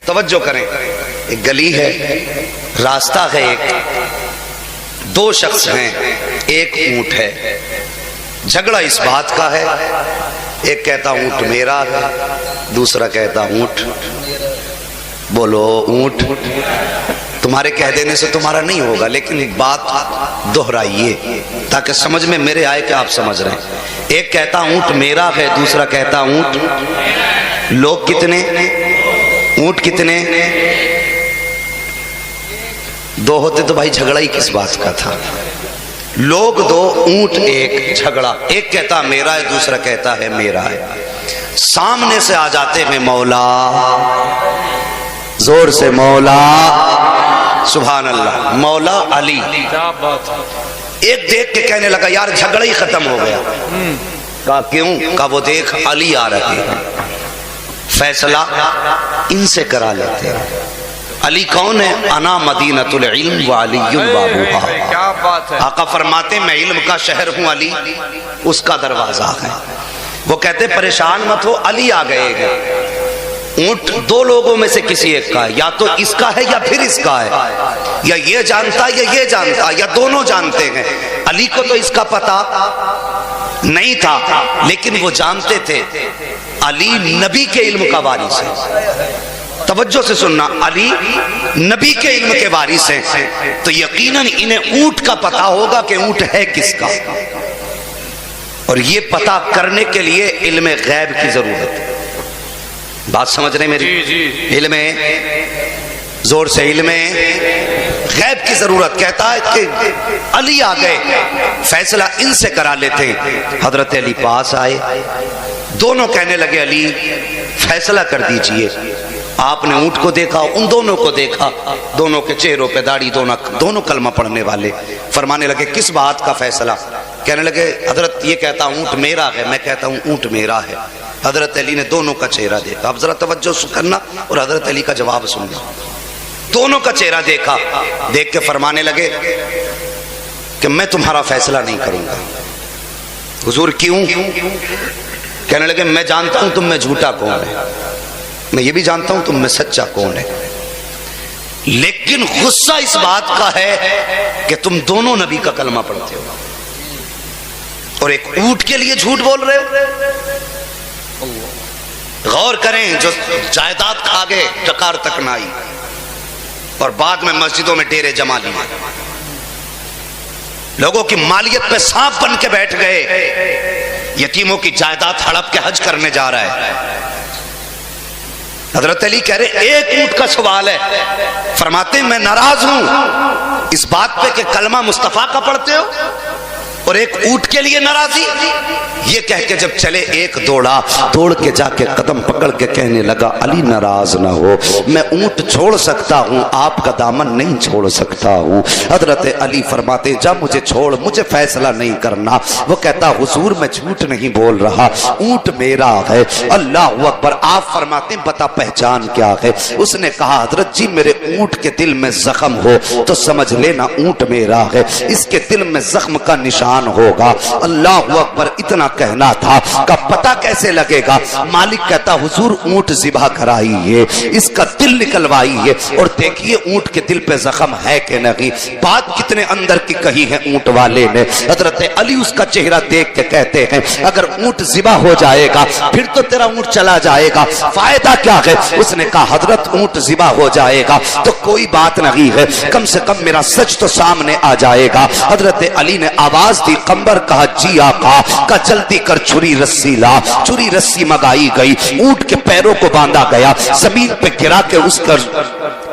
توجہ کریں، ایک گلی ہے، راستہ ہے، ایک دو شخص ہیں، ایک اونٹ ہے، جھگڑا اس بات کا ہے، ایک کہتا اونٹ میرا ہے، دوسرا کہتا اونٹ، بولو اونٹ تمہارے کہہ دینے سے تمہارا نہیں ہوگا، لیکن بات دہرائیے تاکہ سمجھ میں میرے آئے کہ آپ سمجھ رہے ہیں۔ ایک کہتا اونٹ میرا ہے، دوسرا کہتا اونٹ، لوگ کتنے، اونٹ کتنے، دو ہوتے تو بھائی جھگڑا ہی کس بات کا تھا، لوگ دو اونٹ ایک، جھگڑا، ایک کہتا میرا ہے، دوسرا کہتا ہے میرا ہے، سامنے سے آ جاتے ہیں مولا، زور سے مولا، سبحان اللہ، مولا علی، ایک دیکھ کے کہنے لگا یار جھگڑا ہی ختم ہو گیا، کہا کیوں، کہا وہ دیکھ علی آ رہے ہیں، فیصلہ ان سے کرا لیتے ہیں۔ علی کون ہے؟ انا مدینۃ العلم وعلی بابوہا، آقا فرماتے میں علم کا شہر ہوں، علی اس کا دروازہ ہے۔ وہ کہتے پریشان مت ہو، علی آ گئے ہیں، اونٹ دو لوگوں میں سے کسی ایک کا ہے، یا تو اس کا ہے یا پھر اس کا ہے، یا یہ جانتا ہے یا یہ جانتا ہے، یا دونوں جانتے ہیں۔ علی کو تو اس کا پتہ نہیں تھا، لیکن وہ جانتے تھے علی نبی کے علم کا وارث ہے۔ توجہ سے سننا، علی نبی کے علم کے وارث ہیں، تو یقیناً انہیں اونٹ کا پتہ ہوگا کہ اونٹ ہے کس کا، اور یہ پتہ کرنے کے لیے علم غیب کی ضرورت ہے۔ بات سمجھ رہے میری؟ علم زور سے، علم غیب کی ضرورت، کہتا ہے کہ علی آ گئے، فیصلہ ان سے کرا لیتے ہیں۔ حضرت علی پاس آئے، دونوں کہنے لگے علی فیصلہ کر دیجئے۔ آپ نے اونٹ کو دیکھا، ان دونوں کو دیکھا، دونوں کے چہروں پہ داڑھی، دونوں کلمہ پڑھنے والے، فرمانے لگے کس بات کا فیصلہ؟ کہنے لگے حضرت یہ کہتا اونٹ میرا ہے، میں کہتا ہوں اونٹ میرا ہے۔ حضرت علی نے دونوں کا چہرہ دیکھا، اب ذرا توجہ کرنا اور حضرت علی کا جواب سننا۔ دونوں کا چہرہ دیکھا، دیکھ کے فرمانے لگے کہ میں تمہارا فیصلہ نہیں کروں گا۔ حضور کیوں؟ کہنے لگے میں جانتا ہوں تم میں جھوٹا کون ہے، میں یہ بھی جانتا ہوں تم میں سچا کون ہے، لیکن غصہ اس بات کا ہے کہ تم دونوں نبی کا کلمہ پڑھتے ہو اور ایک اونٹ کے لیے جھوٹ بول رہے ہو۔ غور کریں، جو جائیداد کھا گئے ٹکار تک نہ آئی، اور بعد میں مسجدوں میں ڈیرے جما لیے، لوگوں کی مالیت پہ سانپ بن کے بیٹھ گئے، یتیموں کی جائیداد ہڑپ کے حج کرنے جا رہا ہے۔ حضرت علی کہہ رہے ایک اونٹ کا سوال ہے، فرماتے ہیں میں ناراض ہوں اس بات پہ کہ کلمہ مصطفیٰ کا پڑھتے ہو، اور ایک اونٹ کے لیے ناراضی۔ یہ کہہ کے جب چلے، ایک دوڑا، دوڑ کے جا کے قدم پکڑ کے کہنے لگا علی ناراض نہ ہو، میں اونٹ چھوڑ سکتا ہوں، آپ کا دامن نہیں چھوڑ سکتا ہوں۔ حضرت علی فرماتے جا مجھے چھوڑ، مجھے فیصلہ نہیں کرنا۔ وہ کہتا حضور میں جھوٹ نہیں بول رہا، اونٹ میرا ہے۔ اللہ اکبر۔ آپ فرماتے بتا پہچان کیا ہے؟ اس نے کہا حضرت جی میرے اونٹ کے دل میں زخم ہو تو سمجھ لینا اونٹ میرا ہے، اس کے دل میں زخم کا نشان ہوگا۔ اللہ اکبر۔ اتنا کہنا تھا کہ پتہ کیسے لگے گا؟ مالک کہتا حضور اونٹ ذبح کرائیے، اس کا دل نکلوائیے اور دیکھیے اونٹ کے دل پہ زخم ہے کہ نہیں۔ بات کتنے اندر کی کہی ہے اونٹ والے نے۔ حضرت علی اس کا چہرہ دیکھ کے کہتے ہیں اگر اونٹ ذبح ہو جائے گا پھر تو تیرا اونٹ چلا جائے گا، فائدہ کیا ہے؟ اس نے کہا حضرت اونٹ ذبح ہو جائے گا تو کوئی بات نہیں ہے، کم سے کم میرا سچ تو سامنے آ جائے گا۔ حضرت علی نے آواز دی قمبر، کہا جی آقا، کا جلدی کر چھری رسی لا۔ چھری رسی منگائی گئی، اونٹ کے پیروں کو باندھا گیا، زمین پہ گرا کے اس کا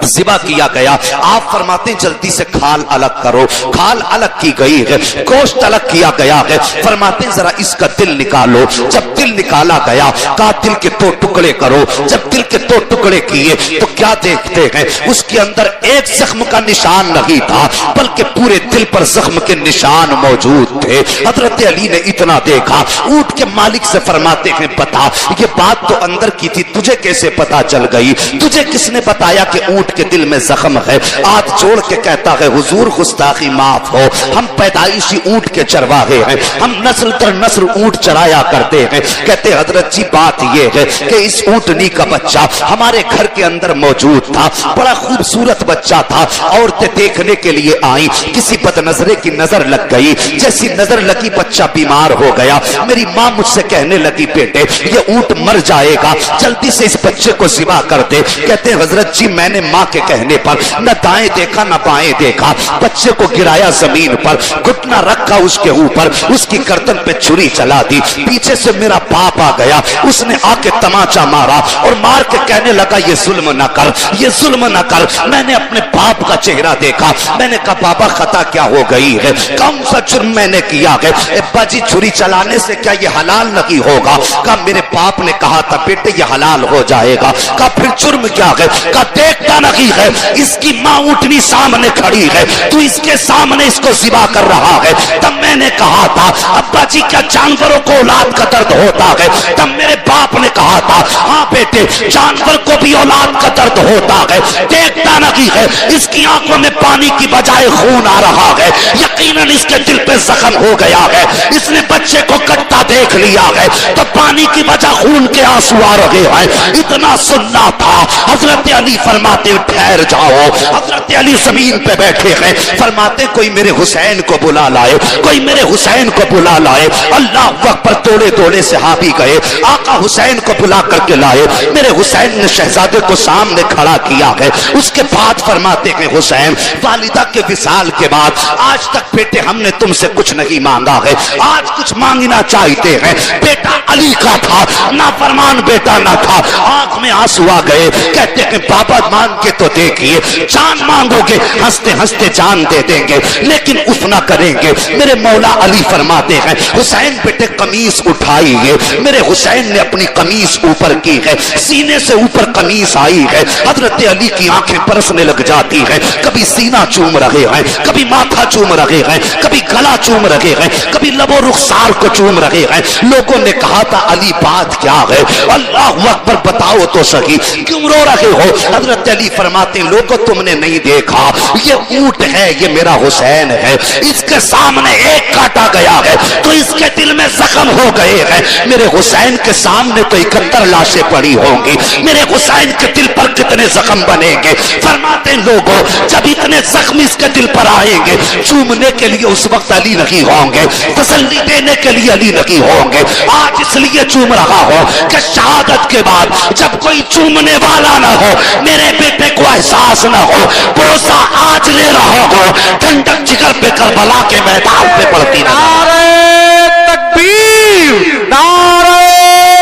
ذبح کیا گیا۔ آپ فرماتے ہیں جلدی سے کھال الگ کرو، کھال الگ کی گئی ہے، گوشت الگ کیا گیا ہے۔ فرماتے ہیں ذرا اس کا دل نکالو۔ جب دل نکالا گیا کہا دل کے دو ٹکڑے کرو۔ جب دل کے دو ٹکڑے کیے تو کیا دیکھتے ہیں؟ اس کے اندر ایک زخم کا نشان نہیں تھا بلکہ پورے دل پر زخم کے نشان موجود تھے۔ حضرت علی نے اتنا دیکھا، اونٹ کے مالک سے فرماتے ہیں بتا یہ بات تو اندر کی تھی، تجھے کیسے پتا چل گئی؟ تجھے کس نے بتایا کہ اونٹ کے دل میں زخم ہے، ہاتھ جوڑ کے کہتا ہے حضور گستاخی معاف ہو، ہم پیدائشی اونٹ کے چرواہے ہیں، ہم نسل در نسل اونٹ چرایا کرتے ہیں۔ کہتے حضرت جی بات یہ ہے کہ اس اونٹنی کا بچہ ہمارے گھر کے اندر موجود تھا، بڑا خوبصورت بچہ تھا، عورتیں دیکھنے کے لیے آئیں، کسی بد نظرے کی نظر لگ گئی، جیسی نظر لگی بچہ بیمار ہو گیا۔ میری ماں مجھ سے کہنے لگی بیٹے یہ اونٹ مر جائے گا، جلدی سے اس بچے کو ذبح کر دے۔ کہتے ہیں حضرت جی میں نے ماں کے کہنے پر نہ دائیں دیکھا نہ بائیں دیکھا، بچے کو گرایا زمین پر، گھٹنا رکھا اس کے اوپر، اس کی گردن پہ چھری چلا دی۔ پیچھے سے میرا باپ آ گیا، اس نے آ کے تماچا مارا اور مار کے کہنے لگا یہ ظلم نہ کر، یہ ظلم نہ کر۔ میں نے اپنے باپ کا چہرہ دیکھا، میں نے کہا بابا خطا کیا ہو گئی ہے، کون سا جرم میں نے کیا ہے؟ ابا جی چھری چلانے سے کیا یہ حلال نہیں ہوگا؟ کہا میرے باپ نے کہا تھا بیٹے یہ حلال ہو جائے گا۔ کہا پھر جرم کیا ہے؟ کہا دیکھتا نہیں ہے اس کی ماں اونٹنی سامنے کھڑی ہے، تو اس کے سامنے اس کو ذبح کر رہا ہے۔ تب میں نے کہا تھا ابا جی کیا جانوروں کو اولاد کا درد ہوتا ہے؟ تب میرے باپ نے کہا تھا ہاں بیٹے جانور کو بھی اولاد کا درد ہوتا ہے، دیکھتا نہیں ہے اس کی آنکھوں میں پانی کی بجائے خون آ رہا ہے، یقیناً اس کے دل پہ زخم ہو گیا ہے، اس نے بچے کو کٹتا دیکھ لیا ہے تو پانی کی بجائے خون کے آنسو آ رہے ہیں۔ اتنا سننا تھا۔ حضرت علی فرماتے ٹھہر جاؤ، حضرت علی زمین پہ بیٹھے ہیں، فرماتے کوئی میرے حسین کو بلا لائے، کوئی میرے حسین کو بلا لائے۔ اللہ اکبر، توڑے توڑے صحابی گئے، آقا حسین کو بلا کر کے لائے۔ میرے حسین نے شہزادے کو سامنے کھڑا کیا ہے، اس کے بعد فرماتے ہیں حسین والدہ کے وصال کے بعد آج تک بیٹے ہم نے تم سے کچھ نہیں مانگا ہے، آج کچھ مانگنا چاہتے ہیں۔ بیٹا علی کا تھا، نافرمان بیٹا نہ تھا۔ آنکھ میں آنسو آ گئے، کہتے ہیں بابا مانگ کے تو دیکھیے، جان مانگو گے ہنستے ہنستے جان دے دیں گے لیکن اف نہ کریں گے۔ میرے مولا علی فرماتے ہیں حسین بیٹے قمیص اٹھائیے۔ میرے حسین نے اپنی قمیص اوپر کی ہے، سینے سے اوپر قمیص آئی ہے۔ حضرت علی کی آنکھیں برسنے لگ جاتی ہیں، کبھی سینہ چوم رہے ہیں، کبھی ماتھا چوم رہے ہیں، کبھی گلا چوم رہے ہیں، کبھی لب و رخسار کو چوم رہے ہیں۔ لوگوں نے کہا تھا علی بات کیا ہے؟ اللہ اکبر بتاؤ تو صحیح، کیوں رو رہے ہو؟ حضرت علی فرماتے ہیں لوگوں تم نے نہیں دیکھا، یہ اونٹ ہے، یہ میرا حسین ہے، اس کے سامنے ایک کاٹا گیا ہے تو اس کے دل میں زخم ہو گئے ہیں۔ میرے حسین کے سامنے تو 71 لاشیں پڑی ہوں گی، میرے حسین کے دل پر کتنے زخم بنیں گے؟ فرماتے ہیں لوگوں جب اتنے زخم اس کے دل پر آئیں گے، چومنے کے لیے اس وقت علی نہیں ہوں گے، تسلی دینے کے لیے علی نہیں ہوں گے۔ آج اس لیے چوم رہا ہو کہ شہادت کے بعد جب کوئی چومنے والا نہ ہو، میرے بیٹے کو احساس نہ ہو، بوسہ آج لے رہا ہو، ٹھنڈک جگر پہ کربلا کے میدان پہ پڑتی نہ۔ نعرہ تکبیر، نعرہ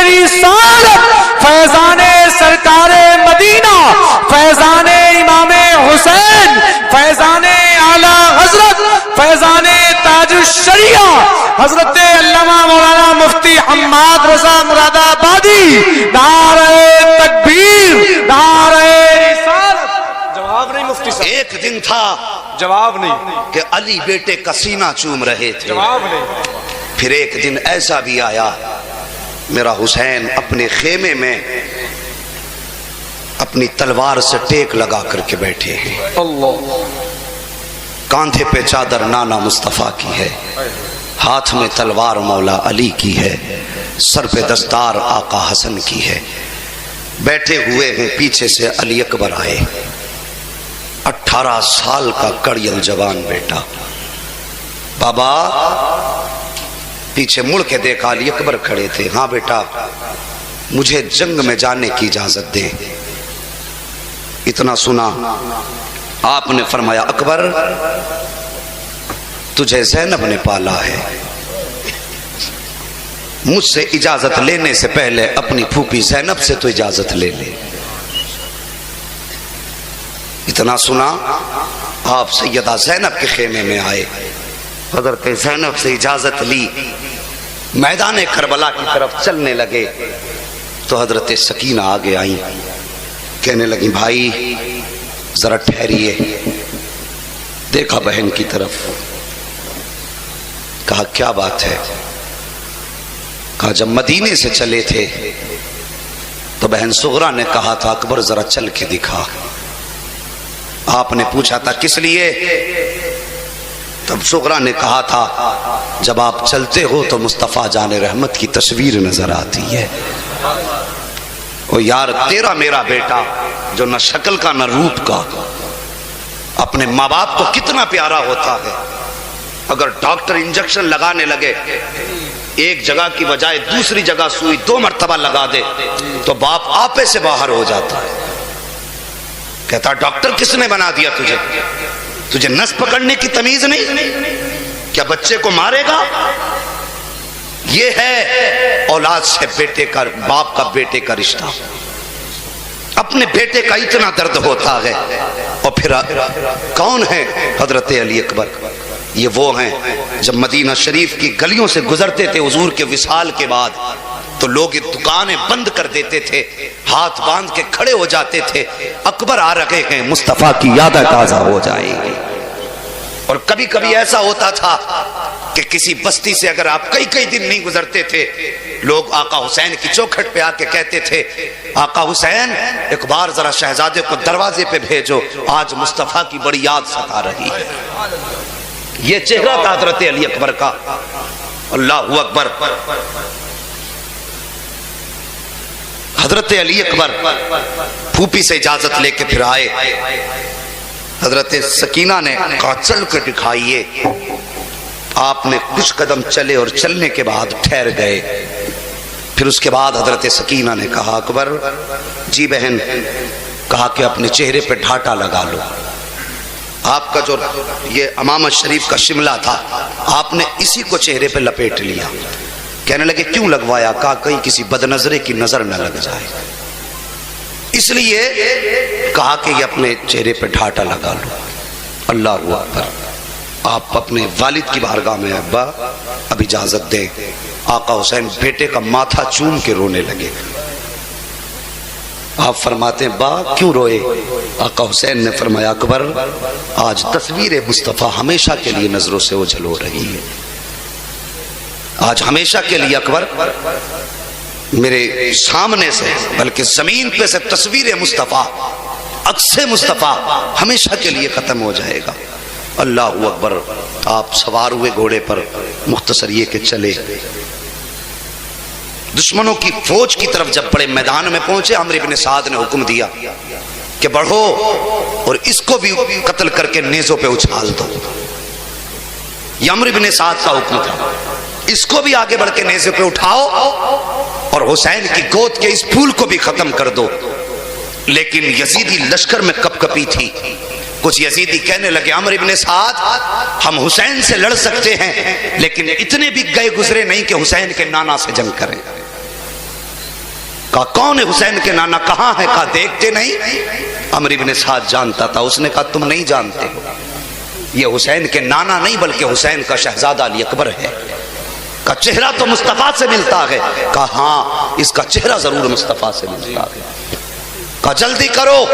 رسالت، فیضان سرکار مدینہ، فیضان امام حسین، فیضان اعلی حضرت، فیضان تاج الشریعہ حضرت علامہ مولانا مفتی حماد رضا مراد آبادی۔ نعرہ تکبیر، نعرہ رسالت۔ جواب نہیں مفتی صاحب، ایک دن تھا جواب نہیں کہ علی بیٹے کا سینہ چوم رہے تھے، جواب نہیں۔ پھر ایک دن ایسا بھی آیا میرا حسین اپنے خیمے میں اپنی تلوار سے ٹیک لگا کر کے بیٹھے ہیں، اللہ، کاندھے پہ چادر نانا مصطفیٰ کی ہے، ہاتھ میں تلوار مولا علی کی ہے، سر پہ دستار آقا حسن کی ہے، بیٹھے ہوئے ہیں۔ پیچھے سے علی اکبر آئے، 18 سال کا کڑیل جوان بیٹا، بابا پیچھے مڑ کے دیکھا، علی اکبر کھڑے تھے۔ ہاں بیٹا مجھے جنگ میں جانے کی اجازت دے۔ اتنا سنا آپ نے فرمایا اکبر تجھے زینب نے پالا ہے، مجھ سے اجازت لینے سے پہلے اپنی پھوپھی زینب سے تو اجازت لے لے۔ اتنا سنا آپ سیدہ زینب کے خیمے میں آئے، حضرت زینب سے اجازت لی، میدان کربلا کی طرف چلنے لگے تو حضرت سکینہ آگے آئیں، کہنے لگی بھائی ذرا ٹھہریے۔ دیکھا بہن کی طرف، کہا کیا بات ہے؟ کہا جب مدینے سے چلے تھے تو بہن صغرا نے کہا تھا اکبر ذرا چل کے دکھا، آپ نے پوچھا تھا کس لیے؟ تب سغرا نے کہا تھا جب آپ چلتے ہو تو مصطفیٰ جان رحمت کی تصویر نظر آتی ہے۔ او یار تیرا میرا بیٹا جو نہ شکل کا نہ روپ کا اپنے ماں باپ کو کتنا پیارا ہوتا ہے، اگر ڈاکٹر انجیکشن لگانے لگے ایک جگہ کی بجائے دوسری جگہ سوئی 2 مرتبہ لگا دے تو باپ آپے سے باہر ہو جاتا ہے، کہتا ڈاکٹر کس نے بنا دیا تجھے نس پکڑنے کی تمیز نہیں، کیا بچے کو مارے گا؟ یہ ہے اولاد سے بیٹے کا، باپ کا بیٹے کا رشتہ، اپنے بیٹے کا اتنا درد ہوتا ہے۔ اور پھر کون ہے حضرت علی اکبر؟ یہ وہ ہیں جب مدینہ شریف کی گلیوں سے گزرتے تھے حضور کے وصال کے بعد تو لوگ دکانیں بند کر دیتے تھے، ہاتھ باندھ کے کھڑے ہو جاتے تھے، اکبر آ رہے ہیں، مصطفیٰ کی یادیں تازہ ہو جائیں گی۔ اور کبھی کبھی ایسا ہوتا تھا کہ کسی بستی سے اگر آپ کئی دن نہیں گزرتے تھے، لوگ آقا حسین کی چوکھٹ پہ آ کے کہتے تھے آقا حسین ایک بار ذرا شہزادے کو دروازے پہ بھیجو، آج مصطفیٰ کی بڑی یاد ستا رہی ہے۔ یہ چہرہ تھا حضرت علی اکبر کا۔ اللہ اکبر۔ حضرت علی اکبر پھوپھی سے اجازت لے کے پھر آئے، حضرت سکینہ نے کہا چل کے دکھائیے، آپ نے کچھ قدم چلے اور چلنے کے بعد ٹھہر گئے، پھر اس کے بعد حضرت سکینہ نے کہا اکبر جی بہن، کہا کہ اپنے چہرے پہ ڈھاٹا لگا لو، آپ کا جو یہ امامہ شریف کا شملہ تھا آپ نے اسی کو چہرے پہ لپیٹ لیا۔ کہنے لگے کیوں لگوایا؟ کہا کہیں کسی بدنظرے کی نظر نہ لگ جائے، اس لیے کہا کہ یہ اپنے چہرے پہ ڈھاٹا لگا لو۔ اللہ اکبر۔ آپ اپنے والد کی بارگاہ میں ابا اب اجازت دیں، آقا حسین بیٹے کا ماتھا چوم کے رونے لگے۔ آپ فرماتے ہیں با کیوں روئے؟ آقا حسین نے فرمایا اکبر آج تصویر مصطفیٰ ہمیشہ کے لیے نظروں سے اوجھل ہو رہی ہے، آج ہمیشہ کے لیے اکبر میرے سامنے سے بلکہ زمین پہ سے تصویر مصطفیٰ، عکس مصطفیٰ ہمیشہ کے لیے ختم ہو جائے گا۔ اللہ اکبر۔ آپ سوار ہوئے گھوڑے پر، مختصر یہ کہ چلے، دشمنوں کی فوج کی طرف جب بڑے میدان میں پہنچے، عمرو بن سعد نے حکم دیا کہ بڑھو اور اس کو بھی قتل کر کے نیزوں پہ اچھال دو۔ یہ عمرو بن سعد کا حکم تھا، اس کو بھی آگے بڑھ کے نیزے پہ اٹھاؤ اور حسین کی گود کے اس پھول کو بھی ختم کر دو۔ لیکن یزیدی لشکر میں کپ کپی تھی، کچھ یزیدی کہنے لگے عمرو بن سعد ہم حسین سے لڑ سکتے ہیں لیکن اتنے بھی گئے گزرے نہیں کہ حسین کے نانا سے جنگ کریں۔ کہا کون ہے حسین کے نانا؟ کہاں ہے؟ کہا دیکھتے نہیں؟ عمرو بن سعد جانتا تھا، اس نے کہا تم نہیں جانتے، یہ حسین کے نانا نہیں بلکہ حسین کا شہزادہ علی اکبر ہے۔ کا چہرہ تو مصطفیٰ سے ملتا ہے۔ کہا ہاں اس کا چہرہ ضرور مصطفیٰ سے ملتا ہے۔ کہا جلدی کرو،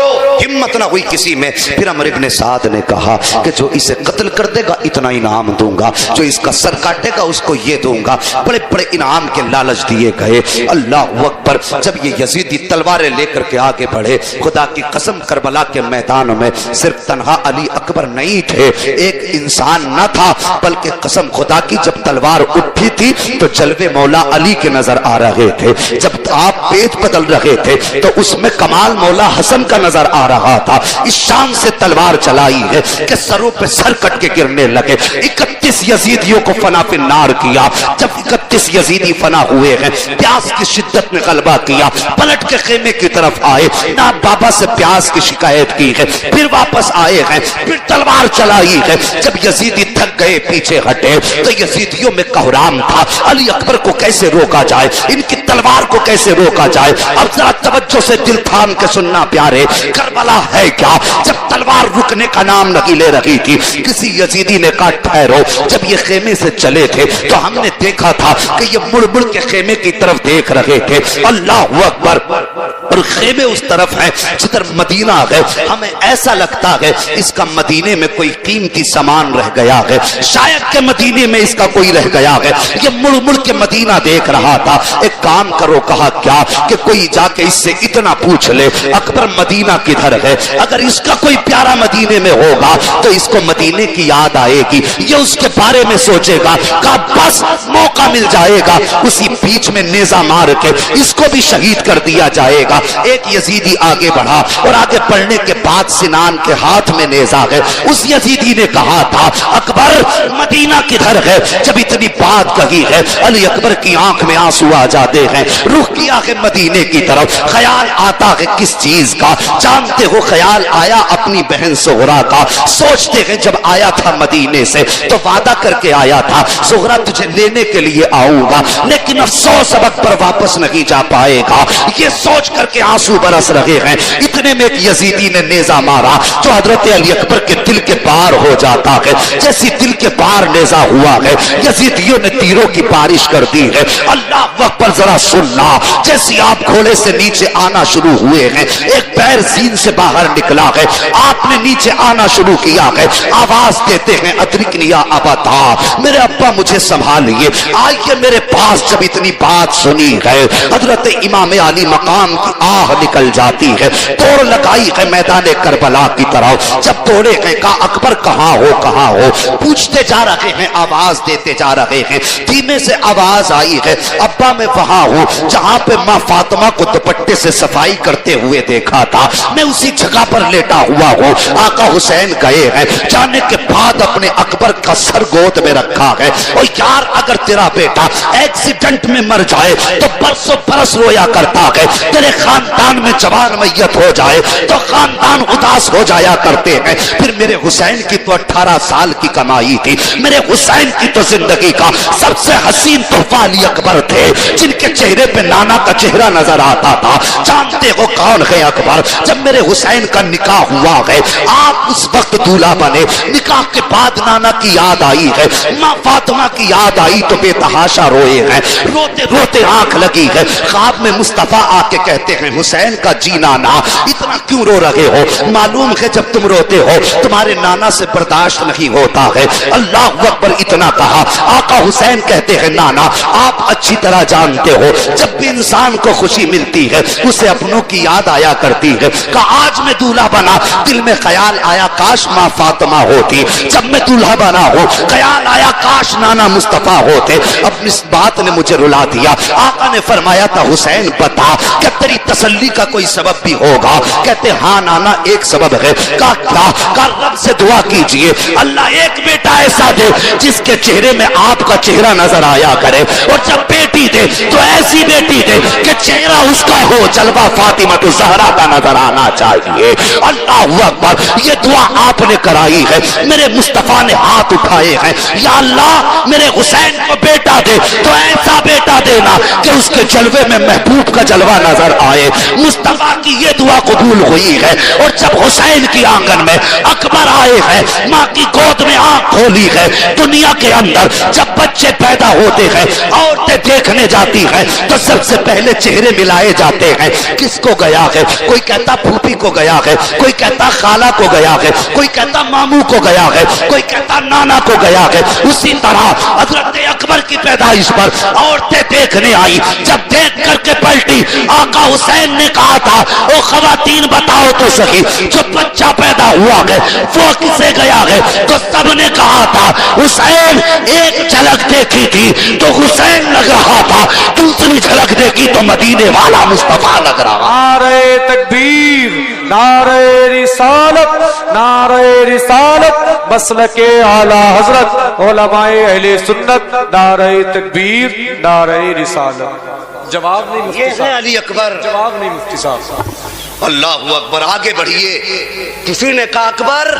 ہمت نہ ہوئی کسی میں۔ پھر عمرو بن سعد نے کہا کہ جو اسے قتل کر دے گا اتنا انعام دوں گا، جو اس کا سر کاٹے گا اس کو یہ دوں گا۔ بڑے بڑے انعام کے لالچ دیے گئے۔ اللہ اکبر۔ جب یہ یزیدی تلواریں لے کر کے آگے بڑھے، خدا کی قسم کربلا کے میدان میں صرف تنہا علی اکبر نہیں تھے، ایک انسان نہ تھا بلکہ قسم خدا کی جب تلوار اٹھی تھی تو جلوے مولا علی کے نظر آ رہے تھے، جب آپ پیٹ بدل رہے تھے تو اس میں کمال مولا حسن کا نظر آ رہا تھا۔ اس شان سے تلوار چلائی ہے کہ سروں پہ سر کٹ کے گرنے لگے۔ 31 یزیدیوں کو فنا فی النار کیا۔ جب 31 یزیدی فنا ہوئے ہیں، پیاس کی شدت نے غلبہ کیا، پلٹ کے خیمے کی طرف آئے، نہ بابا سے پیاس کی شکایت کی ہے، پھر واپس آئے ہیں، پھر تلوار چلائی ہے۔ جب یزیدی تھک گئے پیچھے ہٹے تو یزیدیوں میں کوہرام تھا، علی اکبر کو کیسے روکا جائے، ان کی تلوار کو کیسے روکا جائے۔ اب ذرا توجہ سے دل تھام کے سننا پیارے، کربلا ہے کیا؟ جب تلوار رکنے کا نام نہیں لے رہی تھی، کسی یزیدی نے کہا ٹھہرو۔ جب یہ خیمے سے چلے تھے تو ہم نے دیکھا تھا کہ یہ مڑ مڑ کے خیمے کی طرف دیکھ رہے تھے۔ اللہ اکبر۔ اور خیمے اس طرف ہیں جدھر مدینہ ہے، ہمیں ایسا لگتا ہے اس کا مدینے میں کوئی قیمتی سامان رہ گیا ہے، شاید کہ مدینے میں اس کا کوئی رہ گیا ہے۔ یہ مڑ مڑ کے مدینہ دیکھ رہا تھا۔ ایک کام کرو، کہا کیا کہ کوئی جا کے اس سے اتنا پوچھ لے اکبر مدینہ کدھر ہے؟ اگر اس کا کوئی پیارا مدینے میں ہوگا تو اس کو مدینے کی یاد آئے گی، یہ اس کے بارے میں سوچے گا کہ بس موقع مل جائے گا، اسی بیچ میں نیزہ مار کے اس کو بھی شہید کر دیا جائے گا۔ ایک یزیدی آگے بڑھا اور آگے بڑھنے کے بعد سنان کے ہاتھ میں نیزہ ہے۔ اس یزیدی نے کہا تھا اکبر مدینہ کدھر ہے؟ جب اتنی بات کہی ہے علی اکبر کی آنکھ میں آنسو آ جاتے ہیں، رخ کیا ہے مدینے کی طرف۔ خیال آتا ہے کس چیز کا؟ جانتے ہو خیال آیا اپنی بہن زہرا کا۔ سوچتے ہیں جب آیا تھا مدینے سے تو وعدہ کر کے آیا تھا زہرا تجھے لینے کے لیے آؤں گا، لیکن افسوس اب اکبر واپس نہیں جا پائے گا، یہ سوچ کر کے آنسو برس رہے ہیں۔ اتنے میں ایک یزیدی نے نیزہ مارا جو حضرت علی اکبر کے دل کے پار ہو جاتا ہے۔ جیسی دل کے پار نیزہ ہوا ہے، یزیدیوں نے تیروں کی بارش کر دی ہے۔ اللہ اکبر، ذرا سننا، جیسی آپ گھوڑے سے نیچے آنا شروع ہوئے ہیں، ایک پیر زین سے باہر نکلا ہے، آپ نے نیچے آنا شروع کیا ہے، آواز دیتے ہیں ادرکنی یا ابتا، میرے ابا مجھے سنبھالیے، آئیے میرے پاس۔ جب اتنی بات سنی ہے حضرت امام علی مقام کی آہ نکل جاتی ہے، توڑ لگائی ہے میدان کربلا کی طرف۔ جب توڑے ہیں کہا اکبر کہاں ہو کہاں ہو؟ پوچھتے جا رہے ہیں، آواز دیتے جا رہے ہیں۔ دھیمے سے آواز آئی ہے ابا میں وہاں ہوں جہاں پہ ماں فاطمہ کو دوپٹے سے صفائی کرتے ہوئے دیکھا تھا، میں اسی جگہ پر لیٹا ہوا ہوں۔ آقا حسین گئے ہیں، جانے کے بعد اپنے اکبر کا سر گود میں رکھا ہے۔ اور یار اگر تیرا بیٹا ایکسیڈنٹ میں مر جائے تو برسوں برس رویا کرتا ہے، تیرے خاندان میں جوان میت ہو جائے تو خاندان اداس ہو جایا کرتے ہیں۔ پھر میرے حسین کی تو 18 سال کی کمائی تھی، میرے حسین کی تو زندگی کا سب سے حسین تحفہ علی اکبر تھے، جن کے چہرے پہ نانا کا چہرہ نظر آتا تھا۔ جانتے ہو کون ہے اکبر؟ جب میرے حسین کا نکاح ہوا ہے، آپ اس وقت دولہا بنے، نکاح کے بعد نانا کی یاد آئی ہے، ماں فاطمہ کی یاد آئی تو بے تحاشا روئے ہیں، روتے روتے آنکھ لگی ہے۔ خواب میں مصطفیٰ آ کے کہتے ہیں حسین کا جی نانا اتنا کیوں رو رہے ہو؟ معلوم ہے جب تم روتے ہو تمہارے نانا سے برداشت نہیں ہوتا ہے۔ اللہ اکبر، اتنا کہا۔ آقا حسین کہتے ہیں نانا آپ اچھی طرح جانتے ہو جب بھی انسان کو خوشی ملتی ہے اسے اپنوں کی یاد آیا کرتی ہے، کہ آج میں دولہا بنا دل میں خیال آیا کاش ماں فاطمہ ہوتی، جب میں دولہا بنا ہوں خیال آیا کاش نانا مصطفیٰ ہوتے۔ اب اس بات نے مجھے رلا دیا۔ آقا نے فرمایا تھا حسین بتا کہ تیری تسلی کا کوئی سبب بھی ہوگا؟ کہتے ہاں نانا ایک سبب ہے۔ کہا کیا؟ کہا رب سے دعا کیجئے اللہ ایک بیٹا ایسا دے جس کے چہرے میں آپ کا چہرہ نظر آیا کرے، اور جب بیٹی دے تو ایسی بیٹی دے کہ چہرہ اس کا ہو، جلوہ فاطمہ تو زہرا کا نظر آنا چاہیے۔ اللہ اکبر، یہ دعا آپ نے کرائی ہے، میرے مصطفیٰ نے ہاتھ اٹھائے ہیں، یا اللہ میرے حسین کو بیٹا دے تو ایسا بیٹا دینا کہ اس کے جلوے میں محبوب کا جلوہ نظر آئے۔ مصطفیٰ کی یہ دعا قبول ہوئی ہے، اور جب حسین کی آنگن میں اکبر آئے ہیں، ماں کی گود میں آنکھ کھولی ہے، دنیا کے اندر جب بچے پیدا ہوتے ہیں عورتیں دیکھنے جاتی ہیں تو سب سے پہلے چہرے ملائے جاتے ہیں۔ کس کو گیا ہے؟ کوئی کہتا پھوپھی کو گیا ہے، کوئی کہتا خالہ کو گیا ہے، کوئی کہتا ماموں کو گیا ہے، کوئی کہتا نانا کو گیا ہے۔ اسی طرح حضرت اکبر کی پیدائش پر عورتیں دیکھنے آئی، جب دیکھ کر کے پلٹی آقا حسین نے کہا تھا او خواتین بتاؤ تو صحیح جو بچہ پیدا ہوا ہے وہ کسے گیا ہے؟ تو سب نے کہا تھا حسین، ایک جھلک دیکھی تھی تو حسین لگ رہا تھا، دوسری جھلک دیکھی تو مدینے والا مصطفیٰ لگ رہا۔ نعرہ تکبیر، نعرہ رسالت، نعرہ رسالت، مسلک اعلی حضرت علماء اہل سنت، نعرہ تکبیر، نعرہ رسالت۔ جواب نہیں مفتی یہ ہے صاحب، علی اکبر۔ جواب نہیں مفتی صاحب۔ اللہ اکبر، آگے بڑھیے۔ کسی نے کہا اکبر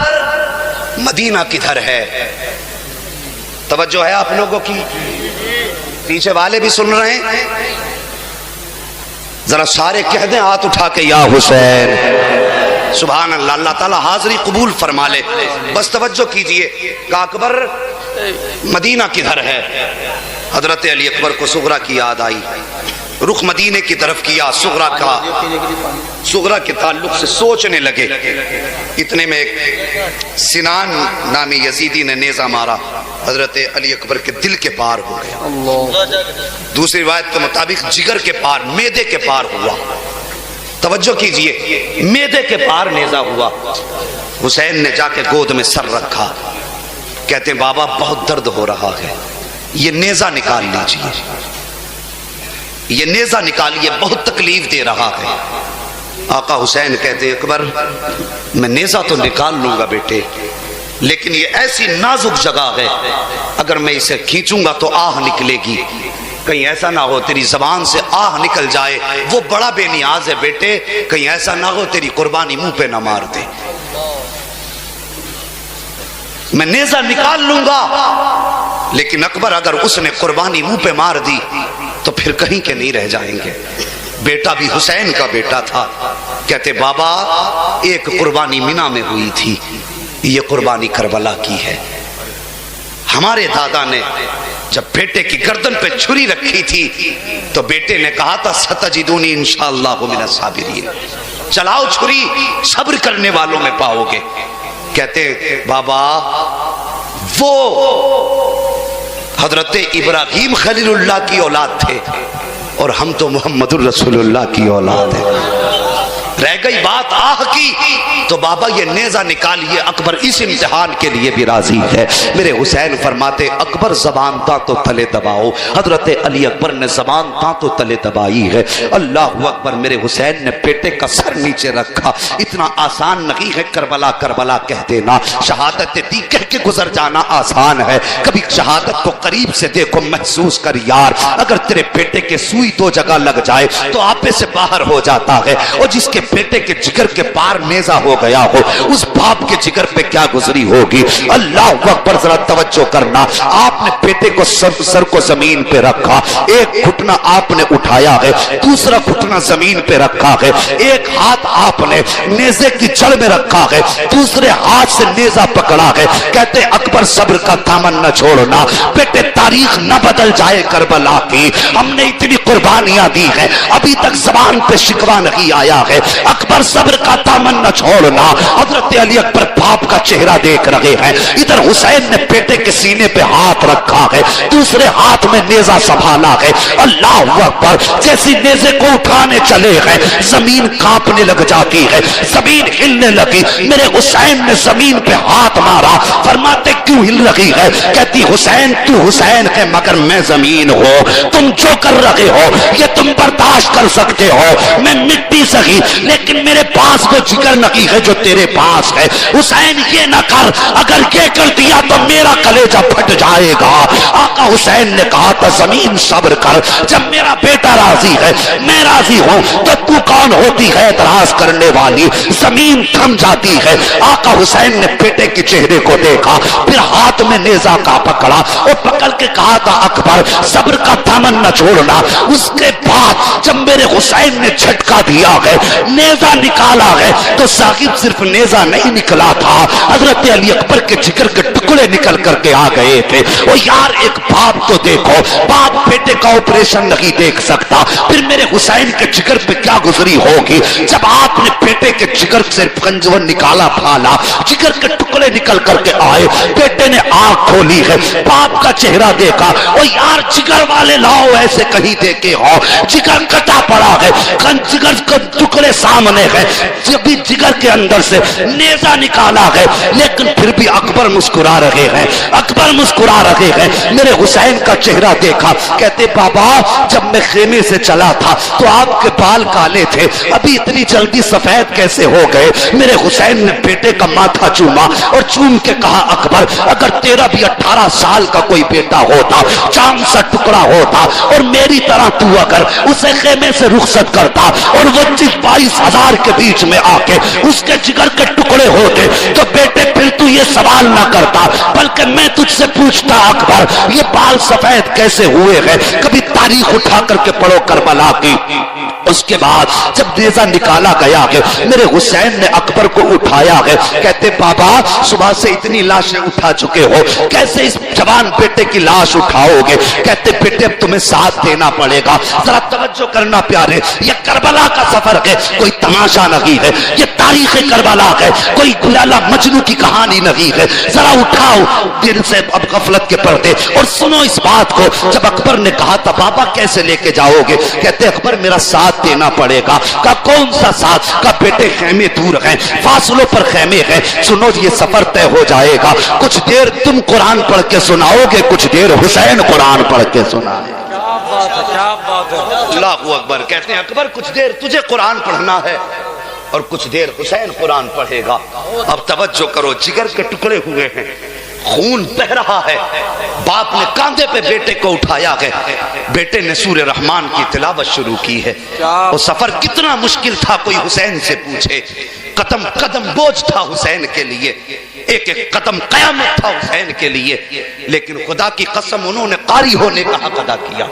مدینہ کدھر ہے؟ توجہ ہے آپ لوگوں کی؟ پیچھے والے بھی سن رہے ہیں؟ ذرا سارے کہہ دیں ہاتھ اٹھا کے یا حسین۔ سبحان اللہ، اللہ تعالیٰ حاضری قبول فرما لے۔ بس توجہ کیجئے، کہا اکبر مدینہ کدھر ہے؟ حضرت علی اکبر کو صغرا کی یاد آئی، رخ مدینے کی طرف کیا، صغرا کے تعلق سے سوچنے لگے۔ اتنے میں ایک سنان نامی یزیدی نے نیزہ مارا، حضرت علی اکبر کے دل کے پار ہو گیا۔ دوسری روایت کے مطابق جگر کے پار، معدے کے پار ہوا۔ توجہ کیجئے، میدے کے پار نیزہ ہوا، حسین نے جا کے گود میں سر رکھا، کہتے ہیں بابا بہت درد ہو رہا ہے، یہ نیزہ نکال لیجئے، یہ نیزہ نکالیے، بہت تکلیف دے رہا ہے۔ آقا حسین کہتے ہیں اکبر میں نیزہ تو نکال لوں گا بیٹے، لیکن یہ ایسی نازک جگہ ہے، اگر میں اسے کھینچوں گا تو آہ نکلے گی، کہیں ایسا نہ ہو تیری زبان سے آہ نکل جائے، وہ بڑا بے نیاز ہے بیٹے، کہیں ایسا نہ ہو تیری قربانی منہ پہ نہ مار دے۔ میں نیزہ نکال لوں گا، لیکن اکبر اگر اس نے قربانی منہ پہ مار دی تو پھر کہیں کے نہیں رہ جائیں گے۔ بیٹا بھی حسین کا بیٹا تھا، کہتے بابا ایک قربانی مینا میں ہوئی تھی، یہ قربانی کربلا کی ہے۔ ہمارے دادا نے جب بیٹے کی گردن پہ چھری رکھی تھی تو بیٹے نے کہا تھا ستجدونی انشاءاللہ من الصابرین، چلاؤ چھری، صبر کرنے والوں میں پاؤ گے۔ کہتے بابا وہ حضرت ابراہیم خلیل اللہ کی اولاد تھے اور ہم تو محمد الرسول اللہ کی اولاد ہیں۔ رہ گئی بات آہ کی تو بابا یہ نیزہ نکالیے، اکبر اس امتحان کے لیے بھی راضی ہے۔ میرے حسین فرماتے اکبر زبان تا تو تلے دباؤ، حضرت علی اکبر نے زبان تا تو تلے دبائی ہے۔ اللہ اکبر، میرے حسین نے بیٹے کا سر نیچے رکھا۔ اتنا آسان نہیں ہے کربلا کربلا کہہ دینا، شہادت دی کہہ کے گزر جانا آسان ہے، کبھی شہادت کو قریب سے دیکھو، محسوس کر یار، اگر تیرے بیٹے کے سوئی دو جگہ لگ جائے تو آپے سے باہر ہو جاتا ہے، اور جس کے بیٹے کے جگر کے پار نیزہ ہو گیا ہو اس باپ کے جگر پہ کیا گزری ہوگی۔ اللہ اکبر، ذرا توجہ کرنا، آپ نے بیٹے کو سر کو زمین پہ رکھا، ایک گھٹنا آپ نے اٹھایا ہے، دوسرا گھٹنا زمین پہ رکھا ہے، ایک ہاتھ آپ نے نیزے کی جڑ میں رکھا ہے، دوسرے ہاتھ سے نیزہ پکڑا ہے۔ کہتے اکبر صبر کا دامن نہ چھوڑنا بیٹے، تاریخ نہ بدل جائے کربلا کی، ہم نے اتنی قربانیاں دی ہیں، ابھی تک زبان پہ شکوہ نہیں آیا ہے۔ اکبر صبر کا دامن نہ چھوڑنا۔ حضرت علی اکبر باپ کا چہرہ دیکھ رہے ہیں، ادھر حسین نے بیٹے کے سینے پہ ہاتھ رکھا ہے، دوسرے ہاتھ میں نیزہ سنبھالا ہے۔ اللہ اکبر، جیسی نیزے کو اٹھانے چلے ہیں زمین کانپنے لگ جاتی ہے، زمین ہلنے لگی۔ میرے حسین نے زمین پہ ہاتھ مارا، فرماتے کیوں ہل رہی ہے؟ کہتی حسین تو حسین ہے مگر میں زمین ہوں، تم جو کر رہے ہو یہ تم برداشت کر سکتے ہو، میں مٹی سہی لیکن میرے پاس وہ جگر نہیں ہے جو تیرے پاس ہے۔ حسین یہ نہ کر، اگر یہ کر دیا تو میرا کلیجہ پھٹ جائے گا۔ آقا حسین نے کہا تھا زمین صبر کر، جب میرا بیٹا راضی ہے میں راضی ہوں تو تو کون ہوتی ہے اعتراض کرنے والی؟ زمین تھم جاتی ہے۔ آقا حسین نے بیٹے کے چہرے کو دیکھا، پھر ہاتھ میں نیزہ کا پکڑا اور پکڑ کے کہا تھا اکبر صبر کا دامن نہ چھوڑنا۔ اس کے بعد جب میرے حسین نے جھٹکا دیا ہے، نیزہ نکالا ہے، تو صاحب صرف نیزہ نہیں نکلا تھا، حضرت علی اکبر کے جگر کے ٹکڑے نکل کر کے آ گئے تھے۔ وہ یار ایک باپ تو دیکھو، باپ بیٹے کا آپریشن نہیں دیکھ سکتا، پھر میرے حسین کے جگر پہ کیا گزری ہوگی جب آپ نے بیٹے کے جگر سے کنجون نکالا پھالا، جگر کے ٹکڑے نکل کر کے آئے، بیٹے نے آنکھ کھولی ہے، باپ کا چہرہ دیکھا، وہ یار جگر والے لاؤ ایسے کہیں دیکھے ہو، جگر کٹا پڑا ہے، جگر کے ٹکڑے سامنے ہے، جب جگر کے اندر سے نیزہ نکالا ہے، لیکن پھر بھی اکبر مسکرا رہے ہیں، اکبر مسکرا رہے ہیں۔ میرے حسین کا چہرہ دیکھا، کہتے بابا جب میں خیمے سے چلا تھا تو آپ کے بال کالے تھے، ابھی اتنی جلدی سفید کیسے ہو گئے؟ میرے حسین نے بیٹے کا ماتھا چوما اور چوم کے کہا اکبر اگر تیرا بھی 18 سال کا کوئی بیٹا ہوتا، چاند سا ٹکڑا ہوتا اور میری طرح تو اگر اسے خیمے سے رخصت کرتا اور وہ 22,000 کے بیچ میں آ کے اس کے جگر کے ٹکڑے ہوتے تو بیٹے پھر تو یہ سوال نہ کرتا، بلکہ میں تجھ سے پوچھتا اکبر یہ بال سفید کیسے ہوئے ہیں؟ کبھی تاریخ اٹھا کر کے پڑھو کربلا کی۔ اس کے بعد جب نیزہ نکالا گیا ہے، میرے حسین نے اکبر کو اٹھایا ہے، کہتے بابا صبح سے اتنی لاشیں اٹھا چکے ہو، کیسے اس جوان بیٹے کی لاش اٹھاؤ گے؟ کہتے بیٹے اب تمہیں ساتھ دینا پڑے گا۔ ذرا توجہ کرنا پیارے، یہ کربلا کا سفر ہے، کوئی تماشا نہیں ہے، یہ تاریخ کربلا ہے، کوئی لیلا مجنوں کی کہانی نہیں ہے۔ ذرا اٹھاؤ دل سے اب غفلت کے پردے. اور سنو اس بات کو, جب اکبر نے کہا تھا بابا کیسے لے کے جاؤ گے, کہتے اکبر میرا ساتھ دینا پڑے گا. کہا کون سا ساتھ؟ کہا بیٹے خیمے دور ہیں, فاصلوں پر خیمے ہیں, سنو یہ سفر طے ہو جائے گا. کچھ دیر تم قرآن پڑھ کے سناؤ گے, کچھ دیر حسین قرآن پڑھ کے سنائے. کیا بات ہے. اللہ اکبر. کہتے ہیں اکبر کچھ دیر تجھے قرآن پڑھنا ہے اور کچھ دیر حسین قرآن پڑھے گا. اب توجہ کرو, جگر کے ٹکڑے ہوئے ہیں, خون بہ رہا ہے. باپ نے کاندھے پہ بیٹے کو اٹھایا ہے, بیٹے نے سورہ رحمان کی تلاوت شروع کی ہے. وہ سفر کتنا مشکل تھا کوئی حسین سے پوچھے. قدم قدم بوجھ تھا حسین کے لیے, ایک ایک قدم قیامت تھا حسین کے لیے. لیکن خدا کی قسم انہوں نے قاری ہونے کا حق ادا کیا,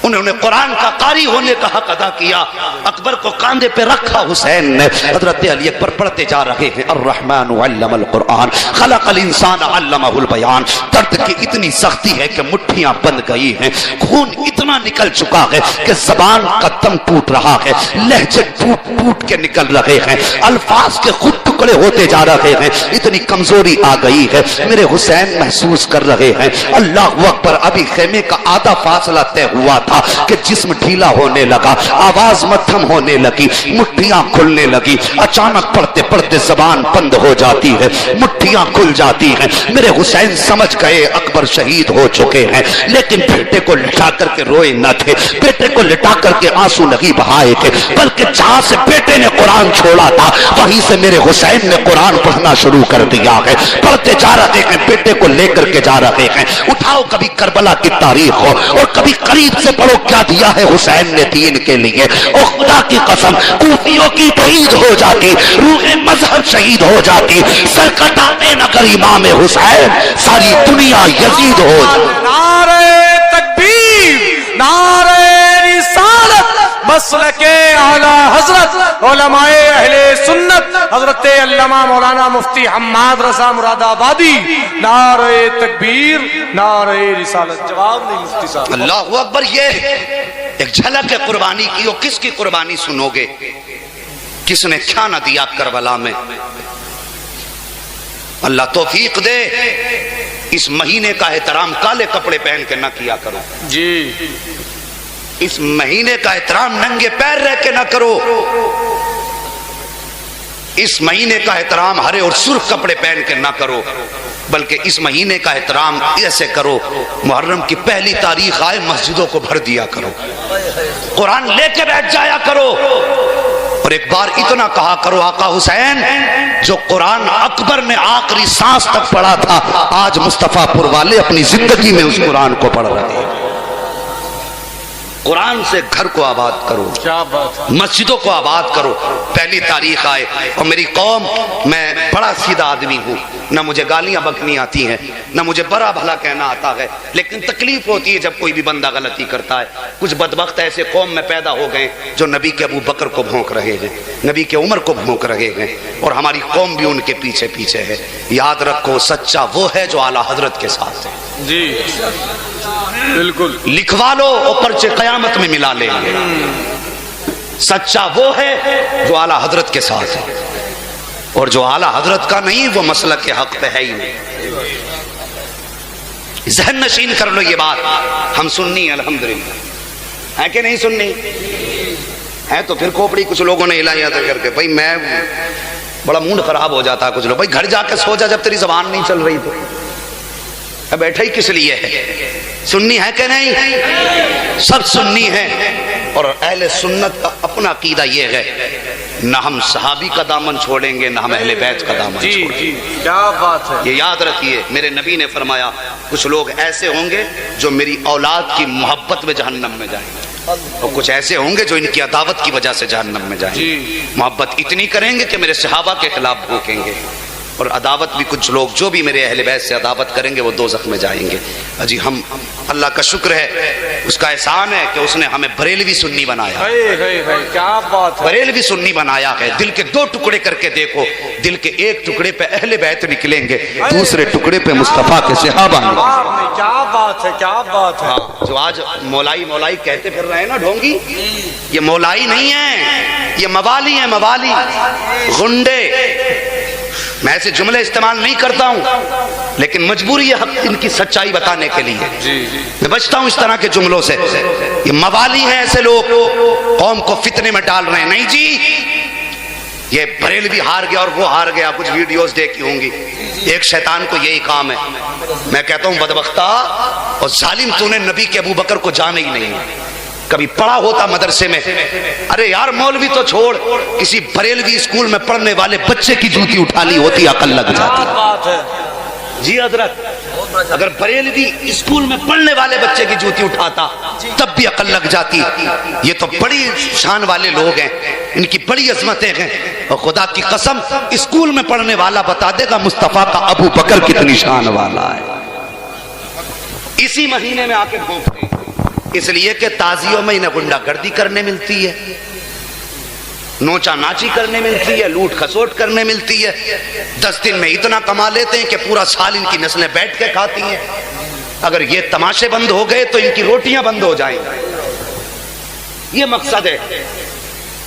انہوں نے قرآن کا قاری ہونے کا حق ادا کیا. اکبر کو کاندھے پہ رکھا حسین نے. حضرت علی اکبر پڑھتے جا رہے ہیں الرحمن علم القرآن خلق الانسان علمہ البیان. درد کی اتنی سختی ہے کہ مٹھیاں بند گئی ہیں, خون اتنا نکل چکا ہے کہ زبان کا دم ٹوٹ رہا ہے, لہجے ٹوٹ ٹوٹ کے نکل رہے ہیں, الفاظ کے خود ٹکڑے ہوتے جا رہے ہیں, اتنی کمزوری آ گئی ہے. میرے حسین محسوس کر رہے ہیں اللہ اکبر. ابھی خیمے کا آدھا فاصلہ طے ہوا تھا کہ جسم ڈھیلا ہونے لگا, آواز مدھم ہونے لگی, مٹھیاں کھلنے لگی. اچانک پڑھتے پڑھتے زبان بند ہو جاتی ہے, مٹھیاں کھل جاتی ہیں. میرے حسین سمجھ گئے اکبر شہید ہو چکے ہیں, لیکن بیٹے کو لٹا کر کے روئے نہ تھے, بیٹے کو لٹا کر کے آنسو نہیں بہائے تھے, بلکہ جہاں سے بیٹے نے قرآن چھوڑا تھا وہیں سے میرے حسین نے قرآن پڑھنا شروع کر دیا ہے. پڑھتے جا رہے ہیں, بیٹے کو لے کر کے جا رہے ہیں. اٹھاؤ کبھی کربلا کی تاریخ ہو اور کبھی قریب سے پڑھو کیا دیا ہے حسین نے دین کے لیے. او خدا کی قسم, کوفیوں کی عید ہو جاتی, روح مذہب شہید ہو جاتی, سر کٹانے نہ کر امام حسین, ساری دنیا یزید ہو جاتی. نعرہ تکبیر, نعرہ رسالت, مسلک اعلی حضرت علماء اہل سنت حضرت علامہ مولانا مفتی حماد رضا مراد آبادی. نعرہ تکبیر, نعرہ رسالت. جواب نہیں مفتی صاحب. اللہ اکبر. یہ ایک جھلک ہے قربانی کی. اور کس کی قربانی سنو گے, کس نے کیا نہ دیا کربلا میں. اللہ توفیق دے, اس مہینے کا احترام کالے کپڑے پہن کے نہ کیا کرو جی, اس مہینے کا احترام ننگے پیر رہ کے نہ کرو, اس مہینے کا احترام ہرے اور سرخ کپڑے پہن کے نہ کرو, بلکہ اس مہینے کا احترام ایسے کرو محرم کی پہلی تاریخ آئے مسجدوں کو بھر دیا کرو, قرآن لے کے بیٹھ جایا کرو. اور ایک بار اتنا کہا کرو آقا حسین جو قرآن اکبر نے آخری سانس تک پڑھا تھا, آج مصطفیٰ پور والے اپنی زندگی میں اس قرآن کو پڑھ رہے ہیں. قرآن سے گھر کو آباد کرو, کیا بات, مسجدوں کو آباد کرو. پہلی تاریخ آئے, اور میری قوم, میں بڑا سیدھا آدمی ہوں, نہ مجھے گالیاں بکنی آتی ہیں, نہ مجھے برا بھلا کہنا آتا ہے, لیکن تکلیف ہوتی ہے جب کوئی بھی بندہ غلطی کرتا ہے. کچھ بدبخت ایسے قوم میں پیدا ہو گئے جو نبی کے ابو بکر کو بھونک رہے ہیں, نبی کے عمر کو بھونک رہے ہیں, اور ہماری قوم بھی ان کے پیچھے پیچھے ہے. یاد رکھو سچا وہ ہے جو اعلیٰ حضرت کے ساتھ ہے. جی بالکل, لکھوا لو اور پرچے قیامت میں ملا لیں گے. سچا وہ ہے جو اعلیٰ حضرت کے ساتھ ہے, اور جو اعلیٰ حضرت کا نہیں وہ مسلک کے حق پہ ہے ہی نہیں. ذہن نشین کر لو یہ بات. ہم سننی الحمدللہ ہے کہ نہیں سننی ہے, تو پھر کھوپڑی کچھ لوگوں نے ہلائی تھا کر کے, بھائی میں بڑا موڈ خراب ہو جاتا ہے. کچھ لوگ, بھائی گھر جا کے سو جا جب تیری زبان نہیں چل رہی تو بیٹھا ہی کس لیے ہے. سننی ہے کہ نہیں, سب سننی ہے. اور اہل سنت کا اپنا عقیدہ یہ ہے, نہ ہم صحابی کا دامن چھوڑیں گے, نہ ہم اہل بیت کا دامن چھوڑیں گے. کیا بات ہے. یہ یاد رکھیے, میرے نبی نے فرمایا کچھ لوگ ایسے ہوں گے جو میری اولاد کی محبت میں جہنم میں جائیں گے, اور کچھ ایسے ہوں گے جو ان کی عداوت کی وجہ سے جہنم میں جائیں گے. محبت اتنی کریں گے کہ میرے صحابہ کے خلاف بھوکیں گے, اور عداوت بھی کچھ لوگ جو بھی میرے اہل بیت سے عداوت کریں گے وہ دوزخ میں جائیں گے. جی ہم, اللہ کا شکر ہے, اس کا احسان ہے کہ اس نے ہمیں بریلوی سنی بنایا. کیا بات ہے, بریلوی سنی بنایا ہے. دل کے دو ٹکڑے کر کے دیکھو, دل کے ایک ٹکڑے پہ اہل بیت نکلیں گے, دوسرے ٹکڑے پہ مصطفیٰ کے صحابہ نکلیں. کیا بات ہے, کیا بات ہے. جو آج مولائی مولائی کہتے پھر رہے ہیں نا ڈھونگی, یہ مولائی نہیں ہے, یہ موالی ہیں, موالی, غنڈے. میں ایسے جملے استعمال نہیں کرتا ہوں، لیکن مجبوری ہے حق ان کی سچائی بتانے کے لیے میں بچتا ہوں اس طرح کے جملوں سے۔ یہ موالی ہیں ایسے لوگ، قوم کو فتنے میں ڈال رہے ہیں۔ نہیں جی، یہ بریلوی ہار گیا اور وہ ہار گیا، کچھ ویڈیوز دیکھی ہوں گی، ایک شیطان کو یہی کام ہے۔ میں کہتا ہوں بدبختہ اور ظالم، تو نے نبی کے ابو بکر کو جانا ہی نہیں، کبھی پڑھا ہوتا مدرسے میں؟ ارے یار مولوی تو چھوڑ، کسی بریلوی اسکول میں پڑھنے والے بچے کی جوتی اٹھا لی ہوتی عقل لگ جاتی۔ جی حضرت، اگر بریلوی اسکول میں پڑھنے والے بچے کی جوتی اٹھاتا تب بھی عقل لگ جاتی۔ یہ تو بڑی شان والے لوگ ہیں، ان کی بڑی عظمتیں ہیں، اور خدا کی قسم اسکول میں پڑھنے والا بتا دے گا مصطفیٰ کا ابو بکر کتنی شان والا ہے۔ اسی مہینے میں آ کے بھونکتے ہیں، اس لیے کہ تازیوں میں انہیں گنڈا گردی کرنے ملتی ہے، نوچا ناچی کرنے ملتی ہے، لوٹ کھسوٹ کرنے ملتی ہے۔ 10 دن میں اتنا کما لیتے ہیں کہ پورا سال ان کی نسلیں بیٹھ کے کھاتی ہیں۔ اگر یہ تماشے بند ہو گئے تو ان کی روٹیاں بند ہو جائیں گی۔ یہ مقصد ہے۔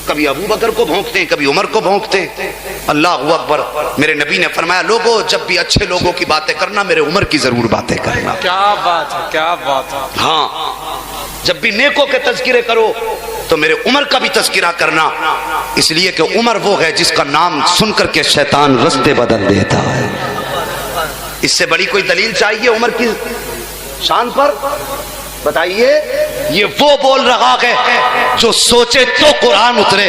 کبھی ابو بکر کو بھونکتے ہیں، کبھی عمر کو بھونکتے ہیں۔ اللہ اکبر۔ میرے نبی نے فرمایا لوگوں جب بھی اچھے لوگوں کی باتیں کرنا میرے عمر کی ضرور باتیں کرنا۔ کیا بات ہے، کیا بات ہے۔ ہاں، جب بھی نیکوں کے تذکرے کرو تو میرے عمر کا بھی تذکرہ کرنا، اس لیے کہ عمر وہ ہے جس کا نام سن کر کے شیطان رستے بدل دیتا ہے۔ اس سے بڑی کوئی دلیل چاہیے عمر کی شان پر؟ بتائیے۔ یہ وہ بول رہا ہے جو سوچے تو قرآن اترے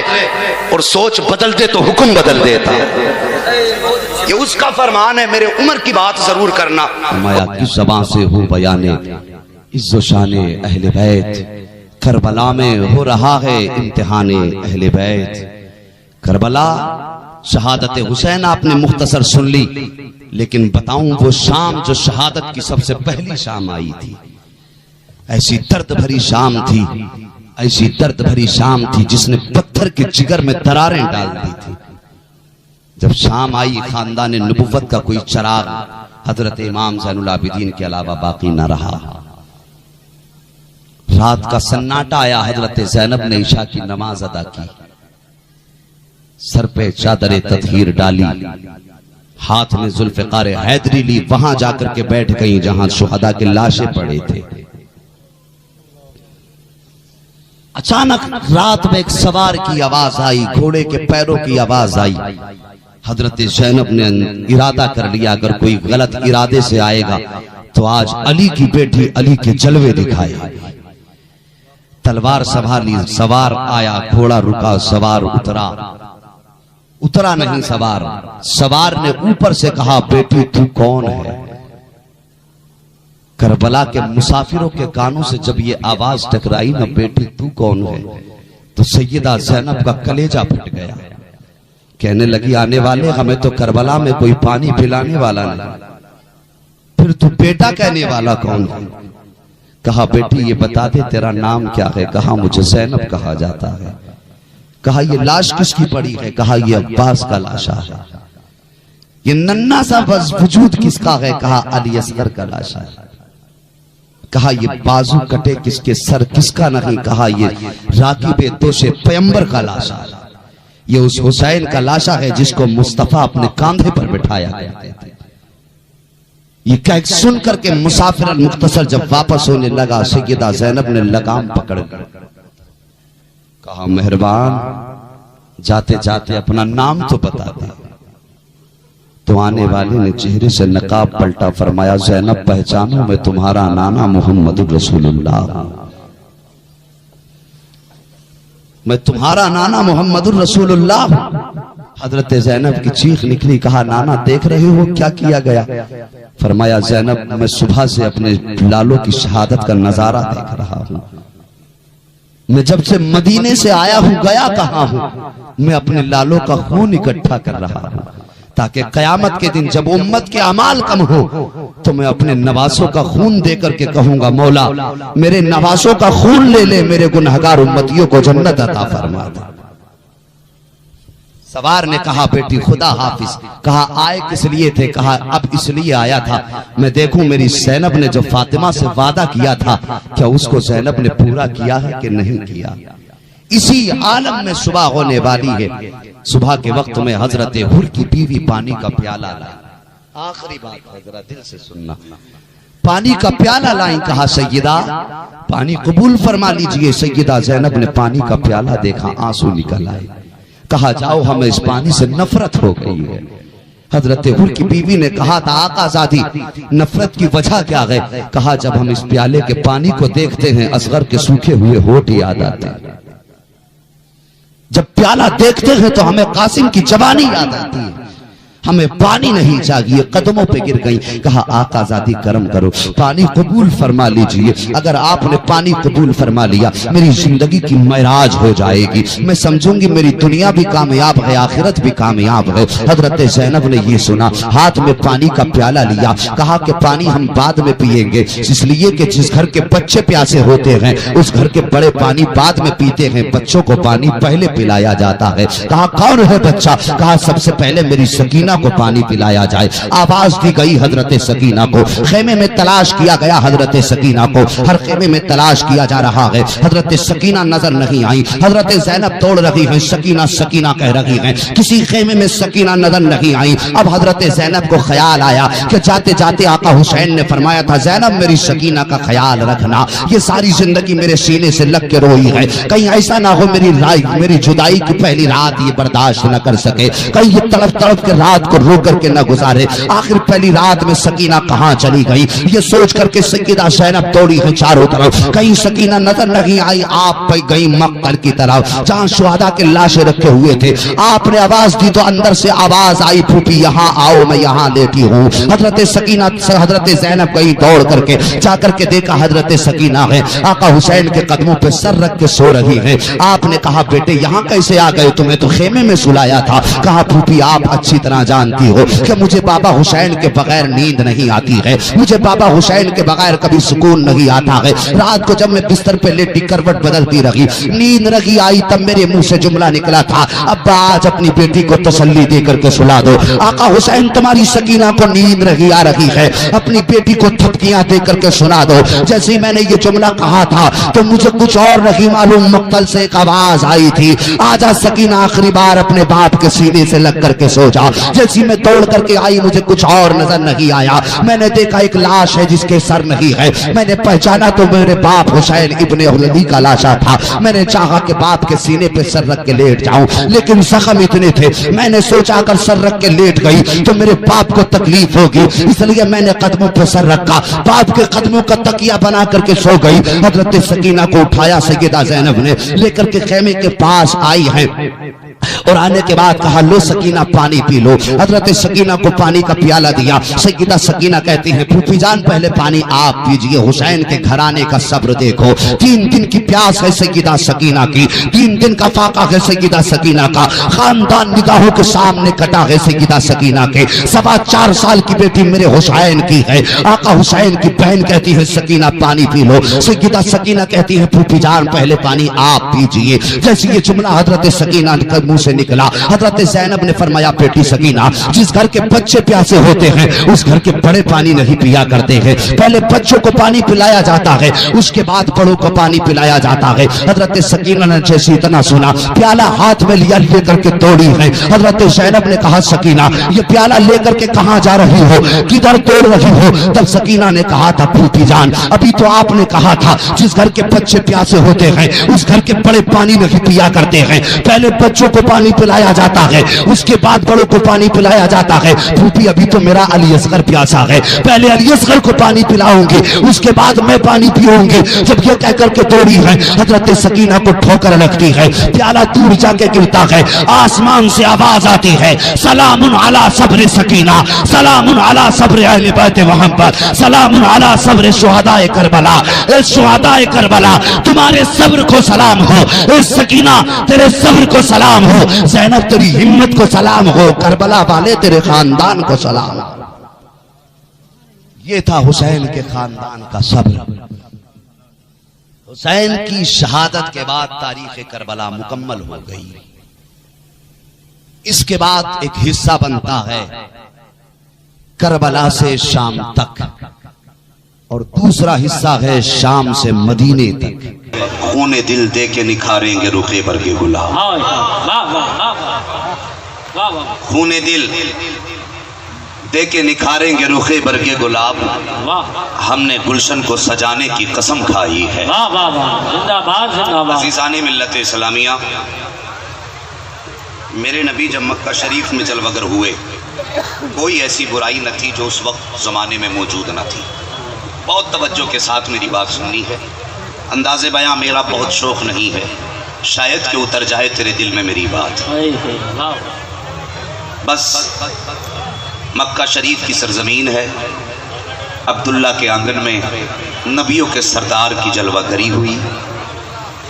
اور سوچ بدل دے تو حکم بدل دیتا ہے۔ یہ اس کا فرمان ہے، میرے عمر کی بات ضرور کرنا۔ فرمایا کس زبان سے ہو بیان عز و شان اہل بیت، کربلا میں ہو رہا ہے امتحان اہل بیت۔ کربلا شہادت حسین آپ نے مختصر سن لی، لیکن بتاؤں وہ شام جو شہادت کی سب سے پہلی شام آئی تھی، ایسی درد بھری شام تھی، ایسی درد بھری شام تھی جس نے پتھر کے جگر میں دراریں ڈال دی تھی۔ جب شام آئی خاندان نبوت کا کوئی چراغ حضرت امام زین العابدین کے علاوہ باقی نہ رہا۔ رات کا سناٹا آیا، حضرت زینب نے عشاء کی نماز ادا کی، سر پہ چادر تطہیر ڈالی، ہاتھ میں ذوالفقار حیدری لی، وہاں جا کر کے بیٹھ گئی جہاں شہداء کے لاشیں پڑے تھے۔ اچانک رات میں ایک سوار کی آواز آئی، گھوڑے کے پیروں کی آواز آئی۔ حضرت زینب نے ارادہ کر لیا اگر کوئی غلط ارادے سے آئے گا تو آج علی کی بیٹی علی کے جلوے دکھائے۔ تلوار سنبھالی، سوار آیا، گھوڑا رکا، سوار اترا نہیں سوار۔ سوار نے اوپر سے کہا بیٹی تو کون ہے؟ کربلا کے مسافروں کے کانوں سے جب یہ آواز ٹکرائی نا بیٹی تو کون ہے، تو سیدہ زینب کا کلیجہ پھٹ گیا۔ کہنے لگی آنے والے ہمیں تو کربلا میں کوئی پانی پلانے والا نہیں، پھر تو بیٹا کہنے والا کون ہے؟ کہا بیٹی یہ بتا دے تیرا نام کیا ہے؟ کہا مجھے زینب کہا جاتا ہے۔ کہا یہ لاش کس کی پڑی ہے؟ کہا یہ عباس کا لاشا ہے۔ یہ ننھا سا وجود کس کا ہے؟ کہا علی اصغر کا لاشا ہے۔ کہا یہ بازو کٹے کس کے سر کس کا نہیں؟ کہا یہ راکب دوش پیمبر کا لاشا ہے۔ یہ اس حسین کا لاشا ہے جس کو مصطفیٰ اپنے کاندھے پر بٹھایا کرتے تھے۔ یہ کہہ سن کر کے مسافر المختصر جب واپس ہونے لگا، سیدہ زینب نے لگام پکڑ کہا مہربان جاتے جاتے اپنا نام تو بتا دے۔ تو آنے والے نے چہرے سے نقاب پلٹا، فرمایا زینب پہچانو میں تمہارا نانا محمد رسول اللہ ہوں، میں تمہارا نانا محمد رسول اللہ ہوں۔ حضرت زینب کی چیخ نکلی، کہا نانا دیکھ رہے ہو کیا کیا گیا؟ فرمایا زینب میں صبح سے اپنے لالوں کی شہادت کا نظارہ دیکھ رہا ہوں، میں جب سے مدینے سے آیا ہوں گیا کہاں ہوں؟ میں اپنے لالوں کا خون اکٹھا کر رہا ہوں تاکہ قیامت کے دن جب امت کے اعمال کم ہو تو میں اپنے نواسوں کا خون دے کر کے کہوں گا مولا میرے نواسوں کا خون لے لے، میرے گنہگار امتیوں کو جنت عطا فرما دے۔ سوار نے کہا بیٹی خدا حافظ۔ کہا آئے کس لیے تھے؟ کہا اب اس لیے آیا تھا میں دیکھوں میری زینب نے جو فاطمہ سے وعدہ کیا تھا کیا اس کو زینب نے پورا کیا ہے کہ نہیں کیا۔ اسی عالم میں صبح ہونے والی ہے، صبح کے وقت میں حضرت حر کی بیوی پانی کا پیالہ لائی. آخری بات حضرت دل سے سننا. پانی کا پیالہ لائیں. کہا سیدہ پانی قبول فرما لیجئے. سیدہ زینب نے پانی کا پیالہ دیکھا, آنسو نکل آئے. کہا جاؤ ہمیں اس پانی سے نفرت ہو گئی ہے. حضرت حر کی بیوی نے کہا تھا آقا زادی نفرت کی وجہ کیا ہے؟ کہا جب ہم اس پیالے کے پانی کو دیکھتے ہیں اصغر کے سوکھے ہوئے ہونٹ یاد آتے ہیں. جب پیالہ دیکھتے ہیں تو ہمیں قاسم کی جوانی یاد آتی ہے. ہمیں پانی نہیں چاہیے. قدموں پہ گر گئی. کہا آقا زادی کرم کرو پانی قبول فرما لیجئے. اگر آپ نے پانی قبول فرما لیا میری زندگی کی معراج ہو جائے گی. میں سمجھوں گی میری دنیا بھی کامیاب ہے آخرت بھی کامیاب ہے. حضرت زینب نے یہ سنا, ہاتھ میں پانی کا پیالہ لیا. کہا کہ پانی ہم بعد میں پیئیں گے, اس لیے کہ جس گھر کے بچے پیاسے ہوتے ہیں اس گھر کے بڑے پانی بعد میں پیتے ہیں, بچوں کو پانی پہلے پلایا جاتا ہے. کہا کون ہے بچہ؟ کہا سب سے پہلے میری سکینہ کو پانی پلایا جائے. آواز دی گئی حضرت سکینہ کو. خیمے میں تلاش کیا گیا حضرت سکینہ کو. ہر خیمے میں تلاش کیا جا رہا ہے. حضرت سکینہ نظر نہیں آئی. حضرت زینب دوڑ رہی ہیں, سکینہ سکینہ کہہ رہی ہیں. کسی خیمے میں سکینہ نظر نہیں آئی. اب حضرت زینب کو خیال آیا کہ جاتے جاتے آقا حسین نے فرمایا تھا زینب میری سکینہ کا خیال رکھنا, یہ ساری زندگی میرے سینے سے لگ کے روئی ہے, کہیں ایسا نہ ہو میری جدائی کی پہلی رات یہ برداشت نہ کر سکے, کہیں یہ تڑپ تڑپ کے رات کو رو کر کے نہ گزارے. آخر پہلی رات میں سکینہ کہاں چلی گئی یہ سوچ کر کے سیدہ زینب دوڑی ہے چاروں طرف. کہیں سکینہ نظر نہیں آئی. آپ پہ گئی مقتل کی طرف جہاں شہداء کے لاشیں رکھے ہوئے تھے. آپ نے آواز دی تو اندر سے آواز آئی پھوپھی یہاں آؤ میں یہاں لیٹی ہوں. حضرت سکینہ حضرت زینب گئی دوڑ کر کے, جا کر کے دیکھا حضرت سکینہ ہے آقا حسین کے قدموں پہ سر رکھ کے سو رہی ہے. آپ نے کہا بیٹے یہاں کیسے آ گئے, تمہیں تو خیمے میں سلایا تھا. کہا پھوپھی آپ اچھی طرح جانتی ہو کہ مجھے بابا حسین کے بغیر نیند نہیں آتی ہے, مجھے بابا حسین کے بغیر کبھی سکون نہیں آتا ہے. رات کو جب میں بستر پہ لیٹی کروٹ بدلتی رہی, نیند نہیں آئی, تب میرے منہ سے جملہ نکلا تھا ابا آج اپنی بیٹی کو تسلی دے کر کے سلا دو. آقا حسین تمہاری سکینہ کو نیند نہیں آ رہی ہے, اپنی بیٹی کو تھپکیاں دے کر کے سنا دو. جیسے میں نے یہ جملہ کہا تھا تو مجھے کچھ اور نہیں معلوم, مقتل سے ایک آواز آئی تھی آجا سکینہ آخری بار اپنے باپ کے سینے سے لگ کر کے سو جا. جیسی میں دوڑ کر کے آئی مجھے کچھ اور نظر نہیں آیا. میں نے دیکھا ایک لاش ہے جس کے سر نہیں ہے. میں نے پہچانا تو میرے باپ حسین ابن علی کا لاشا تھا. میں نے چاہا کہ باپ کے سینے پہ سر رکھ کے لیٹ جاؤں لیکن زخم اتنے تھے. میں نے سوچا اگر سر رکھ کے لیٹ گئی تو میرے باپ کو تکلیف ہوگی, اس لیے میں نے قدموں پہ سر رکھا, باپ کے قدموں کا تکیہ بنا کر کے سو گئی. حضرت سکینہ کو اٹھایا سیدہ زینب نے, لے کر کے خیمے کے پاس آئی ہے اور آنے کے بعد کہا لو سکینہ پانی پی لو. حضرت سکینہ کو پانی کا پیالہ دیا. سیدہ سکینہ کہتی ہیں پھوپھی جان پہلے پانی آپ پیجئے, حسین کے گھرانے کا صبر دیکھو. 3 دن کی پیاس ہے سیدہ سکینہ کی, 3 دن کا فاقہ ہے سیدہ سکینہ کا, خاندان نگاہوں کے سامنے کٹا ہے سیدہ سکینہ کے. 4.25 سال کی بیٹی میرے حسین کی ہے. آقا حسین کی بہن کہتی ہے سکینہ پانی پی لو. سیدہ سکینہ کہتی ہے پھوپھی جان پہلے پانی آپ پیجئے. جیسے یہ جملہ حضرت سکینہ کے منہ سے نکلا حضرت زینب نے فرمایا بیٹی سکینہ جس گھر کے بچے پیاسے ہوتے ہیں اس گھر کے بڑے پانی نہیں پیا کرتے ہیں. پہلے بچوں کو پانی پلایا جاتا ہے اس کے بعد بڑوں کو پانی پلایا جاتا ہے. حضرت سکینہ نے جیسے اتنا سنا پیالہ ہاتھ میں لیا, لے کر کے توڑی ہے. حضرت زینب نے کہا سکینہ یہ پیالہ لے کر کے کہاں جا رہی ہو, کدھر توڑ رہی ہو؟ تب سکینہ نے کہا تھا پھوپھی جان ابھی تو آپ نے کہا تھا جس گھر کے بچے پیاسے ہوتے ہیں اس گھر کے بڑے پانی نہیں پیا کرتے ہیں. پہلے بچوں کو پانی پلایا جاتا ہے اس کے بعد بڑوں کو پانی پلایا جاتا ہے. پھوپھی ابھی تو میرا علی اصغر پیاسا ہے, پہلے علی اصغر کو پانی پلاؤں گی اس کے بعد میں پانی پیوں گی. جب یہ کہہ کر کے توڑی ہے حضرت سکینہ کو ٹھوکر لگتی ہے, پیالہ دور جا کے گرتا ہے. آسمان سے آواز آتی ہے سلام علی صبر سکینہ, سلام علی صبر اہل بیت محمد, سلام علی صبر شہداء کربلا. اے شہداء کربلا تمہارے صبر کو سلام ہو, اے سکینہ تیرے صبر کو سلام ہو, زینب تیری ہمت کو سلام ہو, کربلا والے تیرے خاندان کو سلام ہو. یہ تھا حسین کے خاندان کا صبر. حسین کی شہادت کے بعد تاریخ کربلا مکمل ہو گئی. اس کے بعد ایک حصہ بنتا ہے کربلا سے شام تک اور دوسرا حصہ ہے شام سے مدینے تک. خون دل دے کے نکھاریں گے رخے پر کے غلام. خون دل دے کے نکھاریں گے رخے برگے گلاب، ہم نے گلشن کو سجانے کی قسم کھائی ہے۔ زندہ باد زندہ باد۔ عزیزان ملت اسلامیہ، میرے نبی جب مکہ شریف میں جلوہ گر ہوئے، کوئی ایسی برائی نہ تھی جو اس وقت زمانے میں موجود نہ تھی۔ بہت توجہ کے ساتھ میری بات سننی ہے، انداز بیاں میرا بہت شوق نہیں ہے، شاید کہ اتر جائے تیرے دل میں میری بات۔ بس مکہ شریف کی سرزمین ہے، عبداللہ کے آنگن میں نبیوں کے سردار کی جلوہ گری ہوئی۔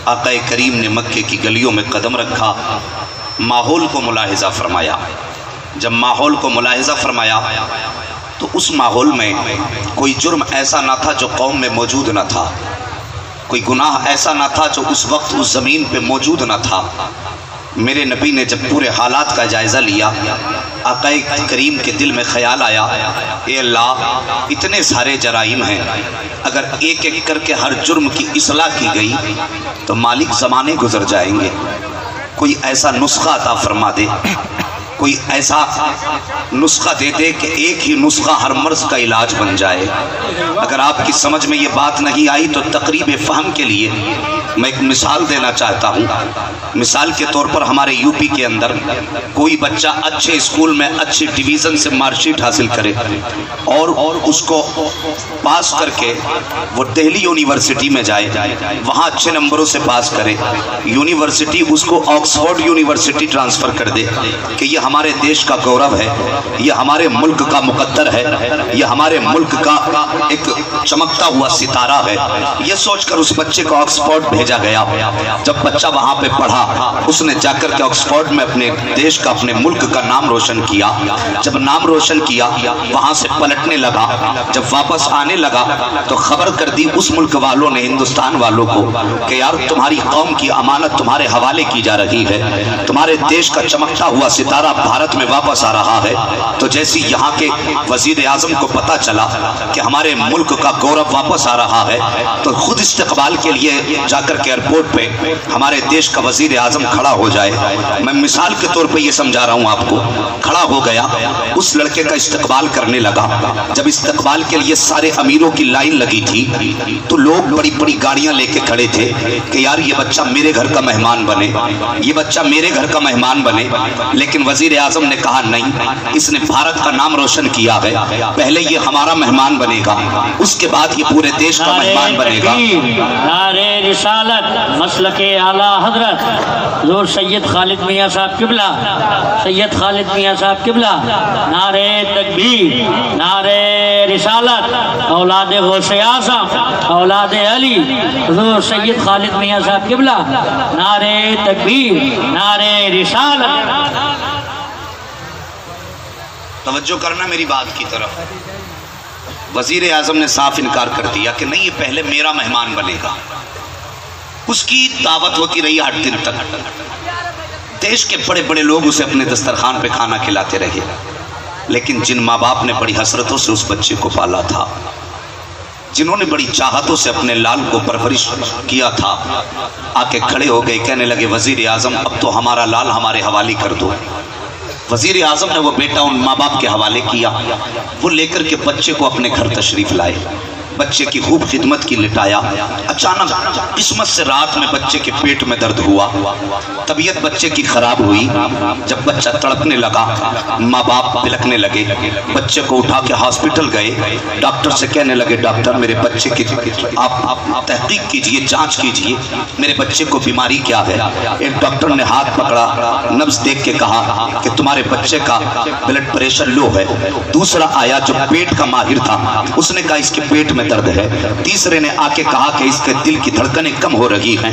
آقا کریم نے مکے کی گلیوں میں قدم رکھا، ماحول کو ملاحظہ فرمایا۔ جب ماحول کو ملاحظہ فرمایا تو اس ماحول میں کوئی جرم ایسا نہ تھا جو قوم میں موجود نہ تھا، کوئی گناہ ایسا نہ تھا جو اس وقت اس زمین پہ موجود نہ تھا۔ میرے نبی نے جب پورے حالات کا جائزہ لیا، آقا کریم کے دل میں خیال آیا، اے اللہ اتنے سارے جرائم ہیں، اگر ایک ایک کر کے ہر جرم کی اصلاح کی گئی تو مالک زمانے گزر جائیں گے۔ کوئی ایسا نسخہ عطا فرما دے، کوئی ایسا نسخہ دے دے کہ ایک ہی نسخہ ہر مرض کا علاج بن جائے۔ اگر آپ کی سمجھ میں یہ بات نہیں آئی تو تقریب فہم کے لیے میں ایک مثال دینا چاہتا ہوں۔ مثال کے طور پر ہمارے یو پی کے اندر کوئی بچہ اچھے اسکول میں اچھے ڈویژن سے مارک شیٹ حاصل کرے اور اس کو پاس کر کے وہ دہلی یونیورسٹی میں جائے، وہاں اچھے نمبروں سے پاس کرے، یونیورسٹی اس کو آکسفورڈ یونیورسٹی ٹرانسفر کر دے کہ یہ ہمارے دیش کا گورو ہے، یہ ہمارے ملک کا مقدر ہے، یہ ہمارے ملک کا ایک چمکتا ہوا ستارہ ہے، یہ سوچ کر اس بچے کو آکسفورڈ بھیجا گیا۔ جب بچہ وہاں پہ پڑھا، اس نے جا کر کے آکسفورڈ میں اپنے دیش کا، اپنے ملک کا نام روشن کیا۔ جب نام روشن کیا، وہاں سے پلٹنے لگا، جب واپس آنے لگا تو خبر کر دی اس ملک والوں نے ہندوستان والوں کو کہ یار تمہاری قوم کی امانت تمہارے حوالے کی جا رہی ہے، تمہارے دیش کا چمکتا ہوا ستارہ بھارت میں واپس آ رہا ہے۔ تو جیسی یہاں کے وزیر اعظم کو پتا چلا کہ ہمارے ملک کا گورو واپس آ رہا ہے تو خود استقبال کے لیے جا کر کے ایئرپورٹ پہ ہمارے دیش کا وزیر اعظم کھڑا ہو جائے۔ میں مثال کے طور پہ یہ سمجھا رہا ہوں آپ کو، کھڑا ہو گیا، اس لڑکے کا استقبال کرنے لگا۔ جب استقبال کے لیے سارے امیروں کی لائن لگی تھی تو لوگ بڑی بڑی گاڑیاں لے کے کھڑے تھے کہ یار یہ بچہ میرے گھر کا مہمان بنے، یہ بچہ میرے گھر کا مہمان بنے۔ لیکن وزیر اعظم نے کہا نہیں، اس نے بھارت کا نام روشن کیا ہے، پہلے یہ ہمارا مہمان بنے گا، اس کے بعد یہ پورے دیش کا مہمان بنے گا۔ نعرہ رسالت مسلک اعلیٰ حضرت حضور سید خالد میاں صاحب قبلہ، سید خالد میاں صاحب قبلہ، نعرہ تکبیر، نعرہ رسالت، اولاد غوث اعظم، اولاد علی، حضور سید خالد میاں صاحب قبلہ، نعرہ تکبیر، نعرہ رسالت۔ توجہ کرنا میری بات کی طرف۔ وزیر اعظم نے صاف انکار کر دیا کہ نہیں، یہ پہلے میرا مہمان بنے گا۔ اس کی دعوت ہوتی رہی 8 دن تک، دیش کے بڑے بڑے لوگ اسے اپنے دسترخوان پہ کھانا کھلاتے رہے، لیکن جن ماں باپ نے بڑی حسرتوں سے اس بچے کو پالا تھا، جنہوں نے بڑی چاہتوں سے اپنے لال کو پرورش کیا تھا، آ کے کھڑے ہو گئے، کہنے لگے وزیر اعظم اب تو ہمارا لال ہمارے حوالے کر دو۔ وزیر اعظم نے وہ بیٹا ان ماں باپ کے حوالے کیا، وہ لے کر کے بچے کو اپنے گھر تشریف لائے، بچے کی خوب خدمت کی، لٹایا۔ اچانک قسمت سے رات میں بچے کے پیٹ میں درد ہوا، طبیعت بچے کی خراب ہوئی۔ جب بچہ تڑپنے لگا، ماں باپ بلکنے لگے، بچے کو اٹھا کے ہاسپٹل گئے، ڈاکٹر سے کہنے لگے ڈاکٹر میرے بچے کی آپ تحقیق کیجئے، جانچ کیجئے، میرے بچے کو بیماری کیا ہے۔ ایک ڈاکٹر نے ہاتھ پکڑا، نبض دیکھ کے کہا کہ تمہارے بچے کا بلڈ پریشر لو ہے۔ دوسرا آیا جو پیٹ کا ماہر تھا، اس نے کہا اس کے پیٹ میں درد ہے۔ تیسرے نے آ کے کہا کہ اس کے دل کی دھڑکنیں کم ہو رہی ہیں۔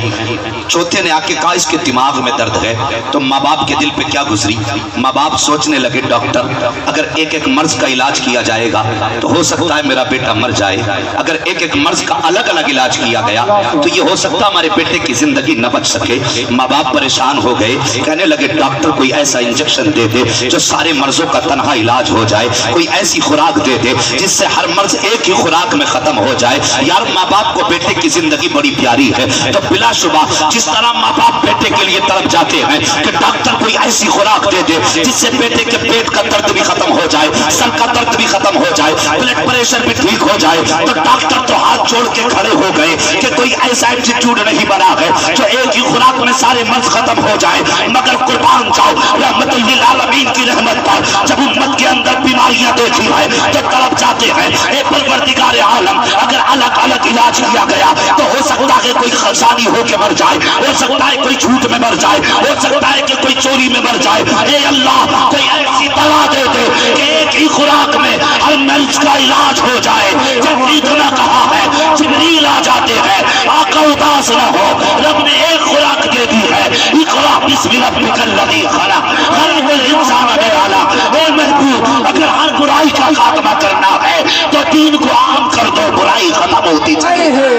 چوتھے نے آ کے کہا اس کے دماغ میں درد ہے۔ تو ماں باپ کے دل پہ کیا گزری؟ ماں باپ سوچنے لگے ڈاکٹر اگر ایک ایک مرض کا علاج کیا جائے گا تو ہو سکتا ہے میرا بیٹا مر جائے، اگر ایک ایک مرض کا الگ الگ علاج کیا گیا تو یہ ہو سکتا ہے ہمارے بیٹے کی زندگی نہ بچ سکے۔ ماں باپ پریشان ہو گئے، کہنے لگے ڈاکٹر کوئی ایسا انجیکشن دے دے جو سارے مرضوں کا تنہا علاج ہو جائے، کوئی ایسی خوراک دے دے جس سے ہر مرض ایک ہی خوراک میں ختم ختم ہو جائے. یار ماں باپ کو بیٹے کی زندگی بڑی پیاری ہے, تو بلا شبہ جس طرح ماں باپ بیٹے کے لیے تڑپ جاتے ہیں کہ ڈاکٹر کوئی ایسی خوراک دے دے جس سے بیٹے کے پیٹ کا درد بھی ختم ہو جائے, سر کا درد بھی ختم ہو جائے, بلڈ پریشر بھی ٹھیک ہو جائے, تو ڈاکٹر تو ہاتھ جوڑ کے کھڑے ہو گئے کہ کوئی ایسا ایپٹیٹیوڈ نہیں بنا ہے جو ایک ہی خوراک میں سارے مرض ختم ہو جائے. مگر قربان جاؤ رحمت للعالمین کی رحمت پر, جب امت کے اندر بیماریاں دیکھی ہے تو تڑپ جاتے ہیں. اے پروردگار عالم, اگر الگ الگ علاج کیا گیا تو ہو سکتا ہے کوئی خرسانی ہو کے مر جائے, ہو سکتا ہے کوئی جھوٹ میں مر جائے, ہو سکتا ہے کہ کوئی چوری میں مر جائے. اے اللہ کوئی ایسی دوا دے دے کہ ایک ہی خوراک میں ہر مرض کا علاج ہو جائے. جب اتنا کہا ہے جبریل آ جاتے ہیں, آقا اداس نہ ہو, رب نے ایک خوراک دے دی ہے, اقرا بسم ربک الذی خلق خلق الانسان من علق. اے محبوب اگر ہر برائی کا خاتمہ کرنا ہے تو دین کو عام کر دو, برائی ختم ہوتی چلی ہے.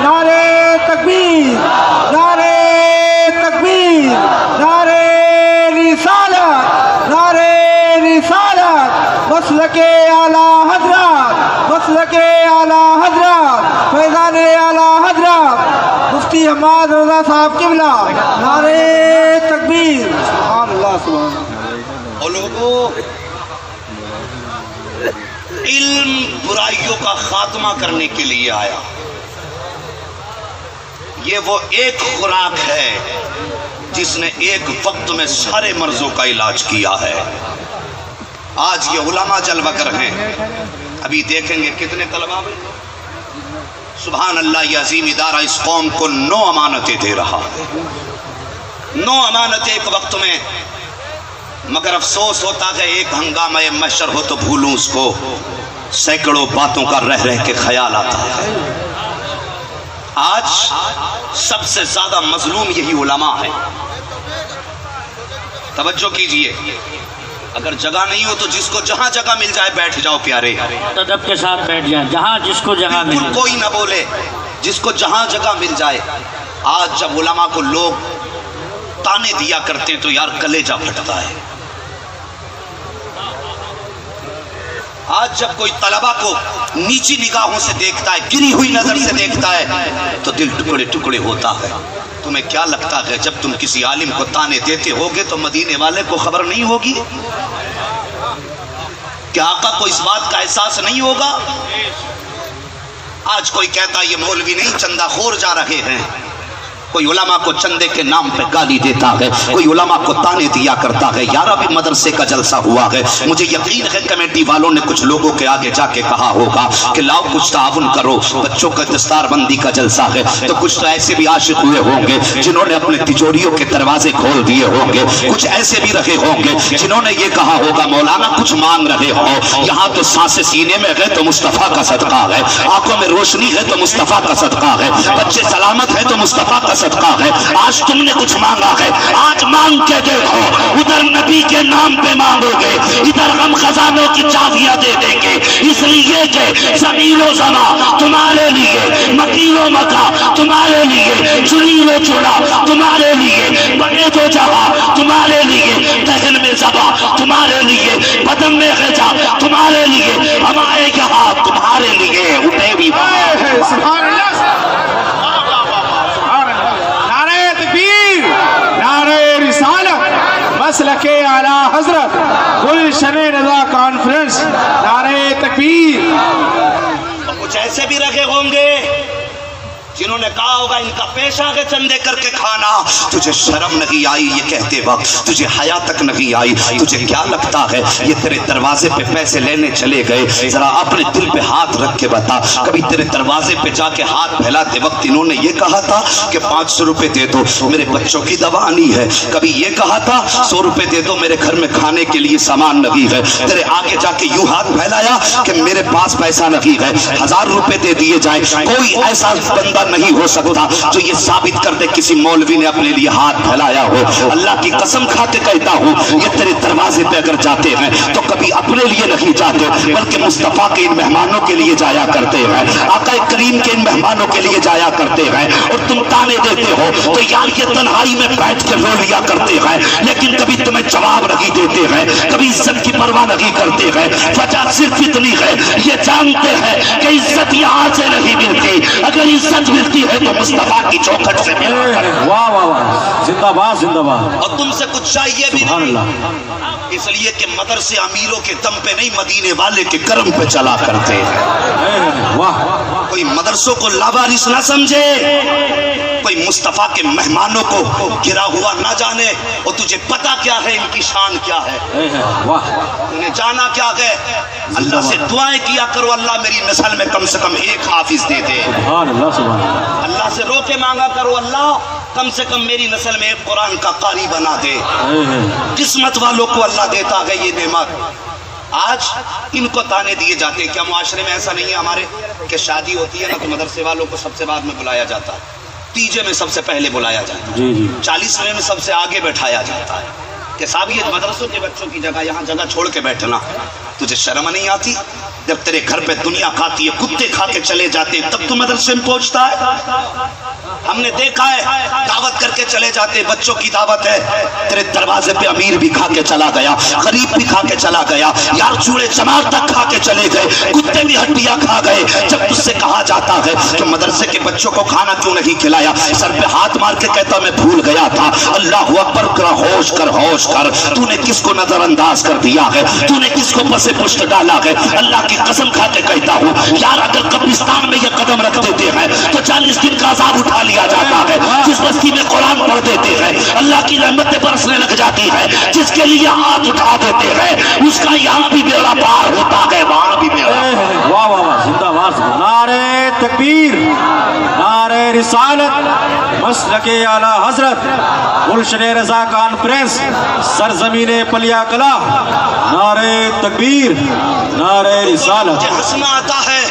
نعرے تکبیر, نعرے تکبیر, نعرے رسالت, نعرے رسالت, مسلک اعلیٰ حضرت, مسلک اعلیٰ حضرت, فیضان اعلیٰ حضرت مفتی حماد رضا صاحب قبلہ. نعرے تکبیر. سبحان اللہ, سبحان اللہ. اور لوگوں علم برائیوں کا خاتمہ کرنے کے لیے آیا. یہ وہ ایک خوراک ہے جس نے ایک وقت میں سارے مرضوں کا علاج کیا ہے. آج یہ علماء جلوہ گر ہیں, ابھی دیکھیں گے کتنے طلباء ہیں. سبحان اللہ, یہ عظیم ادارہ اس قوم کو 9 امانتیں دے رہا ہے. 9 امانتیں ایک وقت میں, مگر افسوس ہوتا ہے ایک ہنگامہ محشر ہو تو بھولوں اس کو, سینکڑوں باتوں کا رہ رہ کے خیال آتا ہے. آج سب سے زیادہ مظلوم یہی علماء ہیں. توجہ کیجئے, اگر جگہ نہیں ہو تو جس کو جہاں جگہ مل جائے بیٹھ جاؤ پیارے, ادب کے ساتھ بیٹھ جائیں, جہاں جس کو جگہ ملے, بالکل کوئی نہ بولے, جس کو جہاں جگہ مل جائے. آج جب علماء کو لوگ تانے دیا کرتے تو یار کلیجہ پھٹتا ہے. آج جب کوئی طلبہ کو نیچی نگاہوں سے دیکھتا ہے, گری ہوئی نظر سے دیکھتا ہے, تو دل ٹکڑے ٹکڑے ہوتا ہے. تمہیں کیا لگتا ہے جب تم کسی عالم کو تانے دیتے ہوگے تو مدینے والے کو خبر نہیں ہوگی؟ کیا آقا کو اس بات کا احساس نہیں ہوگا؟ آج کوئی کہتا یہ مولوی نہیں چندہ خور جا رہے ہیں, کوئی علماء کو چندے کے نام پہ گالی دیتا ہے, کوئی علماء کو تانے دیا کرتا ہے. یار ابھی مدرسے کا جلسہ ہوا ہے, مجھے یقین ہے کمیٹی والوں نے کچھ لوگوں کے آگے جا کے کہا ہوگا کہ لاؤ کچھ تعاون کرو, بچوں کا دستار بندی کا جلسہ ہے. تو کچھ تو ایسے بھی عاشق ہوئے ہوں گے جنہوں نے اپنے تجوریوں کے دروازے کھول دیے ہوں گے, کچھ ایسے بھی رکھے ہوں گے جنہوں نے یہ کہا ہوگا مولانا کچھ مانگ رہے ہو, یہاں تو سانسیں سینے میں ہے تو مصطفیٰ کا صدقہ ہے, آنکھوں میں روشنی ہے تو مصطفیٰ کا صدقہ ہے, بچے سلامت ہے تو مصطفیٰ کا صدقہ ہے. آج تم نے کچھ مانگا ہے, آج مانگ کے دیکھو, ادھر نبی کے نام پہ مانگو گے, ادھر غم خزانوں کی چابیاں دے دیں گے. اس لیے کہ زمین و زمان تمہارے لیے, مکین و مکہ تمہارے لیے, چنی و چڑا تمہارے لیے, بڑے تو جہاں تمہارے لیے, دہن میں زبا تمہارے لیے, بدن میں غجا تمہارے لیے, ہمارے یہاں تمہارے لیے. اٹھے بھی سبحان اللہ. نعرے رسالت, مسلک اعلیٰ حضرت, گلشن رضا کانفرنس. نعرے تکبیر. کچھ ایسے بھی رکھے ہوں گے جنہوں نے کہا ہوگا ان کا پیشہ ہے چندے کر کے کھانا. تجھے شرم نہیں آئی یہ کہتے وقت, تجھے حیا تک نہیں آئی, تجھے کیا لگتا ہے یہ تیرے دروازے پہ پیسے لینے چلے گئے؟ ذرا اپنے دل پہ ہاتھ رکھ کے بتا, کبھی تیرے دروازے پہ جا کے ہاتھ پھیلاتے وقت انہوں نے یہ کہا تھا کہ 500 روپے دے دو میرے بچوں کی دوا آنی ہے؟ کبھی یہ کہا تھا 100 روپے دے دو میرے گھر میں کھانے کے لیے سامان نہیں ہے؟ تیرے آگے جا کے یوں ہاتھ پھیلایا کہ میرے پاس پیسہ نہیں ہے, 1000 روپے دے دیے جائیں. کوئی ایسا بندہ نہیں ہو سکتا جو یہ ثابت کر دے کسی مولوی نے اپنے لیے ہاتھ پھیلایا ہو. اللہ کی قسم کھا کے کہتا ہوں یہ تیرے دروازے پہ اگر جاتے ہیں تو کبھی اپنے اپنے لیے نہیں جاتے بلکہ مصطفیٰ کے ان مہمانوں کے لیے جایا کرتے ہیں، آقا کریم کے ان مہمانوں کے لیے جایا کرتے ہیں، اور تم تانے دیتے ہو تو یار یہ تنہائی میں بیٹھ کے رو لیا کرتے ہیں، لیکن کبھی تمہیں جواب نہیں دیتے ہیں، کبھی عزت کی پرواہ نہیں کرتے ہیں۔ وجہ صرف اتنی ہے، یہ جانتے ہیں کہ عزت یہاں سے نہیں ملتی، اگر عزت ملتی ہے تو مصطفیٰ کی چوکھٹ سے ملتی ہے۔ واہ واہ واہ، زندہ باد زندہ باد۔ اور تم سے کچھ چاہیے بھی نہیں، اس لیے کہ مدرسے امیروں کے دم پہ نہیں، مدینے والے کے کرم پہ چلا کرتے ہیں۔ واہ، کوئی مدرسوں کو لاوارث نہ سمجھے، کوئی مصطفیٰ کے مہمانوں کو گرا ہوا نہ جانے، اور تجھے پتا کیا ہے ان کی شان کیا ہے، واہ، انہیں جانا کیا ہے۔ اللہ سے دعائیں کیا کرو، اللہ میری نسل میں کم سے کم ایک حافظ دے دے۔ سبحان اللہ سبحان اللہ۔ اللہ سے رو کے مانگا کرو، اللہ کم سے کم میری نسل میں ایک قرآن کا قاری بنا دے۔ قسمت والوں کو اللہ دیتا ہے یہ نعمت۔ آج ان کو تانے دیے جاتے ہیں۔ کیا معاشرے میں ایسا نہیں ہے ہمارے کہ شادی ہوتی ہے نا تو مدرسے والوں کو سب سے بعد میں بلایا جاتا ہے، تیجے میں سب سے پہلے بلایا جاتا ہے، 40ویں میں سب سے آگے بیٹھایا جاتا ہے کہ صاحب یہ مدرسوں کے بچوں کی جگہ، یہاں جگہ چھوڑ کے بیٹھنا۔ تجھے شرم نہیں آتی؟ جب تیرے گھر پہ دنیا کھاتی ہے، کتے کھا کے چلے جاتے ہیں، تب تو مدرسے میں پہنچتا ہے؟ ہم نے دیکھا ہے دعوت کر کے چلے جاتے، بچوں کی دعوت ہے، تیرے دروازے پہ امیر بھی کھا کے چلا گیا، غریب بھی کھا کے چلا گیا، یار چوڑے چمار تک کھا کے چلے گئے، کتے بھی ہڈیاں کھا گئے۔ جب تجھ سے کہا جاتا ہے کہ مدرسے کے بچوں کو کھانا کیوں نہیں کھلایا، سر پہ ہاتھ مار کے کہتا میں بھول گیا تھا۔ اللہ اکبر کر، ہوش کر، ہوش کر، تو نے کس کو نظر انداز کر دیا ہے، تو نے کس کو پس پشت ڈالا ہے۔ اللہ کی قسم کھا کے کہتا ہوں یار اگر قبرستان میں یہ قدم رکھ دیتے ہیں تو 40 دن کا عذاب اٹھا لیا جاتا ہے۔ جس بستی میں قرآن پڑھ دیتے ہیں اللہ کی رحمتیں برسنے لگ جاتی ہے، جس کے لیے ہاتھ اٹھا دیتے ہیں اس کا یہاں بھی بیڑا پار ہوتا ہے، وہاں بھی بیڑا۔ واہ واہ واہ، زندہ باد۔ نعرہ تکبیر، نعرہ رسالت، مسلک اعلی حضرت، گلشن رضا کانفرنس، سرزمین پلیا کلا، نعرہ تکبیر، نعرہ رسالت۔ مجھے ہنسنا آتا ہے،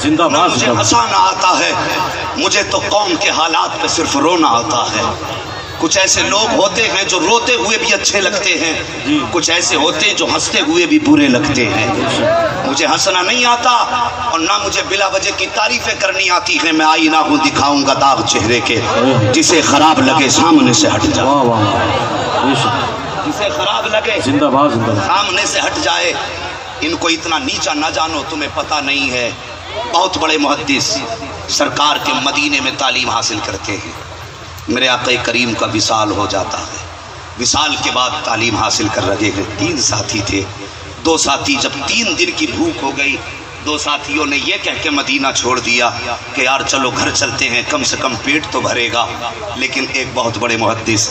زندہ نہ باد، مجھے زندہ باد۔ ہنسانا آتا ہے، مجھے تو قوم کے حالات پہ صرف رونا آتا ہے۔ کچھ ایسے لوگ ہوتے ہیں جو روتے ہوئے بھی اچھے لگتے ہیں، کچھ ایسے ہوتے ہیں جو ہنستے ہوئے بھی برے لگتے ہیں۔ مجھے ہنسنا نہیں آتا اور نہ مجھے بلا وجہ کی تعریفیں کرنی آتی ہیں۔ میں آئینہ ہوں، دکھاؤں گا داغ چہرے کے، جسے خراب لگے سامنے سے ہٹ جا، واہ واہ واہ، جسے خراب لگے زندہ باد، زندہ باد۔ سامنے سے ہٹ جائے۔ ان کو اتنا نیچا نہ جانو، تمہیں پتہ نہیں ہے بہت بڑے محدث سرکار کے مدینے میں تعلیم حاصل کرتے ہیں، میرے آقا کریم کا وصال ہو جاتا ہے، وصال کے بعد تعلیم حاصل کر رہے ہیں۔ 3 ساتھی تھے، 2 ساتھی جب 3 دن کی بھوک ہو گئی، 2 ساتھیوں نے یہ کہہ کے مدینہ چھوڑ دیا کہ یار چلو گھر چلتے ہیں، کم سے کم پیٹ تو بھرے گا۔ لیکن ایک بہت بڑے محدث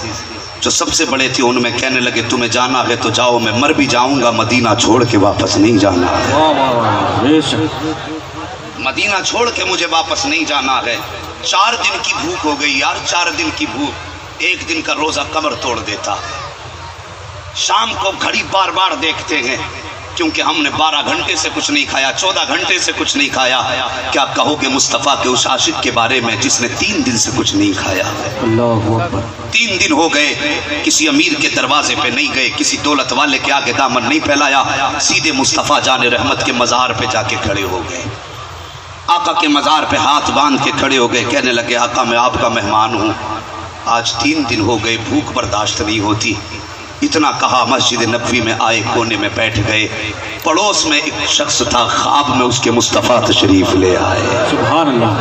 جو سب سے بڑے تھے ان میں کہنے لگے تمہیں جانا ہے تو جاؤ، میں مر بھی جاؤں گا، مدینہ چھوڑ کے واپس نہیں جانا ہے، واہ واہ واہ، بے شک۔ مدینہ چھوڑ کے مجھے واپس نہیں جانا ہے۔ 4 دن کی بھوک ہو گئی یار، 4 دن کی بھوک 1 دن کا روزہ کمر توڑ دیتا۔ شام کو گھڑی بار بار دیکھتے ہیں کیونکہ ہم نے 12 گھنٹے سے کچھ نہیں کھایا، 14 گھنٹے سے کچھ نہیں کھایا۔ کیا کہو گے مصطفیٰ کے اس عاشق کے بارے میں جس نے 3 دن سے کچھ نہیں کھایا؟ اللہ اکبر۔ 3 دن ہو گئے، کسی امیر کے دروازے پہ نہیں گئے، کسی دولت والے کے آگے دامن نہیں پھیلایا، سیدھے مصطفیٰ جان رحمت کے مزار پہ جا کے کھڑے ہو گئے۔ آقا کے مزار پہ ہاتھ باندھ کے کھڑے ہو گئے، کہنے لگے آقا میں آپ کا مہمان ہوں، آج 3 دن ہو گئے، بھوک برداشت نہیں ہوتی۔ اتنا کہا مسجد نبوی میں آئے، کونے میں بیٹھ گئے۔ پڑوس میں ایک شخص تھا، خواب میں اس کے مصطفیٰ تشریف لے آئے، سبحان اللہ۔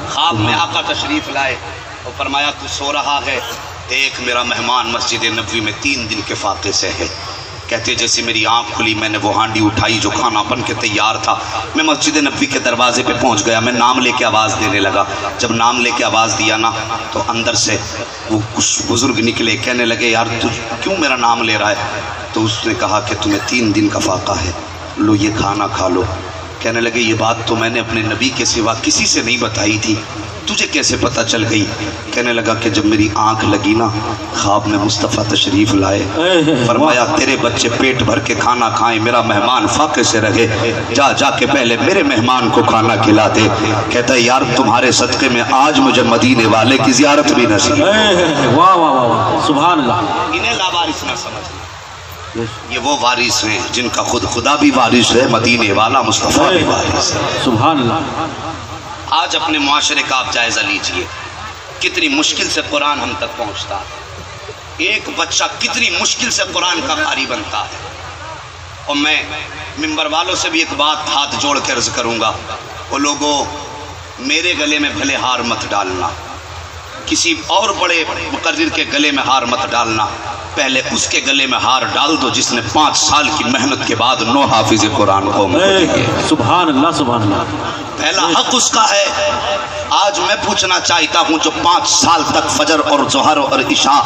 خواب میں آقا تشریف لائے اور فرمایا تو سو رہا ہے، ایک میرا مہمان مسجد نبوی میں 3 دن کے فاقے سے ہے۔ کہتے جیسے میری آنکھ کھلی میں نے وہ ہانڈی اٹھائی جو کھانا بن کے تیار تھا، میں مسجد نبوی کے دروازے پہ پہنچ گیا، میں نام لے کے آواز دینے لگا۔ جب نام لے کے آواز دیا نا تو اندر سے وہ کچھ بزرگ نکلے، کہنے لگے یار تو کیوں میرا نام لے رہا ہے؟ تو اس نے کہا کہ تمہیں 3 دن کا فاقہ ہے، لو یہ کھانا کھا لو۔ کہنے لگے یہ بات تو میں نے اپنے نبی کے سوا کسی سے نہیں بتائی تھی، تجھے کیسے پتہ چل گئی؟ کہنے لگا کہ جب میری آنکھ لگی نا خواب میں مصطفیٰ تشریف لائے، فرمایا تیرے بچے پیٹ بھر کے کھانا کھائیں، میرا مہمان فاقے سے رہے، جا جا کے پہلے میرے مہمان کو کھانا کھلا دے۔ کہتا ہے یار تمہارے صدقے میں آج مجھے مدینے والے کی زیارت بھی نصیب۔ واہ واہ واہ، سبحان اللہ۔ انہیں لاوارث نہ سمجھ، یہ وہ وارث ہیں جن کا خود خدا بھی وارث ہے، مدینے والا مصطفیٰ بھی وارث ہے۔ سبحان اللہ۔ آج اپنے معاشرے کا آپ جائزہ لیجئے، کتنی مشکل سے قرآن ہم تک پہنچتا ہے، ایک بچہ کتنی مشکل سے قرآن کا قاری بنتا ہے۔ اور میں ممبر والوں سے بھی ایک بات ہاتھ جوڑ کے عرض کروں گا، وہ لوگوں میرے گلے میں بھلے ہار مت ڈالنا، کسی اور بڑے مقرر کے گلے میں ہار مت ڈالنا، پہلے اس کے گلے میں ہار ڈال دو جس نے 5 سال کی محنت کے بعد 9 حافظ قرآن کو سبحان اللہ سبحان اللہ۔ پہلا حق اس کا ہے۔ آج میں پوچھنا چاہتا ہوں جو 5 سال تک فجر اور ظہر اور عشاء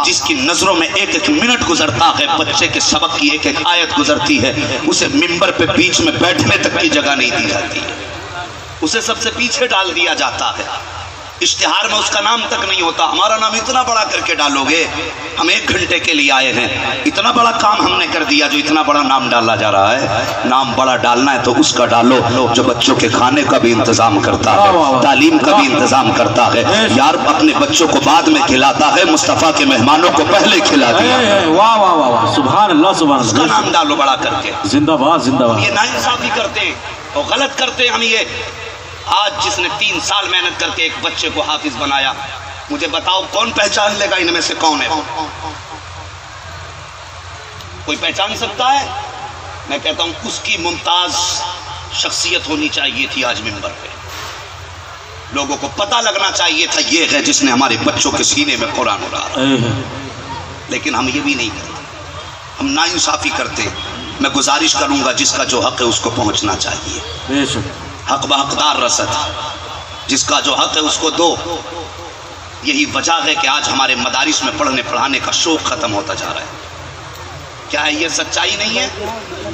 جس کی نظروں میں ایک ایک منٹ گزرتا ہے، بچے کے سبق کی ایک ایک آیت گزرتی ہے، اسے ممبر پہ بیچ میں بیٹھنے تک کی جگہ نہیں دی جاتی ہے، اسے سب سے پیچھے ڈال دیا جاتا ہے، اشتہار میں اس کا نام تک نہیں ہوتا۔ ہمارا نام اتنا بڑا کر کے ڈالو گے، ہم 1 گھنٹے کے لیے آئے ہیں، اتنا بڑا کام ہم نے کر دیا جو اتنا بڑا نام ڈالا جا رہا ہے۔ نام بڑا ڈالنا ہے تو اس کا ڈالو جو بچوں کے کھانے کا بھی انتظام کرتا ہے، تعلیم کا بھی انتظام کرتا ہے، یار اپنے بچوں کو بعد میں کھلاتا ہے، مصطفیٰ کے مہمانوں کو پہلے کھلا دیا۔ واہ واہ واہ واہ، سبحان اللہ سبحان اس کا اللہ۔ نام ڈالو بڑا کر کے۔ زندہ باد زندہ باد۔ یہ ناانصافی کرتے ہیں اور غلط کرتے ہیں ہم یہ۔ آج جس نے 3 سال محنت کر کے ایک بچے کو حافظ بنایا، مجھے بتاؤ کون پہچان لے گا ان میں سے کون ہے؟ کوئی پہچان سکتا ہے؟ میں کہتا ہوں اس کی ممتاز شخصیت ہونی چاہیے تھی آج ممبر پہ، لوگوں کو پتہ لگنا چاہیے تھا یہ ہے جس نے ہمارے بچوں کے سینے میں قرآن اڑا، لیکن ہم یہ بھی نہیں کرتے، ہم ناانصافی کرتے۔ میں گزارش کروں گا جس کا جو حق ہے اس کو پہنچنا چاہیے، بے شک۔ حق بحقدار رسد، جس کا جو حق ہے اس کو دو۔ یہی وجہ ہے کہ آج ہمارے مدارس میں پڑھنے پڑھانے کا شوق ختم ہوتا جا رہا ہے۔ کیا یہ سچائی نہیں ہے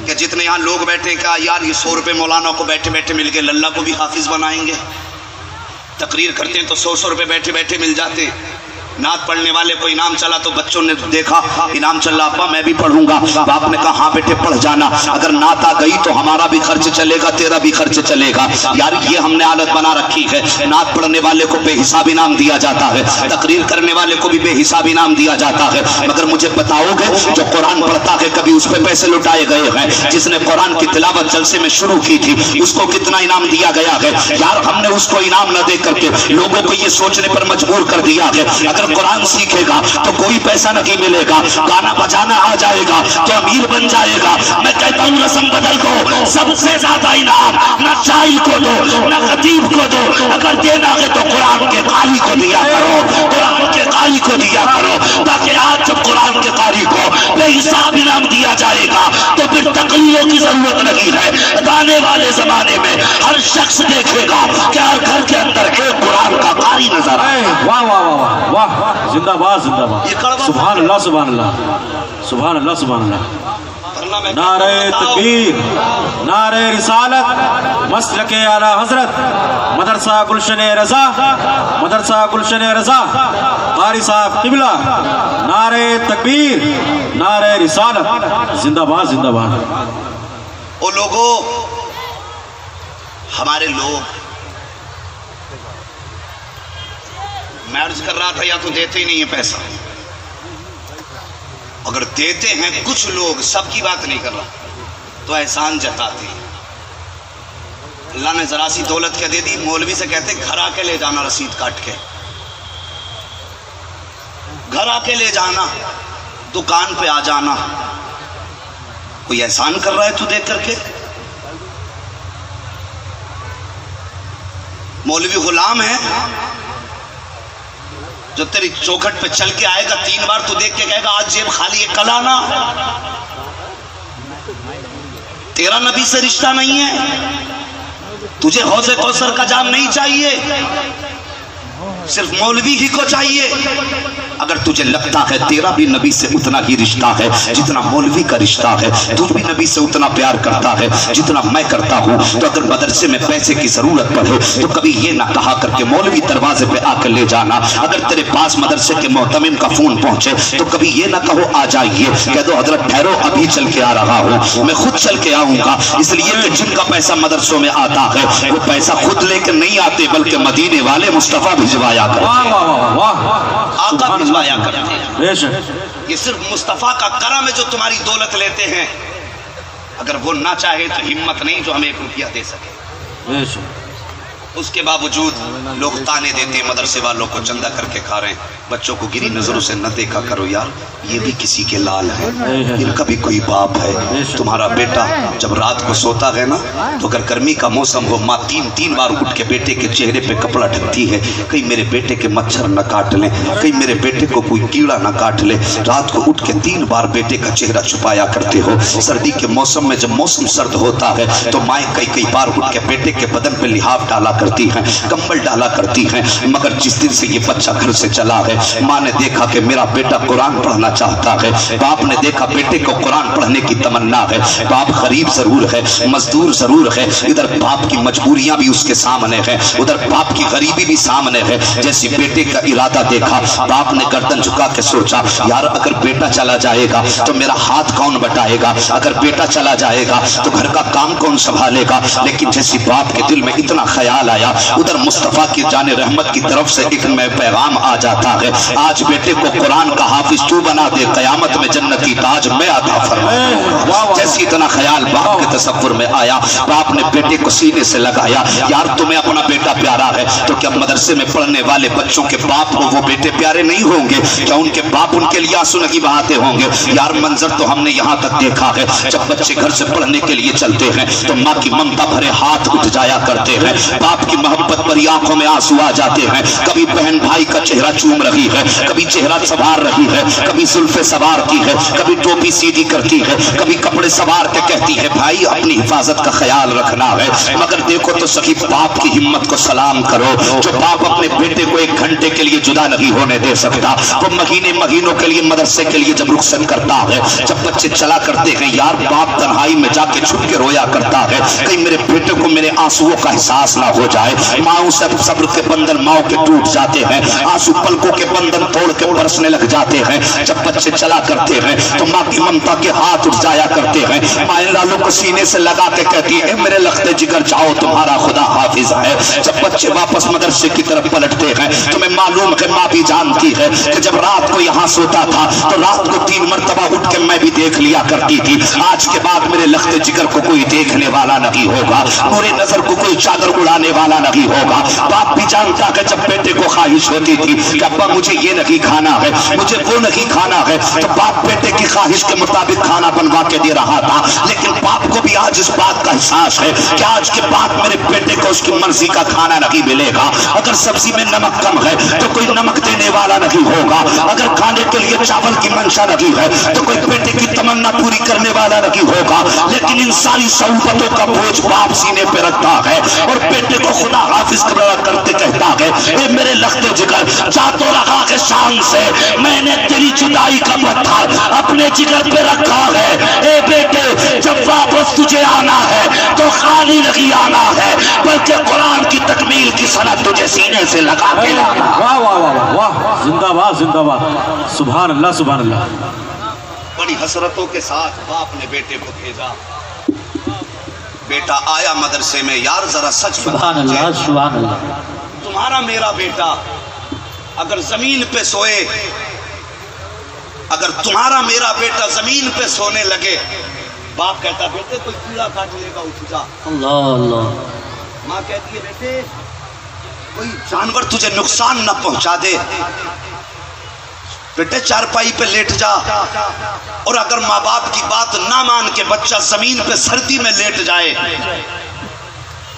کہ جتنے یہاں لوگ بیٹھے کہا یار یہ 100 روپے مولانا کو بیٹھے بیٹھے مل گئے، للہ کو بھی حافظ بنائیں گے؟ تقریر کرتے ہیں تو 100 روپے بیٹھے بیٹھے مل جاتے ہیں۔ نعت پڑھنے والے کو انعام چلا تو بچوں نے دیکھا انعام چل رہا، ابا میں بھی پڑھوں گا، باپ نے کہا ہاں بیٹے پڑھ جانا، اگر نعت آ گئی تو ہمارا بھی خرچ چلے گا، تیرا بھی خرچ چلے گا۔ یار یہ ہم نے عادت بنا رکھی ہے، نعت پڑھنے والے کو بے حساب انعام دیا جاتا ہے، تقریر کرنے والے کو بھی بے حساب انعام دیا جاتا ہے، مگر مجھے بتاؤ گے جو قرآن پڑھتا ہے کبھی اس پہ پیسے لٹائے گئے ہیں؟ جس نے قرآن کی تلاوت جلسے میں شروع کی تھی اس کو کتنا انعام دیا گیا ہے؟ یار ہم نے اس کو انعام نہ دے کر کے لوگوں کو یہ سوچنے پر مجبور کر دیا ہے اگر قرآن سیکھے گا تو کوئی پیسہ نہیں ملے گا، گانا بجانا آ جائے گا تو امیر بن جائے گا۔ میں کہتا ہوں رسم بدل دو، سب سے زیادہ انعام نہ چائل کو دو نہ خطیب کو دو، اگر دینا ہے تو قرآن کے قاری کو دیا کرو، قرآن کے قاری کو دیا کرو، تاکہ آج جب قرآن کے قاری کو بے حساب انعام دیا جائے گا تو پھر تقریروں کی ضرورت نہیں ہے۔ گانے والے زمانے میں ہر شخص دیکھے گا کہ ہر گھر کے اندر ایک قرآن کا قاری نظر آئے۔ واہ واہ واہ واہ، زندہ باد زندہ باد، سبحان اللہ سبحان اللہ، سبحان اللہ سبحان اللہ۔ نعرہ تکبیر، نعرہ رسالت، مسلک اعلیٰ حضرت مدرسہ گلشن رضا، مدرسہ گلشن رضا، قاری صاحب قبلہ، نعرہ تکبیر، نعرہ رسالت، زندہ باد زندہ باد۔ وہ لوگوں ہمارے لوگ، میں عرض کر رہا تھا یا تو دیتے ہی نہیں ہیں پیسہ، اگر دیتے ہیں کچھ لوگ، سب کی بات نہیں کر رہا، تو احسان جتاتے ہیں۔ اللہ نے ذرا سی دولت کیا دے دی، مولوی سے کہتے گھر آ کے لے جانا، رسید کاٹ کے گھر آ کے لے جانا، دکان پہ آ جانا۔ کوئی احسان کر رہا ہے تو دیکھ کر کے؟ مولوی غلام ہے جو تیری چوکھٹ پہ چل کے آئے گا، 3 بار تو دیکھ کے کہے گا آج جیب خالی ہے کل آنا۔ تیرا نبی سے رشتہ نہیں ہے، تجھے حوض کوثر کا جام نہیں چاہیے، صرف مولوی ہی کو چاہیے۔ اگر تجھے لگتا ہے تیرا بھی نبی سے اتنا ہی رشتہ ہے جتنا مولوی کا رشتہ ہے، تو بھی نبی سے اتنا پیار کرتا ہے جتنا میں کرتا ہوں، تو اگر مدرسے میں پیسے کی ضرورت پڑے تو کبھی یہ نہ کہا کر کے مولوی دروازے پہ آ کر لے جانا۔ اگر تیرے پاس مدرسے کے محتمم کا فون پہنچے تو کبھی یہ نہ کہو آ جائیے، کہہ دو حضرت ٹھہرو ابھی چل کے آ رہا ہوں، میں خود چل کے آؤں گا، اس لیے کہ جن کا پیسہ مدرسوں میں آتا ہے وہ پیسہ خود لے کے نہیں آتے بلکہ مدینے والے مصطفیٰ بھجوایا کرتے ہیں، آقا بھجوایا کرتے ہیں۔ یہ صرف مصطفیٰ کا کرم ہے جو تمہاری دولت لیتے ہیں. اگر وہ نہ چاہے تو ہمت نہیں جو ہم 1 روپیہ دے سکے. بے شک. اس کے باوجود لوگ تانے دیتے ہیں مدرسے والوں کو چندہ کر کے کھا رہے ہیں. بچوں کو گری نظروں سے نہ دیکھا کرو یار, یہ بھی کسی کے لال ہیں, ان کا بھی کوئی باپ ہے. تمہارا بیٹا جب رات کو سوتا ہے نا تو اگر گرمی کا موسم ہو, ماں 3 بار اٹھ کے بیٹے کے چہرے پہ کپڑا ڈھکتی ہے, کہیں میرے بیٹے کے مچھر نہ کاٹ لیں, کہیں میرے بیٹے کو کوئی کیڑا نہ کاٹ لے. رات کو اٹھ کے 3 بار بیٹے کا چہرہ چھپایا کرتے ہو. سردی کے موسم میں جب موسم سرد ہوتا ہے تو مائیں کئی بار اٹھ کے بیٹے کے بدن پہ لحاف ڈالا کرتی ہیں, کمبل ڈالا کرتی ہیں. مگر جس دن سے یہ بچہ گھر سے چلا ہے, ماں نے دیکھا کہ میرا بیٹا قرآن پڑھنا چاہتا ہے, باپ نے دیکھا بیٹے کو قرآن پڑھنے کی تمنا ہے. باپ غریب ضرور ہے, مزدور ضرور ہے, ادھر باپ کی مجبوریاں بھی اس کے سامنے ہیں, ادھر باپ کی غریبی بھی سامنے ہے. جیسے بیٹے کا ارادہ دیکھا, باپ نے گردن جھکا کے سوچا یار اگر بیٹا چلا جائے گا تو میرا ہاتھ کون بٹائے گا, اگر بیٹا چلا جائے گا تو گھر کا کام کون سنبھالے گا. لیکن جیسے باپ کے دل میں اتنا خیال آیا, ادھر مصطفیٰ کی جان رحمت کی طرف سے ایک میں پیغام آ جاتا ہے, آج بیٹے کو قرآن کا حافظ تو بنا دے, قیامت میں جنتی تاج میں عطا فرماؤں. جیسی اتنا خیال باپ کے تصور میں آیا, باپ نے بیٹے کو سینے سے لگایا. یار تمہیں اپنا بیٹا پیارا ہے تو کیا مدرسے میں پڑھنے والے بچوں کے باپ کو وہ بیٹے پیارے نہیں ہوں گے؟ کیا ان کے باپ ان کے لیے آنسو نہیں بہاتے ہوں گے؟ یار منظر تو ہم نے یہاں تک دیکھا ہے, جب بچے گھر سے پڑھنے کے لیے چلتے ہیں تو ماں کی ممتا بھرے ہاتھ اٹھ جایا کرتے ہیں, باپ کی محبت بھری آنکھوں میں آنسو آ جاتے ہیں. کبھی بہن بھائی کا چہرہ چوم رہی ہے, کبھی چہرہ سوار رہی ہے, کبھی زلفیں سوار کی ہے, کبھی ٹوپی سیدھی کرتی ہے, کبھی کپڑے سوار کے کہتی ہے بھائی اپنی حفاظت کا خیال رکھنا ہے. مگر دیکھو تو سخی باپ کی ہمت کو سلام کرو, جو باپ اپنے بیٹے کو 1 گھنٹے کے لیے جدا نہیں ہونے دے سکتا. وہ مہینوں کے لیے مدرسے کے لیے جب رخصت کرتا ہے, جب بچے چلا کرتے ہیں یار باپ تنہائی میں جا کے چھپ کے رویا کرتا ہے, کہیں میرے بیٹے کو میرے آنسوؤں کا احساس نہ ہو جائے. ماؤں سے صبر کے بندن ماؤں کے ٹوٹ جاتے ہیں, آنسو پلکوں کے بندن توڑ کے برسنے لگ جاتے ہیں. جب بچے چلا کرتے ہیں تو ماں کی ممتا کے ہاتھ اٹھ جایا کرتے ہیں. مائیں لالوں کو سینے سے لگا کے کہتی ہے میرے لختے جگر جاؤ تمہارا خدا حافظ ہے. جب بچے واپس مدرسے کی طرف پلٹتے ہیں تمہیں معلوم ہے ماں بھی جانتی ہے کہ جب رات کو یہاں سوتا تھا تو رات کو 3 مرتبہ اٹھ کے میں بھی دیکھ لیا کرتی تھی. آج کے بعد میرے لختے جگر کو کوئی دیکھنے والا نہیں ہوگا, میرے نظر کو کوئی چادر اڑانے والا نہیں ہوگا. باپ بھی جانتا کہ جب بیٹے کو خواہش ہوتی تھی کہ ابا مجھے یہ نہیں کھانا ہے, مجھے وہ نہیں کھانا ہے, تو باپ بیٹے کی خواہش کے مطابق کھانا بنوا کے دے رہا تھا. لیکن باپ کو بھی آج اس بات کا احساس ہے کہ آج کے بعد میرے بیٹے کو اس کی مرضی کا کھانا نہیں ملے گا. اگر سبزی میں نمک کم ہے تو کوئی نمک دینے والا نہیں ہوگا, اگر کھانے کے لیے چاول کی منشا نہیں ہے تو کوئی بیٹے کی تمنا پوری کرنے والا نہیں ہوگا. لیکن ان ساری صحبتوں کا بوجھ باپ سینے پہ رکھتا ہے اور بیٹے کو خدا حافظ کرتے کہتا ہے اے میرے لخت جگر جا تو رہا ہے شان سے, میں نے تیری جدائی کا پتھر اپنے جگر پہ رکھا ہے. اے بیٹے جب واپس تجھے آنا ہے تو خالی نہیں آنا ہے بلکہ قرآن کی تکمیل کی سند تجھے سینے سے لگا کے لانا. واہ واہ واہ واہ, زندہ باد زندہ باد, سبحان اللہ سبحان اللہ. بڑی حسرتوں کے ساتھ باپ نے بیٹے کو بھیجا. بیٹا آیا مدرسے میں, یار ذرا سچ سبحان اللہ سبحان اللہ. تمہارا میرا بیٹا اگر زمین پہ سوئے, اگر تمہارا میرا بیٹا زمین پہ سونے لگے, باپ کہتا بیٹے کوئی کیڑا کاٹ لے گا اٹھ جا. اللہ اللہ. ماں کہتی ہے بیٹے کوئی جانور تجھے نقصان نہ پہنچا دے, بیٹے چارپائی پہ لیٹ جا. اور اگر ماں باپ کی بات نہ مان کے بچہ زمین پہ سردی میں لیٹ جائے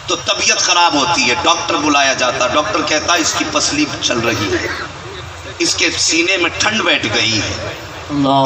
تو طبیعت خراب ہوتی ہے. ڈاکٹر بلایا جاتا, ڈاکٹر کہتا اس کی پسلی چل رہی ہے, اس کے سینے میں ٹھنڈ بیٹھ گئی ہے,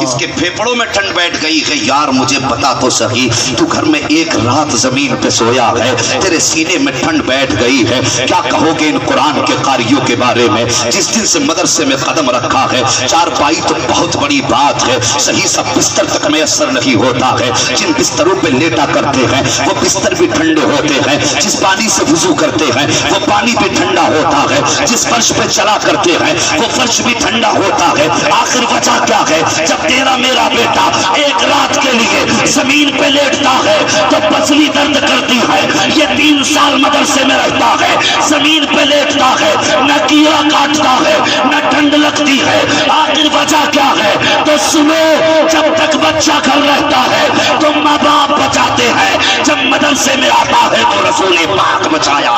اس کے پھیپڑوں میں ٹھنڈ بیٹھ گئی ہے. یار مجھے بتا تو صحیح, تو گھر میں 1 رات زمین پہ سویا ہے, تیرے سینے میں ٹھنڈ بیٹھ گئی ہے, کیا کہو گے ان قرآن کے قاریوں کے بارے میں جس دن سے مدرسے میں قدم رکھا ہے؟ چارپائی تو بہت بڑی بات ہے, صحیح سب بستر تک میسر نہیں ہوتا ہے. جن بستروں پہ لیٹا کرتے ہیں وہ بستر بھی ٹھنڈے ہوتے ہیں, جس پانی سے وضو کرتے ہیں وہ پانی بھی ٹھنڈا ہوتا ہے, جس فرش پہ چلا کرتے ہیں وہ فرش بھی ٹھنڈا ہوتا ہے. آخر وجہ کیا ہے؟ جب تیرا میرا بیٹا ایک رات کے لیے زمین پہ لیٹتا ہے تو پسلی درد کرتی ہے. یہ 3 سال مدرسے میں رہتا ہے, زمین پہ لیٹتا ہے, نہ کیڑا کاٹتا ہے نہ ٹھنڈ لگتی ہے. آخر وجہ کیا ہے تو سنو, جب تک بچہ گھر رہتا ہے تو ماں باپ بچاتے ہیں, جب مدرسے میں آتا ہے تو رسول پاک بچایا.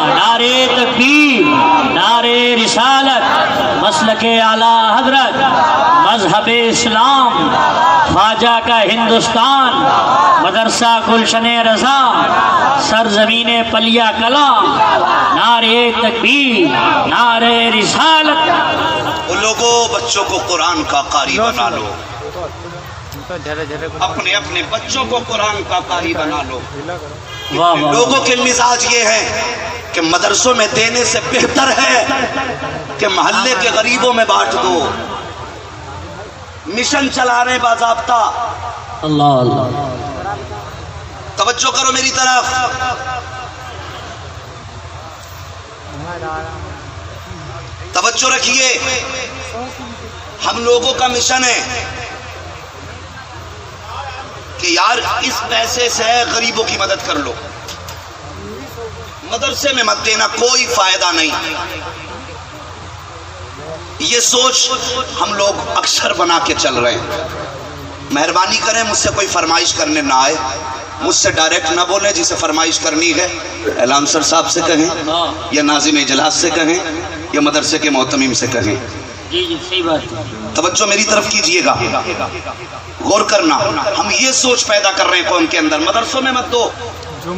نعرے تکبیر, نعرے رسالت, مسلک اعلی حضرت, مذہب اسلام, خواجہ کا ہندوستان, مدرسہ گلشن رضا, سرزمین پلیا کلام. نعرے تکبیر, نعرے رسالت. وہ لوگوں بچوں کو قرآن کا قاری بنا لو, اپنے اپنے بچوں کو قرآن کا قاری بنا لو. لوگوں کے مزاج یہ ہے کہ مدرسوں میں دینے سے بہتر ہے کہ محلے کے غریبوں میں بانٹ دو. مشن چلا رہے باضابطہ. اللہ اللہ, توجہ کرو میری طرف. توجہ رکھیے, ہم لوگوں کا مشن ہے کہ یار اس پیسے سے غریبوں کی مدد کر لو, مدرسے میں مت دینا, کوئی فائدہ نہیں. یہ سوچ ہم لوگ اکثر بنا کے چل رہے ہیں. مہربانی کریں مجھ سے کوئی فرمائش کرنے نہ آئے, مجھ سے ڈائریکٹ نہ بولیں. جسے فرمائش کرنی ہے اعلام سر صاحب سے کہیں, یا ناظم اجلاس سے کہیں, یا مدرسے کے محتمم سے کہیں. جی جی صحیح بات ہے. توجہ میری طرف کیجئے گا, غور کرنا. ہم یہ سوچ پیدا کر رہے ہیں قوم کے اندر, مدرسوں میں مت دو,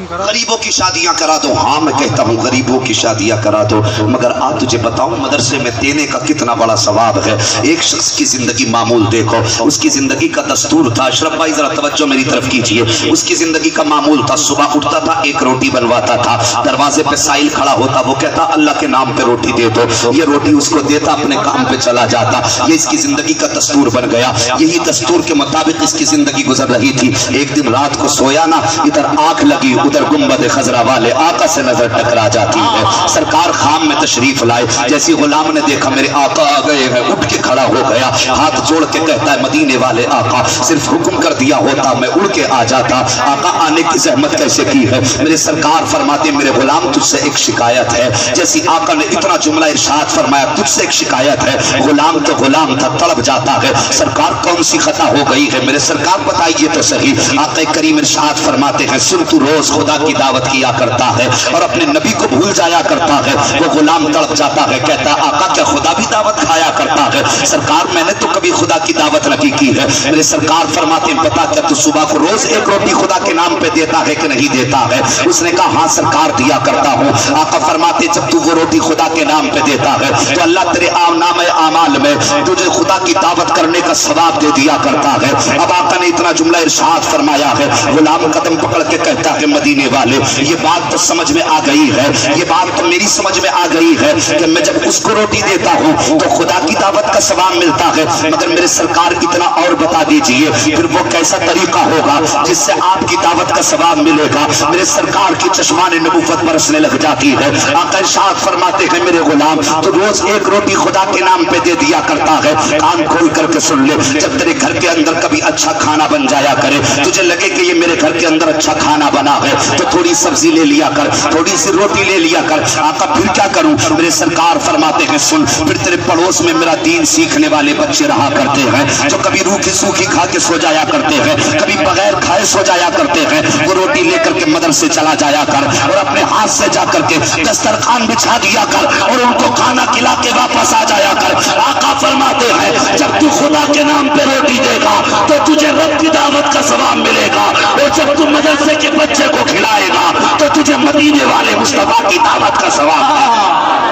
غریبوں کی شادیاں کرا دو. ہاں میں کہتا ہوں غریبوں کی شادیاں کرا دو, مگر آج تجھے بتاؤں مدرسے میں دینے کا کتنا بڑا ثواب ہے. ایک شخص کی زندگی معمول دیکھو, اس کی زندگی کا دستور تھا. اشرف بھائی ذرا توجہ میری طرف کیجئے. اس کی زندگی کا معمول تھا, صبح اٹھتا تھا, ایک روٹی بنواتا تھا, دروازے پہ سائل کھڑا ہوتا, وہ کہتا اللہ کے نام پہ روٹی دے دو. یہ روٹی اس کو دیتا, اپنے کام پہ چلا جاتا. یہ اس کی زندگی کا دستور بن گیا. یہی دستور کے مطابق اس کی زندگی گزر رہی تھی. ایک دن رات کو سویا نا, ادھر آنکھ لگی, ادھر گنبد خضرا والے آقا سے نظر ٹکرا جاتی ہے. سرکار خام میں تشریف لائے, جیسی غلام نے دیکھا میرے آقا آ گئے ہیں, اٹھ کے کھڑا ہو گیا, ہاتھ جوڑ کے کہتا ہے مدینے والے آقا, صرف حکم کر دیا ہوتا میں اڑ کے آ جاتا. آقا آنے کی زحمت کیسے کی ہے؟ میرے سرکار فرماتے میرے غلام تجھ سے ایک شکایت ہے. جیسی آقا نے اتنا جملہ ارشاد فرمایا تجھ سے ایک شکایت ہے, غلام تو غلام تھا, تڑپ جاتا ہے. سرکار کون سی خطا ہو گئی ہے؟ میرے سرکار بتائیے تو صحیح. آقا کریم ارشاد فرماتے ہیں سن تو روز خدا کی دعوت کیا کرتا ہے اور اپنے نبی کو بھول جایا کرتا ہے. وہ غلام تڑپ جاتا ہے, کہتا ہے آقا کیا خدا بھی دعوت کھایا کرتا ہے؟ سرکار میں نے تو کبھی خدا کی دعوت نہیں کی ہے. میرے سرکار فرماتے ہیں بتا کیا تو صبح کو روز ایک روٹی خدا کے نام پہ دیتا ہے کہ نہیں دیتا ہے؟ اس نے کہا ہاں سرکار دیا کرتا ہوں. آقا فرماتے جب تو وہ روٹی خدا کے نام پہ دیتا ہے تو اللہ تیرے نام اعمال میں تجھے خدا کی دعوت کرنے کا ثواب دے دیا کرتا ہے. اب آقا نے اتنا جملہ ارشاد فرمایا ہے, غلام قدم پکڑ کے کہتا ہے مدینے والے یہ بات تو سمجھ میں آ گئی ہے, یہ بات تو میری سمجھ میں آ گئی ہے کہ میں جب اس کو روٹی دیتا ہوں تو خدا کی دعوت کا ثواب ملتا ہے, مگر میرے سرکار اتنا اور بتا دیجئے پھر وہ کیسا طریقہ ہوگا جس سے آپ کی دعوت کا ثواب ملے گا. میرے سرکار کی چشمان نبوت برسنے لگ جاتی ہے. آقا ارشاد فرماتے ہیں میرے غلام تو روز ایک روٹی خدا کے نام پہ دے دیا کرتا ہے. کان کھول کر کے سن لے, جب تیرے گھر کے اندر کبھی اچھا کھانا بن جایا کرے, تجھے لگے کہ یہ میرے گھر کے اندر اچھا کھانا بنا ہے, تو تھوڑی سبزی لے لیا کر, تھوڑی سی روٹی لے لیا کر. آقا پھر کیا کروں؟ میرے سرکار فرماتے ہیں سن, پھر تیرے پڑوس میں میرا دین سیکھنے والے بچے رہا کرتے ہیں جو کبھی روکھی سوکھی کھا کے سو جایا کرتے ہیں, کبھی بغیر کھائے سو جایا کرتے ہیں. وہ روٹی لے کر کے مدرسے چلا جایا کر اور اپنے ہاتھ سے جا کر کے دسترخوان بچھا دیا کر اور ان کو کھانا کھلا کے واپس آ جایا کر. آقا فرماتے ہیں جب تو خدا کے نام پہ روٹی دے گا تو تجھے رب کی دعوت کا ثواب ملے گا, اور جب تو مدرسے کے بچے کو کھلائے گا تو تجھے مدینے والے مصطفیٰ کی دعوت کا ثواب ہے.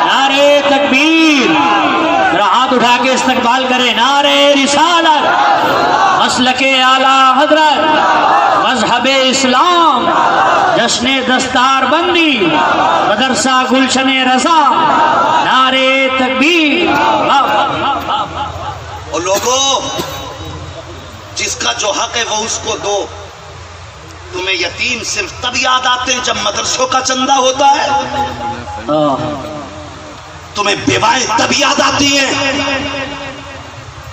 نعرے تکبیر, ہاتھ اٹھا کے استقبال کرے. نعرے رسالت, مسلک اعلی حضرت, مذہب اسلام, جشن دستار بندی, مدرسہ گلشن رضا. نعرے تکبیر. اور لوگوں جس کا جو حق ہے وہ اس کو دو. تمہیں یتیم صرف تب یاد آتے ہیں جب مدرسوں کا چندہ ہوتا ہے, تمہیں بیوائیں تب یاد آتی ہیں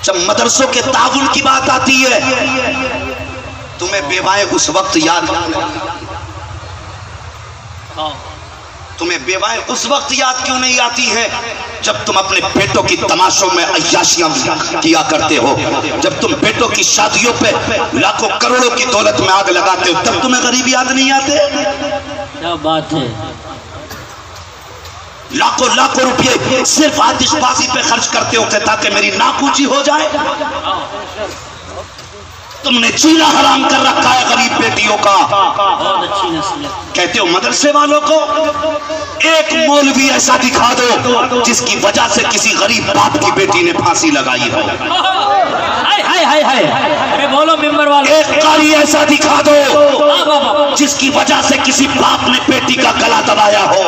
جب مدرسوں کے تعاون کی بات آتی ہے تمہیں بیوائیں اس وقت یاد تمہیں بیوائیں اس وقت یاد کیوں نہیں آتی ہیں جب تم اپنے بیٹوں کی تماشوں میں عیاشیاں کیا کرتے ہو، جب تم بیٹوں کی شادیوں پہ لاکھوں کروڑوں کی دولت میں آگ لگاتے ہو، تب تمہیں غریب یاد نہیں آتے؟ کیا بات ہے، لاکھوں لاکھوں روپے صرف آتش بازی پہ خرچ کرتے ہو کہ تاکہ میری ناک اونچی ہو جائے۔ تم نے جینا حرام کر رکھا ہے غریب بیٹیوں کا۔ بہت اچھی نسل ہے۔ کہتے ہو مدرسے والوں کو ایک مولوی ایسا دکھا دو جس کی وجہ سے کسی غریب باپ کی بیٹی نے پھانسی لگائی ہو، ہائے ہائے ہائے ہائے، ارے بولو ممبر والے، ایک قاری ایسا دکھا دو جس کی وجہ سے کسی باپ نے بیٹی کا گلا دبایا ہو،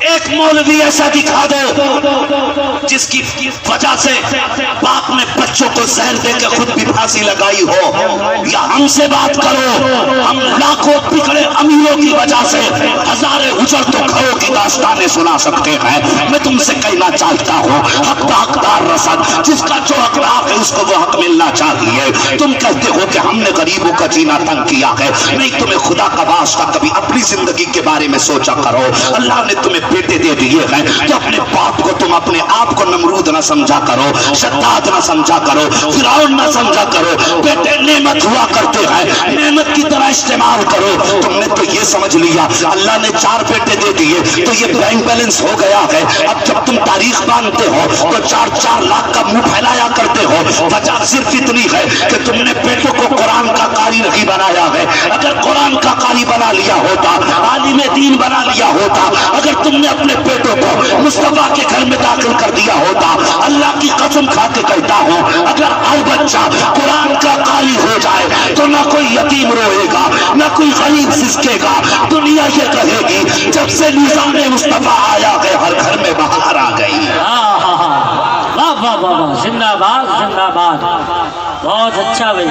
ایک مولوی ایسا دکھا دو جس کی وجہ سے باپ نے بچوں کو زہر دے کے خود بھی پھانسی لگائی ہو، یا ہم سے بات کرو، ہم لاکھوں بگڑے امیروں کی وجہ سے ہزارے اجڑ تو گھروں کی داستانیں سنا سکتے ہیں۔ میں تم سے کہنا چاہتا ہوں حق کا حقدار رسد، جس کا جو حقدار ہے اس کو وہ حق ملنا چاہیے۔ تم کہتے ہو کہ ہم نے غریبوں کا جینا تنگ کیا ہے، نہیں، تمہیں خدا کا واسطہ کبھی اپنی زندگی کے بارے میں سوچا کرو۔ اللہ نے تمہیں بیٹے دے دیے ہیں تو اپنے باپ کو تم اپنے آپ کو نمرود نہ سمجھا کرو، شداد نہ سمجھا کرو، فرعون نہ سمجھا کرو۔ بیٹے نعمت ہوا کرتے ہیں، نعمت کی طرح استعمال کرو۔ تم نے تو یہ سمجھ لیا اللہ نے 4 بیٹے دے دیے تو یہ بینک بیلنس ہو گیا ہے۔ اب جب تم تاریخ باندھتے ہو تو 4 لاکھ کا منہ پھیلایا کرتے ہو۔ وجہ صرف اتنی ہے کہ تم نے بیٹوں کو قرآن کا قاری نہیں بنایا ہے۔ اگر قرآن کا قاری بنا لیا ہوتا، عالم دین بنا لیا ہوتا، اگر تم نے اپنے بیٹوں کو مصطفیٰ کے گھر میں داخل کر دیا ہوتا، اللہ کی قسم کھا کے کہتا ہوں اگر ہر بچہ قرآن کا قاری ہو جائے تو نہ کوئی یتیم روئے گا، نہ کوئی غریب سسکے گا۔ دنیا یہ کہے گی جب سے نظام مصطفیٰ آیا ہے ہر گھر میں بہار آ گئی۔ واہ واہ واہ واہ، زندہ باد زندہ باد، بہت اچھا بھائی۔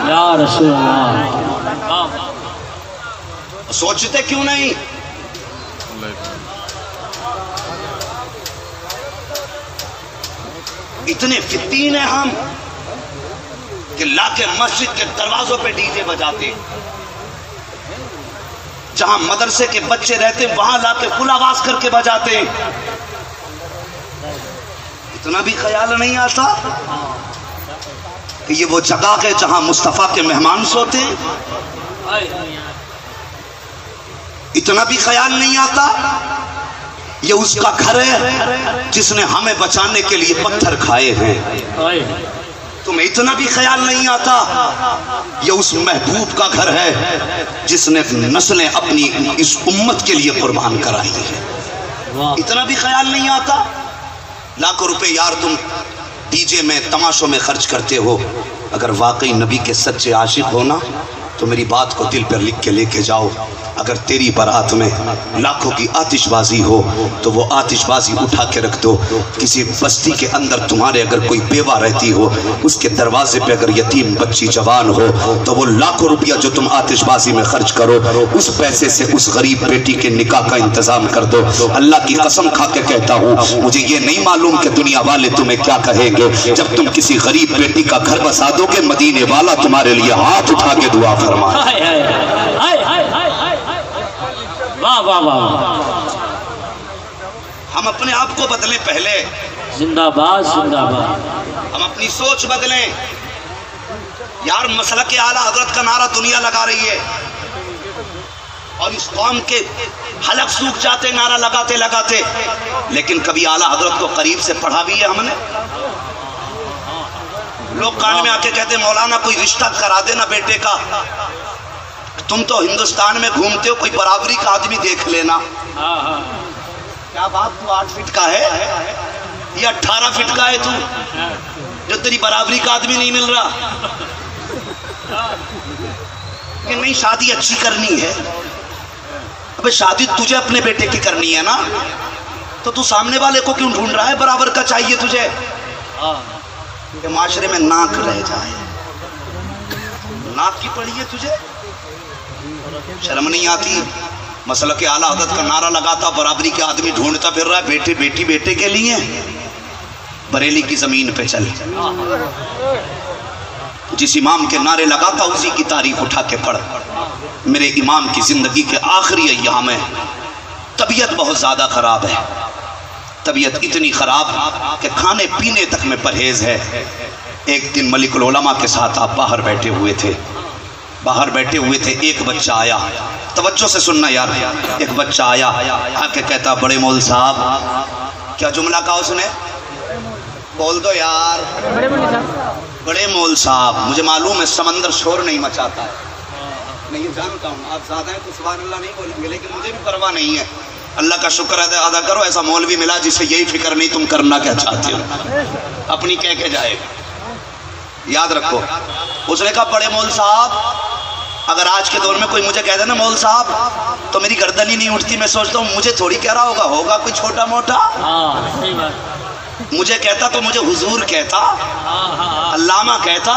یا رسول اللہ، سوچتے کیوں نہیں؟ اتنے فتین ہیں ہم کہ لا کے مسجد کے دروازوں پہ ڈی جے بجاتے، جہاں مدرسے کے بچے رہتے وہاں لا کے فل آواز کر کے بجاتے۔ اتنا بھی خیال نہیں آتا کہ یہ وہ جگہ ہے جہاں مصطفیٰ کے مہمان سوتے؟ اتنا بھی خیال نہیں آتا یہ اس کا گھر ہے جس نے ہمیں بچانے کے لیے پتھر کھائے ہیں؟ تمہیں اتنا بھی خیال نہیں آتا یہ اس محبوب کا گھر ہے جس نے نسلیں اپنی اس امت کے لیے قربان کرائی ہیں؟ اتنا بھی خیال نہیں آتا؟ لاکھوں روپے یار تم ڈی جے میں تماشوں میں خرچ کرتے ہو، اگر واقعی نبی کے سچے عاشق ہونا تو میری بات کو دل پر لکھ کے لے کے جاؤ۔ اگر تیری برات میں لاکھوں کی آتش بازی ہو تو وہ آتش بازی اٹھا کے رکھ دو۔ کسی بستی کے اندر تمہارے اگر کوئی بیوہ رہتی ہو، اس کے دروازے پہ اگر یتیم بچی جوان ہو تو وہ لاکھوں روپیہ جو تم آتش بازی میں خرچ کرو اس پیسے سے اس غریب بیٹی کے نکاح کا انتظام کر دو۔ اللہ کی قسم کھا کے کہتا ہوں مجھے یہ نہیں معلوم کہ دنیا والے تمہیں کیا کہیں گے جب تم کسی غریب بیٹی کا گھر بسا دو گے، مدینے والا تمہارے لیے ہاتھ اٹھا کے دعا فرمائے۔ واہ واہ واہ، ہم اپنے آپ کو بدلیں، پہلے زندہ باد زندہ باد، ہم اپنی سوچ بدلیں۔ یار مسلک اعلیٰ حضرت کا نعرہ دنیا لگا رہی ہے اور اس قوم کے حلق سوکھ جاتے نعرہ لگاتے لگاتے، لیکن کبھی اعلیٰ حضرت کو قریب سے پڑھا بھی ہے ہم نے؟ لوگ کان میں آ کے کہتے مولانا کوئی رشتہ کرا دینا بیٹے کا، تم تو ہندوستان میں گھومتے ہو، کوئی برابری کا آدمی دیکھ لینا۔ کیا بات، تو 8 فٹ کا ہے یا 18 فٹ کا ہے تو جو تیری برابری کا آدمی نہیں مل رہا؟ کہ نہیں شادی اچھی کرنی ہے، ابے شادی تجھے اپنے بیٹے کی کرنی ہے نا، تو تو سامنے والے کو کیوں ڈھونڈ رہا ہے؟ برابر کا چاہیے تجھے کہ معاشرے میں ناک رہ جائے۔ ناک کی پڑی ہے تجھے؟ شرم نہیں آتی؟ مسلک اعلیٰ حضرت کا نعرہ لگاتا، برابری کے آدمی ڈھونڈتا پھر رہا ہے، بیٹے بیٹی بیٹے کے لیے بریلی کی زمین پہ چل، جس امام کے نعرے لگاتا اسی کی تعریف اٹھا کے پڑھ۔ میرے امام کی زندگی کے آخری ایام ہے، طبیعت بہت زیادہ خراب ہے، طبیعت اتنی خراب کہ کھانے پینے تک میں پرہیز ہے۔ ایک دن ملک العلماء کے ساتھ آپ باہر بیٹھے ہوئے تھے، ایک بچہ آیا، توجہ سے سننا یار، ایک بچہ آیا آ کے کہتا، بڑے مول صاحب، کیا جملہ کہا اس نے؟ بول دو یار، بڑے مول صاحب۔ مجھے معلوم ہے سمندر شور نہیں مچاتا ہے، میں یہ جانتا ہوں، آپ زیادہ ہیں تو سبحان اللہ نہیں بولیں گے، لیکن مجھے بھی پرواہ نہیں ہے، اللہ کا شکر ادا کرو، ایسا مولوی ملا جسے یہی فکر نہیں تم کرنا کیا چاہتے ہو، اپنی کہہ کے جائے گا، یاد رکھو۔ اس نے کہا، بڑے مول صاحب، اگر آج کے دور میں کوئی مجھے کہہ دے نا مول صاحب، تو میری گردن ہی نہیں اٹھتی، میں سوچتا ہوں مجھے تھوڑی کہہ رہا ہوگا کوئی چھوٹا موٹا، مجھے کہتا تو مجھے حضور کہتا، علامہ کہتا،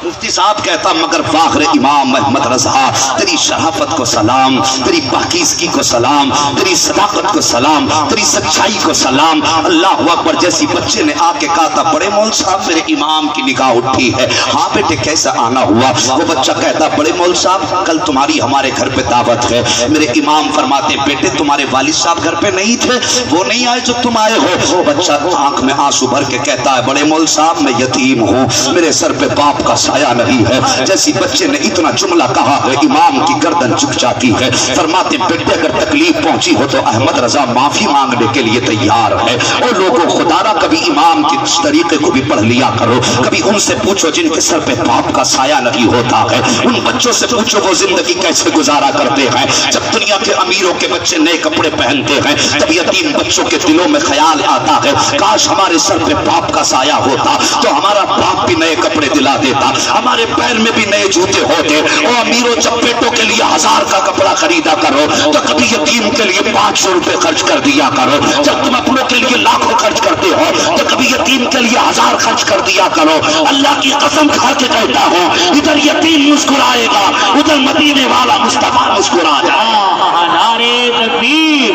مفتی صاحب کہتا، مگر فاخر امام احمد رضا، تیری شرافت کو سلام، تیری پاکیزگی کو سلام، تیری صداقت کو سلام، تیری سچائی کو سلام، اللہ اکبر۔ جیسی بچے نے آ کے کہا تھا، بڑے مول صاحب میرے امام کی نگاہ اٹھی ہے، ہاں بیٹے کیسا آنا ہوا؟ وہ بچہ کہتا، بڑے مول صاحب کل تمہاری ہمارے گھر پہ دعوت ہے۔ میرے امام فرماتے، بیٹے تمہارے والد صاحب گھر پہ نہیں تھے، وہ نہیں آئے جو تم آئے ہو؟ بچہ آنکھ میں آنسو بھر کے کہتا ہے، بڑے مول صاحب میں یتیم ہوں، میرے سر پہ باپ کا سایہ نہیں ہے۔ جیسی بچے نے اتنا جملہ کہا ہے، امام کی گردن جھک جاتی ہے، فرماتے، بیٹے اگر تکلیف پہنچی ہو تو احمد رضا معافی مانگنے کے لیے تیار ہے۔ اور لوگوں خدا را کبھی امام کے طریقے کو بھی پڑھ لیا کرو، کبھی ان سے پوچھو جن کے سر پہ باپ کا سایہ نہیں ہوتا ہے، ان بچوں سے پوچھو وہ زندگی کیسے گزارا کرتے ہیں۔ جب دنیا کے امیروں کے بچے نئے کپڑے پہنتے ہیں، تب یتیم بچوں کے دلوں میں خیال آتا ہے، کاش ہمارے سر پہ باپ کا سایہ ہوتا تو ہمارا باپ بھی نئے کپڑے دلا دیتا، ہمارے پیر میں بھی نئے جوتے ہوتے۔ او امیروں، جب بیٹوں کے لیے 1000 کا کپڑا خریدا کرو تو کبھی یتیم کے لیے 500 روپے خرچ کر دیا کرو۔ جب تم اپنوں کے لیے لاکھوں خرچ کرتے ہو تو کبھی یتیم کے لیے 1000 خرچ کر دیا کرو۔ اللہ کی قسم کھا کے کہتا ہوں، ادھر یتیم مسکرائے گا، ادھر مدینے والا مصطفیٰ مسکرا جائے گا۔ نعرے تکبیر،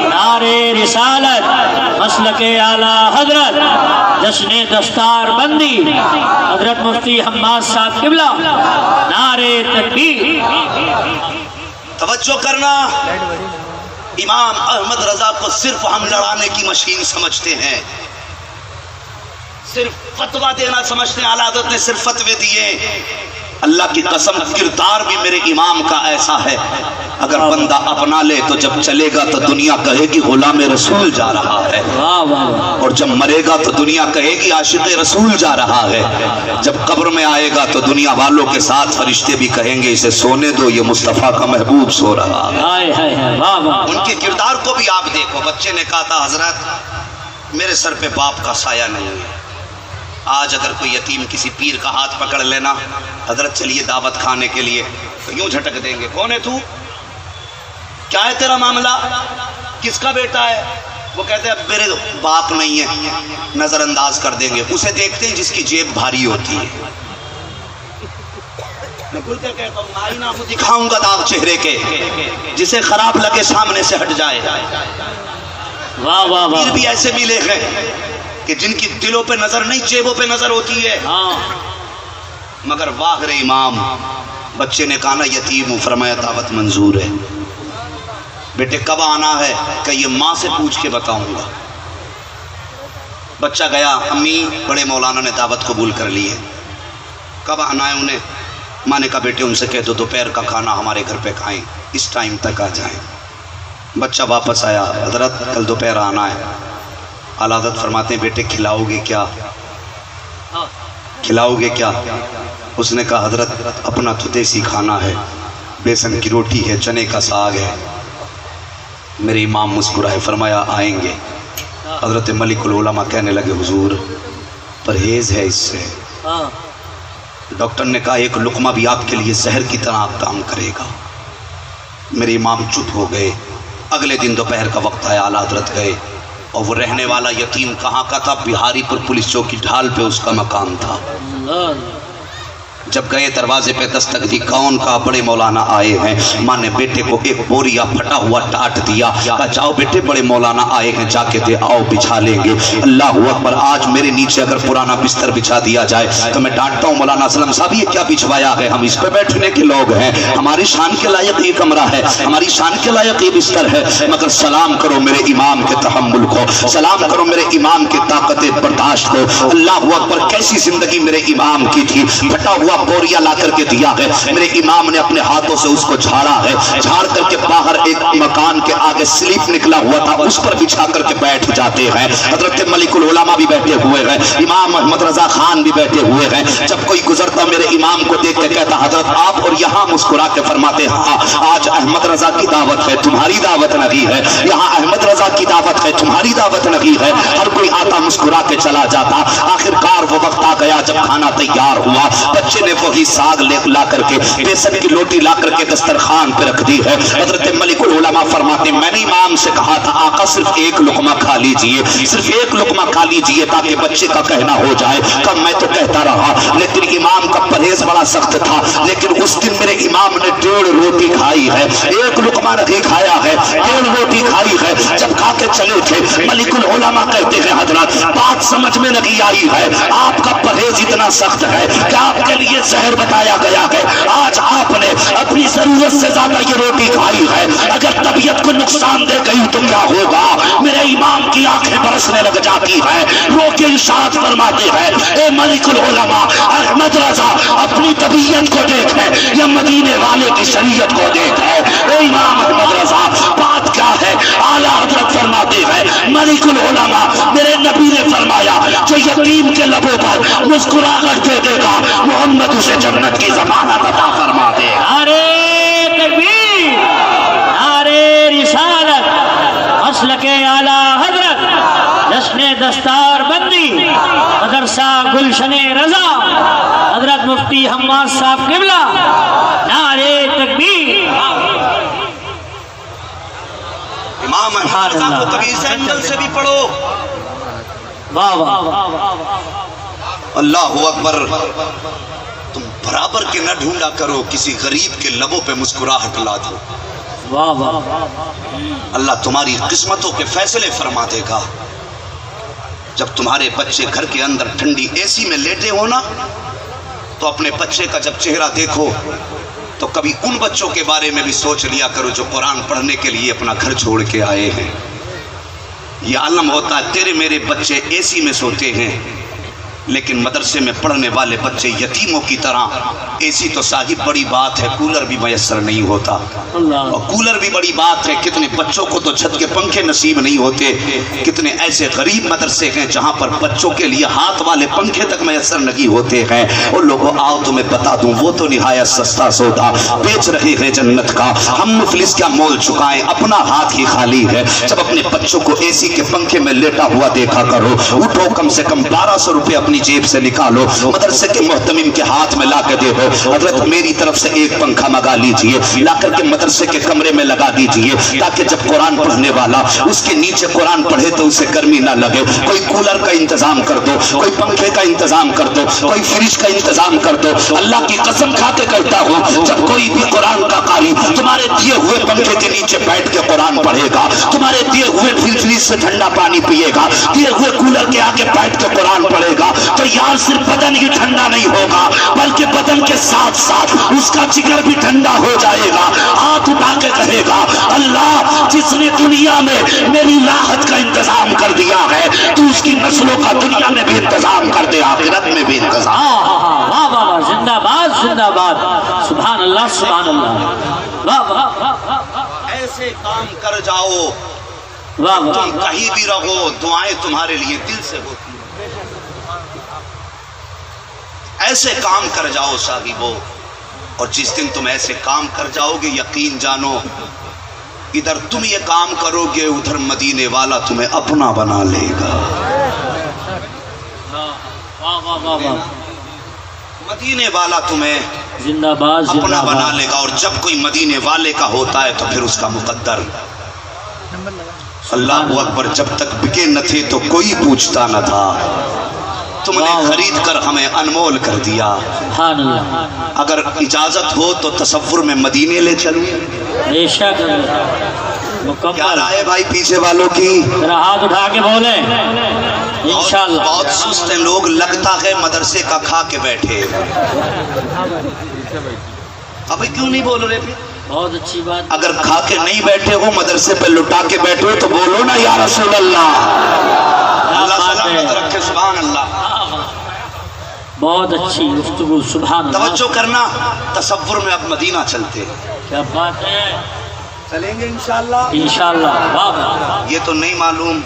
نعرے رسالت، مسلک اعلیٰ حضرت، جشن دستار بندی حضرت مفتی حماد صاحب قبلہ، نعرے تکبیر۔ توجہ کرنا، امام احمد رضا کو صرف ہم لڑانے کی مشین سمجھتے ہیں، صرف فتویٰ دینا سمجھتے ہیں۔ اعلیٰ حضرت نے صرف فتوے دیے، اللہ کی قسم کردار بھی میرے امام کا ایسا ہے، اگر بندہ اپنا لے تو جب چلے گا تو دنیا کہے گی غلام رسول جا رہا ہے، اور جب مرے گا تو دنیا کہے گی عاشق رسول جا رہا ہے۔ جب قبر میں آئے گا تو دنیا والوں کے ساتھ فرشتے بھی کہیں گے اسے سونے دو، یہ مصطفیٰ کا محبوب سو رہا ہے۔ ان کے کردار کو بھی آپ دیکھو۔ بچے نے کہا تھا، حضرت میرے سر پہ باپ کا سایہ نہیں ہے۔ آج اگر کوئی یتیم کسی پیر کا ہاتھ پکڑ لینا، حضرت چلیے دعوت کھانے کے لیے، تو یوں جھٹک دیں گے، کون ہے تو؟ کیا ہے تیرا معاملہ؟ کس کا بیٹا ہے؟ وہ کہتے ہیں اب میرے باپ نہیں ہے، نظر انداز کر دیں گے۔ اسے دیکھتے ہیں جس کی جیب بھاری ہوتی ہے۔ میں کھل کر کہتا ہوں، آئینہ وہ دکھاؤں گا داغ چہرے کے، جسے خراب لگے سامنے سے ہٹ جائے۔ پیر بھی ایسے ملے ہیں کہ جن کی دلوں پہ نظر نہیں، جیبوں پہ نظر ہوتی ہے۔ مگر واہ امام، بچے نے کہا نا یتیم ہوں، فرمایا دعوت منظور ہے۔ بیٹے کب آنا ہے؟ کہ یہ ماں سے پوچھ کے بتاؤں گا۔ بچہ گیا، امی بڑے مولانا نے دعوت قبول کر لی ہے، کب آنا ہے انہیں؟ ماں نے کہا بیٹے ان سے کہہ دو دوپہر کا کھانا ہمارے گھر پہ کھائیں، اس ٹائم تک آ جائیں۔ بچہ واپس آیا، حضرت کل دوپہر آنا ہے۔ اعلیٰ حضرت فرماتے ہیں بیٹے کھلاؤ گے کیا؟ کھلاؤ گے کیا؟ اس نے کہا حضرت اپنا تو دیسی کھانا ہے، بیسن کی روٹی ہے، چنے کا ساگ ہے۔ میرے امام مسکرائے، فرمایا آئیں گے۔ حضرت ملک العلماء کہنے لگے حضور پرہیز ہے اس سے۔ ڈاکٹر نے کہا ایک لقمہ بھی آپ کے لیے زہر کی طرح کام کرے گا۔ میرے امام چپ ہو گئے۔ اگلے دن دوپہر کا وقت آیا، اعلیٰ حضرت گئے، اور وہ رہنے والا یتیم کہاں کا تھا؟ بہاری پر پولیس چوکی ڈھال پہ اس کا مکان تھا۔ جب گئے دروازے پہ دستک دی، کون کا؟ بڑے مولانا آئے ہیں۔ ماں نے بیٹے کو ایک بوریا پھٹا ہوا ٹاٹ دیا، کہا جاؤ بیٹے بڑے مولانا آئے ہیں، جا کے دے آؤ بچھا لیں گے۔ اللہ اکبر، آج میرے نیچے اگر پرانا بستر بچھا دیا جائے تو میں ڈانٹتا ہوں مولانا اسلم صاحب یہ کیا بچھوایا ہے، ہم اس پہ بیٹھنے کے لوگ ہیں، ہماری شان کے لائق یہ کمرہ ہے، ہماری شان کے لائق یہ بستر ہے، مگر سلام کرو میرے امام کے تحمل کو، سلام کرو میرے امام کی طاقت برداشت کو۔ اللہ اکبر، کیسی زندگی میرے امام کی تھی۔ پھٹا ہوا بوریا لا کر کے دیا ہے، میرے امام نے اپنے ہاتھوں سے اس کو جھاڑا ہے، جھاڑ کر کے باہر ایک مکان کے آگے سلیپ نکلا ہوا تھا، اس پر بچھا کر کے بیٹھ جاتے ہیں۔ حضرت ملک العلماء بھی بیٹھے ہوئے ہیں، امام محمد رضا خان بھی بیٹھے ہوئے ہیں۔ جب کوئی گزرتا میرے امام کو دیکھ کے کہتا حضرت آپ، اور یہاں مسکرا کے فرماتے ہاں آج احمد رضا کی دعوت ہے، تمہاری دعوت نہیں ہے، یہاں احمد رضا کی دعوت ہے، تمہاری دعوت نہیں ہے۔ ہر کوئی آتا مسکرا کے چلا جاتا۔ آخر کار وہ وقت آ گیا جب کھانا تیار ہوا، بچے نے وہی ساگ لا کر کے، بیسن کی لوٹی لا کر کے دسترخوان پہ رکھ دی ہے۔ حضرت ملک العلماء فرماتے میں نے امام سے کہا تھا آقا صرف ایک لقمہ کھا لیجئے، صرف ایک لقمہ کھا لیجئے تاکہ بچے کا کہنا ہو جائے۔ کہ میں تو کہتا رہا، لیکن امام کا پرہیز بڑا سخت تھا، لیکن اس دن میرے امام نے 1.5 روٹی کھائی ہے، ایک لقمہ نہیں کھایا ہے، 1.5 روٹی کھائی ہے۔ جب کھا کے چلے تھے ملک العلماء کہتے ہیں حضرت بات سمجھ میں نہیں آئی ہے، آپ کا پرہیز اتنا سخت ہے کہ آپ کے لیے زہر بتایا گیا ہے، آج آپ نے اپنی ضرورت سے زیادہ یہ روٹی کھائی ہے، اگر طبیعت کو نقصان دے گئی تو کیا ہوگا؟ میرے امام کی آنکھیں برسنے لگ جاتی ہے، رو کے ارشاد فرماتے ہیں اے ملک العلماء احمد رضا اپنی طبیعت کو دیکھیں یا مدینے والے کی شریعت کو دیکھیں۔ اے امام احمد رضا بات کیا ہے؟ اعلیٰ حضرت فرماتے ہیں ملک العلماء میرے نبی نے فرمایا جو یتیم کے لبوں پر مسکراہٹ دے دے گا محمد اسے جنت کی ضمانت عطا فرما دے گا۔ نعرے تکبیر، نعرے رسالت، مسلک اعلیٰ حضرت، جشن دستار بندی مدرسہ گلشن رضا حضرت مفتی حماد صاحب قبلہ، نعرے تکبیر۔ امام احمد رضا کو کبھی زینل سے بھی پڑھو۔ واہ واہ، اللہ اکبر، تم برابر کے نہ ڈھونڈا کرو، کسی غریب کے لبوں پہ مسکراہٹ لا دو، واہ واہ، اللہ تمہاری قسمتوں کے فیصلے فرما دے گا۔ جب تمہارے بچے گھر کے اندر ٹھنڈی اے سی میں لیٹے ہو نا، تو اپنے بچے کا جب چہرہ دیکھو تو کبھی ان بچوں کے بارے میں بھی سوچ لیا کرو جو قرآن پڑھنے کے لیے اپنا گھر چھوڑ کے آئے ہیں۔ یہ عالم ہوتا ہے تیرے میرے بچے اے سی میں سوتے ہیں، لیکن مدرسے میں پڑھنے والے بچے یتیموں کی طرح، اے سی تو صاحب بڑی بات ہے، کولر بھی میسر نہیں ہوتا، اور کولر بھی بڑی بات ہے، کتنے بچوں کو تو چھت کے پنکھے نصیب نہیں ہوتے، کتنے ایسے غریب مدرسے ہیں جہاں پر بچوں کے لیے ہاتھ والے پنکھے تک میسر نہیں ہوتے ہیں۔ اور لوگوں آؤ تمہیں بتا دوں، وہ تو نہایت سستا سودا بیچ رہے ہیں جنت کا، ہم مفلس کیا مول چکائیں، اپنا ہاتھ ہی خالی ہے۔ جب اپنے بچوں کو اے سی کے پنکھے میں لیٹا ہوا دیکھا کرو، اٹھو کم سے کم 1200 روپے اپنی جیب سے نکالو، مدرسے کے محتمم کے ہاتھ میں لا کے دے دو، حضرت میری طرف سے ایک پنکھا منگا لیجئے، لا کر کے مدرسے کے کمرے میں لگا دیجئے، تاکہ جب قرآن پڑھنے والا اس کے نیچے قرآن پڑھے تو اسے گرمی نہ لگے۔ کوئی کولر کا انتظام کر دو، کوئی پنکھے کا انتظام کر دو، کوئی فریج کا انتظام کر دو۔ اللہ کی قسم کھا کے کہتا ہوں، جب کوئی بھی قرآن کا قاری تمہارے دیے ہوئے پنکھے کے نیچے بیٹھ کے قرآن پڑھے گا، تمہارے دیے ہوئے فریج سے ٹھنڈا پانی پیے گا، دیے ہوئے کولر کے آگے بیٹھ کے قرآن پڑھے گا، تو یار صرف بدن ہی ٹھنڈا نہیں ہوگا بلکہ بدن کے ساتھ ساتھ اس کا جگر بھی ٹھنڈا ہو جائے گا۔ ہاتھ اٹھا کے کہے گا اللہ جس نے دنیا میں میری راحت کا انتظام کر دیا ہے، تو اس کی نسلوں کا دنیا میں بھی انتظام کر دے، آخرت میں بھی انتظام۔ واہ واہ، زندہ باد زندہ باد، سبحان اللہ سبحان اللہ، واہ واہ، ایسے کام کر جاؤ واہ تم واہ، کہیں بھی رہو، دعائیں تمہارے لیے دل سے ہوتی ہیں۔ ایسے کام کر جاؤ صاحبو، اور جس دن تم ایسے کام کر جاؤ گے یقین جانو ادھر تم یہ کام کرو گے ادھر مدینے والا تمہیں اپنا بنا لے گا، مدینے والا تمہیں زندہ باد اپنا زندہ بنا باد، لے گا۔ اور جب کوئی مدینے والے کا ہوتا ہے تو پھر اس کا مقدر، اللہ اکبر، جب تک بکے نہ تھے تو کوئی پوچھتا نہ تھا، تم نے خرید کر ہمیں انمول کر دیا. سبحان اللہ. اگر اجازت ہو تو تصور میں مدینے لے چلوں. بے شک کیا مکمل. رائے بھائی پیچھے والوں کی؟ ذرا ہاتھ اٹھا کے بولے انشاءاللہ. بہت سست ہیں لوگ، لگتا ہے مدرسے کا کھا کے بیٹھے. ابھی کیوں نہیں بول رہے؟ بہت اچھی بات. اگر کھا کے نہیں بیٹھے ہو مدرسے پہ لٹا کے بیٹھے ہو تو بولو نا یا رسول اللہ. اللہ سلامت رکھے. سبحان اللہ. بہت اچھی گفتگو. سبحان اللہ. توجہ کرنا، تصور میں اب مدینہ چلتے ہیں. کیا بات ہے. چلیں گے انشاءاللہ. انشاءاللہ. واہ واہ. یہ تو نہیں معلوم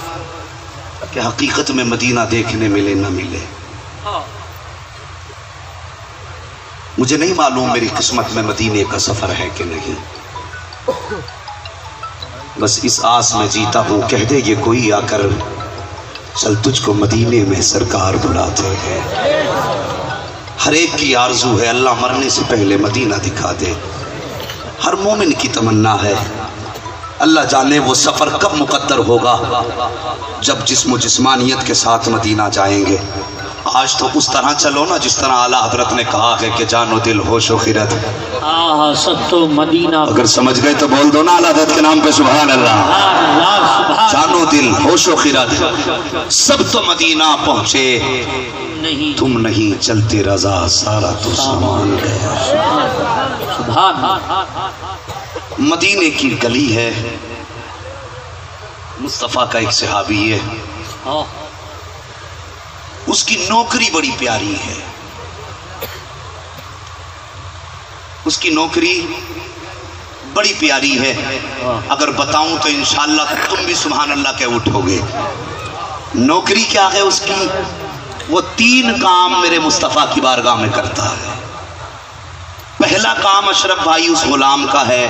کہ حقیقت میں مدینہ دیکھنے ملے نہ ملے. مجھے نہیں معلوم میری قسمت میں مدینے کا سفر ہے کہ نہیں. بس اس آس میں جیتا ہوں، کہہ دے یہ کوئی آ کر چل تجھ کو مدینے میں سرکار بلاتے ہیں. ہر ایک کی آرزو ہے اللہ مرنے سے پہلے مدینہ دکھا دے. ہر مومن کی تمنا ہے. اللہ جانے وہ سفر کب مقدر ہوگا جب جسم و جسمانیت کے ساتھ مدینہ جائیں گے. آج تو اس طرح چلو نا جس طرح اعلیٰ حضرت نے کہا ہے کہ جان و دل ہوش و خیرت. سب تو مدینہ. اگر سمجھ گئے تو بول دو نا اعلیٰ حضرت کے نام پہ سبحان اللہ. جان و دل ہوش و خیرت سب تو مدینہ پہنچے، نہیں تم نہیں چلتے رضا سارا تو سامان گیا. سبحان. مدینے کی گلی ہے، مصطفیٰ کا ایک صحابی ہے، اس کی نوکری بڑی پیاری ہے. اس کی نوکری بڑی پیاری ہے. اگر بتاؤں تو انشاءاللہ تم بھی سبحان اللہ کے اٹھو گے. نوکری کیا ہے اس کی؟ وہ 3 کام میرے مصطفیٰ کی بارگاہ میں کرتا ہے. پہلا کام اشرف بھائی اس غلام کا ہے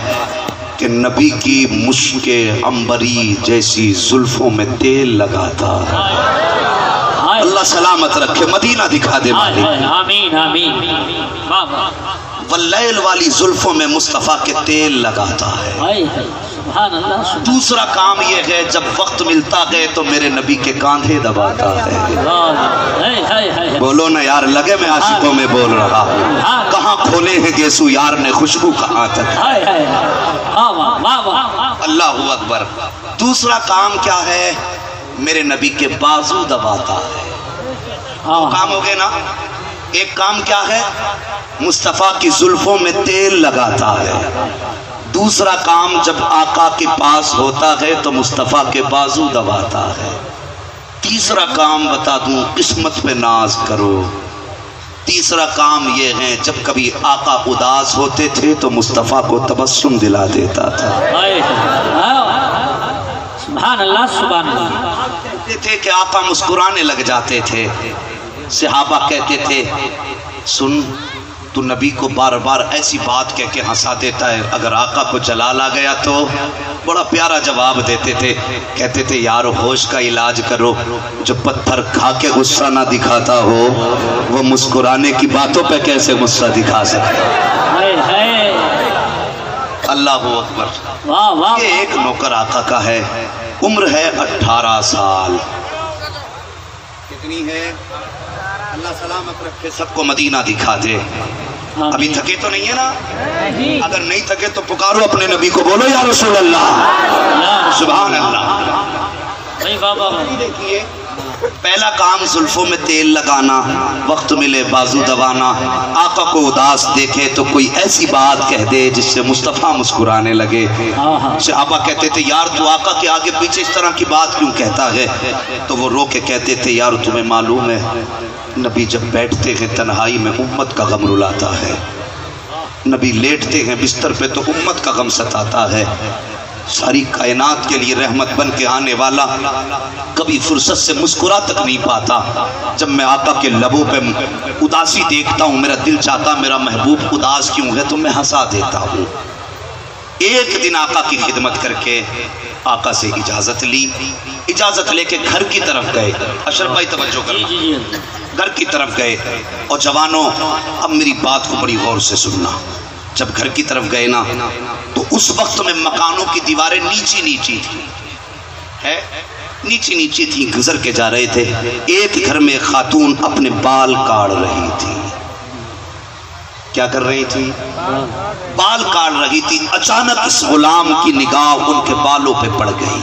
کہ نبی کی مشک عنبری جیسی زلفوں میں تیل لگاتا ہے. اللہ سلامت رکھے، مدینہ دکھا دے مالک. آمین آمین. واللیل والی زلفوں میں مصطفیٰ کے تیل لگاتا ہے. سبحان اللہ. دوسرا کام یہ ہے جب وقت ملتا ہے تو میرے نبی کے کاندھے دباتا ہے. بولو نا یار، لگے میں عاشقوں میں بول رہا ہوں. کہاں کھولے ہیں گیسو یار نے خوشبو کہاں تک. اللہ اکبر. دوسرا کام کیا ہے؟ میرے نبی کے بازو دباتا ہے. دو کام ہو گئے نا. ایک کام کیا ہے؟ مصطفیٰ کی زلفوں میں تیل لگاتا ہے. دوسرا کام جب آقا کے پاس ہوتا ہے تو مصطفیٰ کے بازو دباتا ہے. تیسرا کام بتا دوں، قسمت پہ ناز کرو. تیسرا کام یہ ہے جب کبھی آقا اداس ہوتے تھے تو مصطفیٰ کو تبسم دلا دیتا تھا. سبحان اللہ. سبحان اللہ. کہتے تھے کہ آقا مسکرانے لگ جاتے تھے. صحابہ کہتے تھے سن تو نبی کو بار بار ایسی بات کہہ کے ہنسا دیتا ہے، اگر آقا کو جلال آ گیا تو بڑا پیارا جواب دیتے تھے. کہتے تھے یار ہوش کا علاج کرو، جو پتھر کھا کے غصہ نہ دکھاتا ہو وہ مسکرانے کی باتوں پہ کیسے غصہ دکھا سکتا. اللہ اکبر. یہ ایک نوکر آقا کا ہے، عمر ہے 18 سال. کتنی ہے؟ اللہ سلامت رکھے، سب کو مدینہ دکھا دے. ابھی تھکے تو نہیں ہے نا؟ اگر نہیں تھکے تو پکارو اپنے نبی کو، بولو یا رسول اللہ. سبحان اللہ. دیکھیے، پہلا کام زلفوں میں تیل لگانا، وقت ملے بازو دبانا. آقا کو اداس دیکھے تو کوئی ایسی بات کہہ دے جس سے مصطفیٰ مسکرانے لگے. صحابہ کہتے تھے یار تو آقا کے آگے پیچھے اس طرح کی بات کیوں کہتا ہے؟ تو وہ رو کے کہتے تھے یار تمہیں معلوم ہے نبی جب بیٹھتے ہیں تنہائی میں امت کا غم رلاتا ہے. نبی لیٹتے ہیں بستر پہ تو امت کا غم ستاتا ہے. ساری کائنات کے لیے رحمت بن کے آنے والا کبھی فرصت سے مسکرا تک نہیں پاتا. جب میں آقا کے لبوں پہ اداسی دیکھتا ہوں میرا دل چاہتا میرا محبوب اداس کیوں ہے تو میں ہنسا دیتا ہوں. ایک دن آقا کی خدمت کر کے آقا سے اجازت لی. اجازت لے کے گھر کی طرف گئے. اشرف بھائی توجہ کرنا، گھر کی طرف گئے. اور جوانوں اب میری بات کو بڑی غور سے سننا. جب گھر کی طرف گئے نا تو اس وقت میں مکانوں کی دیواریں نیچی نیچی تھی. ہے نیچی نیچی تھی، گزر کے جا رہے تھے. ایک گھر میں خاتون اپنے بال کاٹ رہی تھی. کیا کر رہی تھی؟ بال کاٹ رہی تھی. اچانک اس غلام کی نگاہ ان کے بالوں پہ پڑ گئی.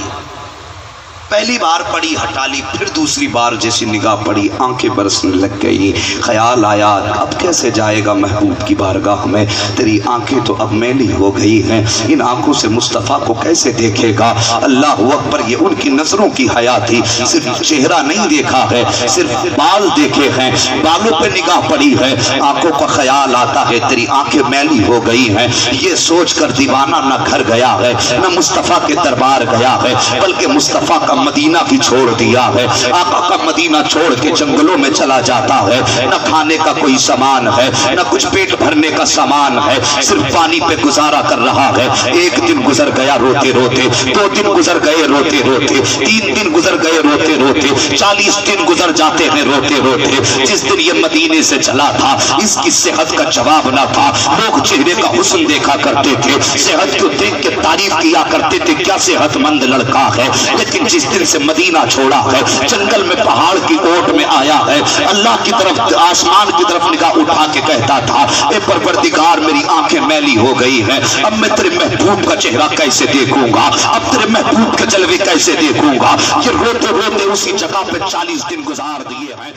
پہلی بار پڑی، ہٹا لی. پھر دوسری بار جیسی نگاہ پڑی، آنکھیں برسنے لگ گئی. خیال آیا اب کیسے جائے گا محبوب کی بارگاہ میں، تیری آنکھیں تو اب میلی ہو گئی ہیں، ان آنکھوں سے مصطفیٰ کو کیسے دیکھے گا. اللہ اکبر، یہ ان کی نظروں کی حیا تھی. صرف چہرہ نہیں دیکھا ہے، صرف بال دیکھے ہیں، بالوں پہ نگاہ پڑی ہے. آنکھوں کا خیال آتا ہے تیری آنکھیں میلی ہو گئی ہیں. یہ سوچ کر دیوانہ نہ گھر گیا ہے، نہ مصطفیٰ کے دربار گیا ہے، بلکہ مصطفیٰ کا مدینہ بھی چھوڑ دیا ہے. آقا کا مدینہ چھوڑ کے جنگلوں میں چلا جاتا ہے. نہ کھانے کا کوئی سامان ہے، نہ کچھ پیٹ بھرنے کا سامان ہے، صرف پانی پہ گزارا کر رہا ہے. ایک دن گزر گیا روتے روتے، 2 دن گزر گئے روتے روتے، 3 دن گزر گئے روتے روتے، 40 دن گزر جاتے ہیں روتے روتے. جس دن یہ مدینے سے چلا تھا، اس کی صحت کا جواب نہ تھا. لوگ چہرے کا حسن دیکھا کرتے تھے، صحت کو دیکھ کے تعریف کیا کرتے تھے، کیا صحت مند لڑکا ہے. لیکن جس دن سے مدینہ چھوڑا ہے، جنگل میں پہاڑ کی اوٹ میں آیا ہے، اللہ کی طرف، آسمان کی طرف نگاہ اٹھا کے کہتا تھا اے پروردگار میری آنکھیں میلی ہو گئی ہیں، اب میں تیرے محبوب کا چہرہ کیسے دیکھوں گا، اب تیرے محبوب کے جلوے کیسے دیکھوں گا. یہ روتے روتے اسی جگہ پہ 40 دن گزار دیے ہیں.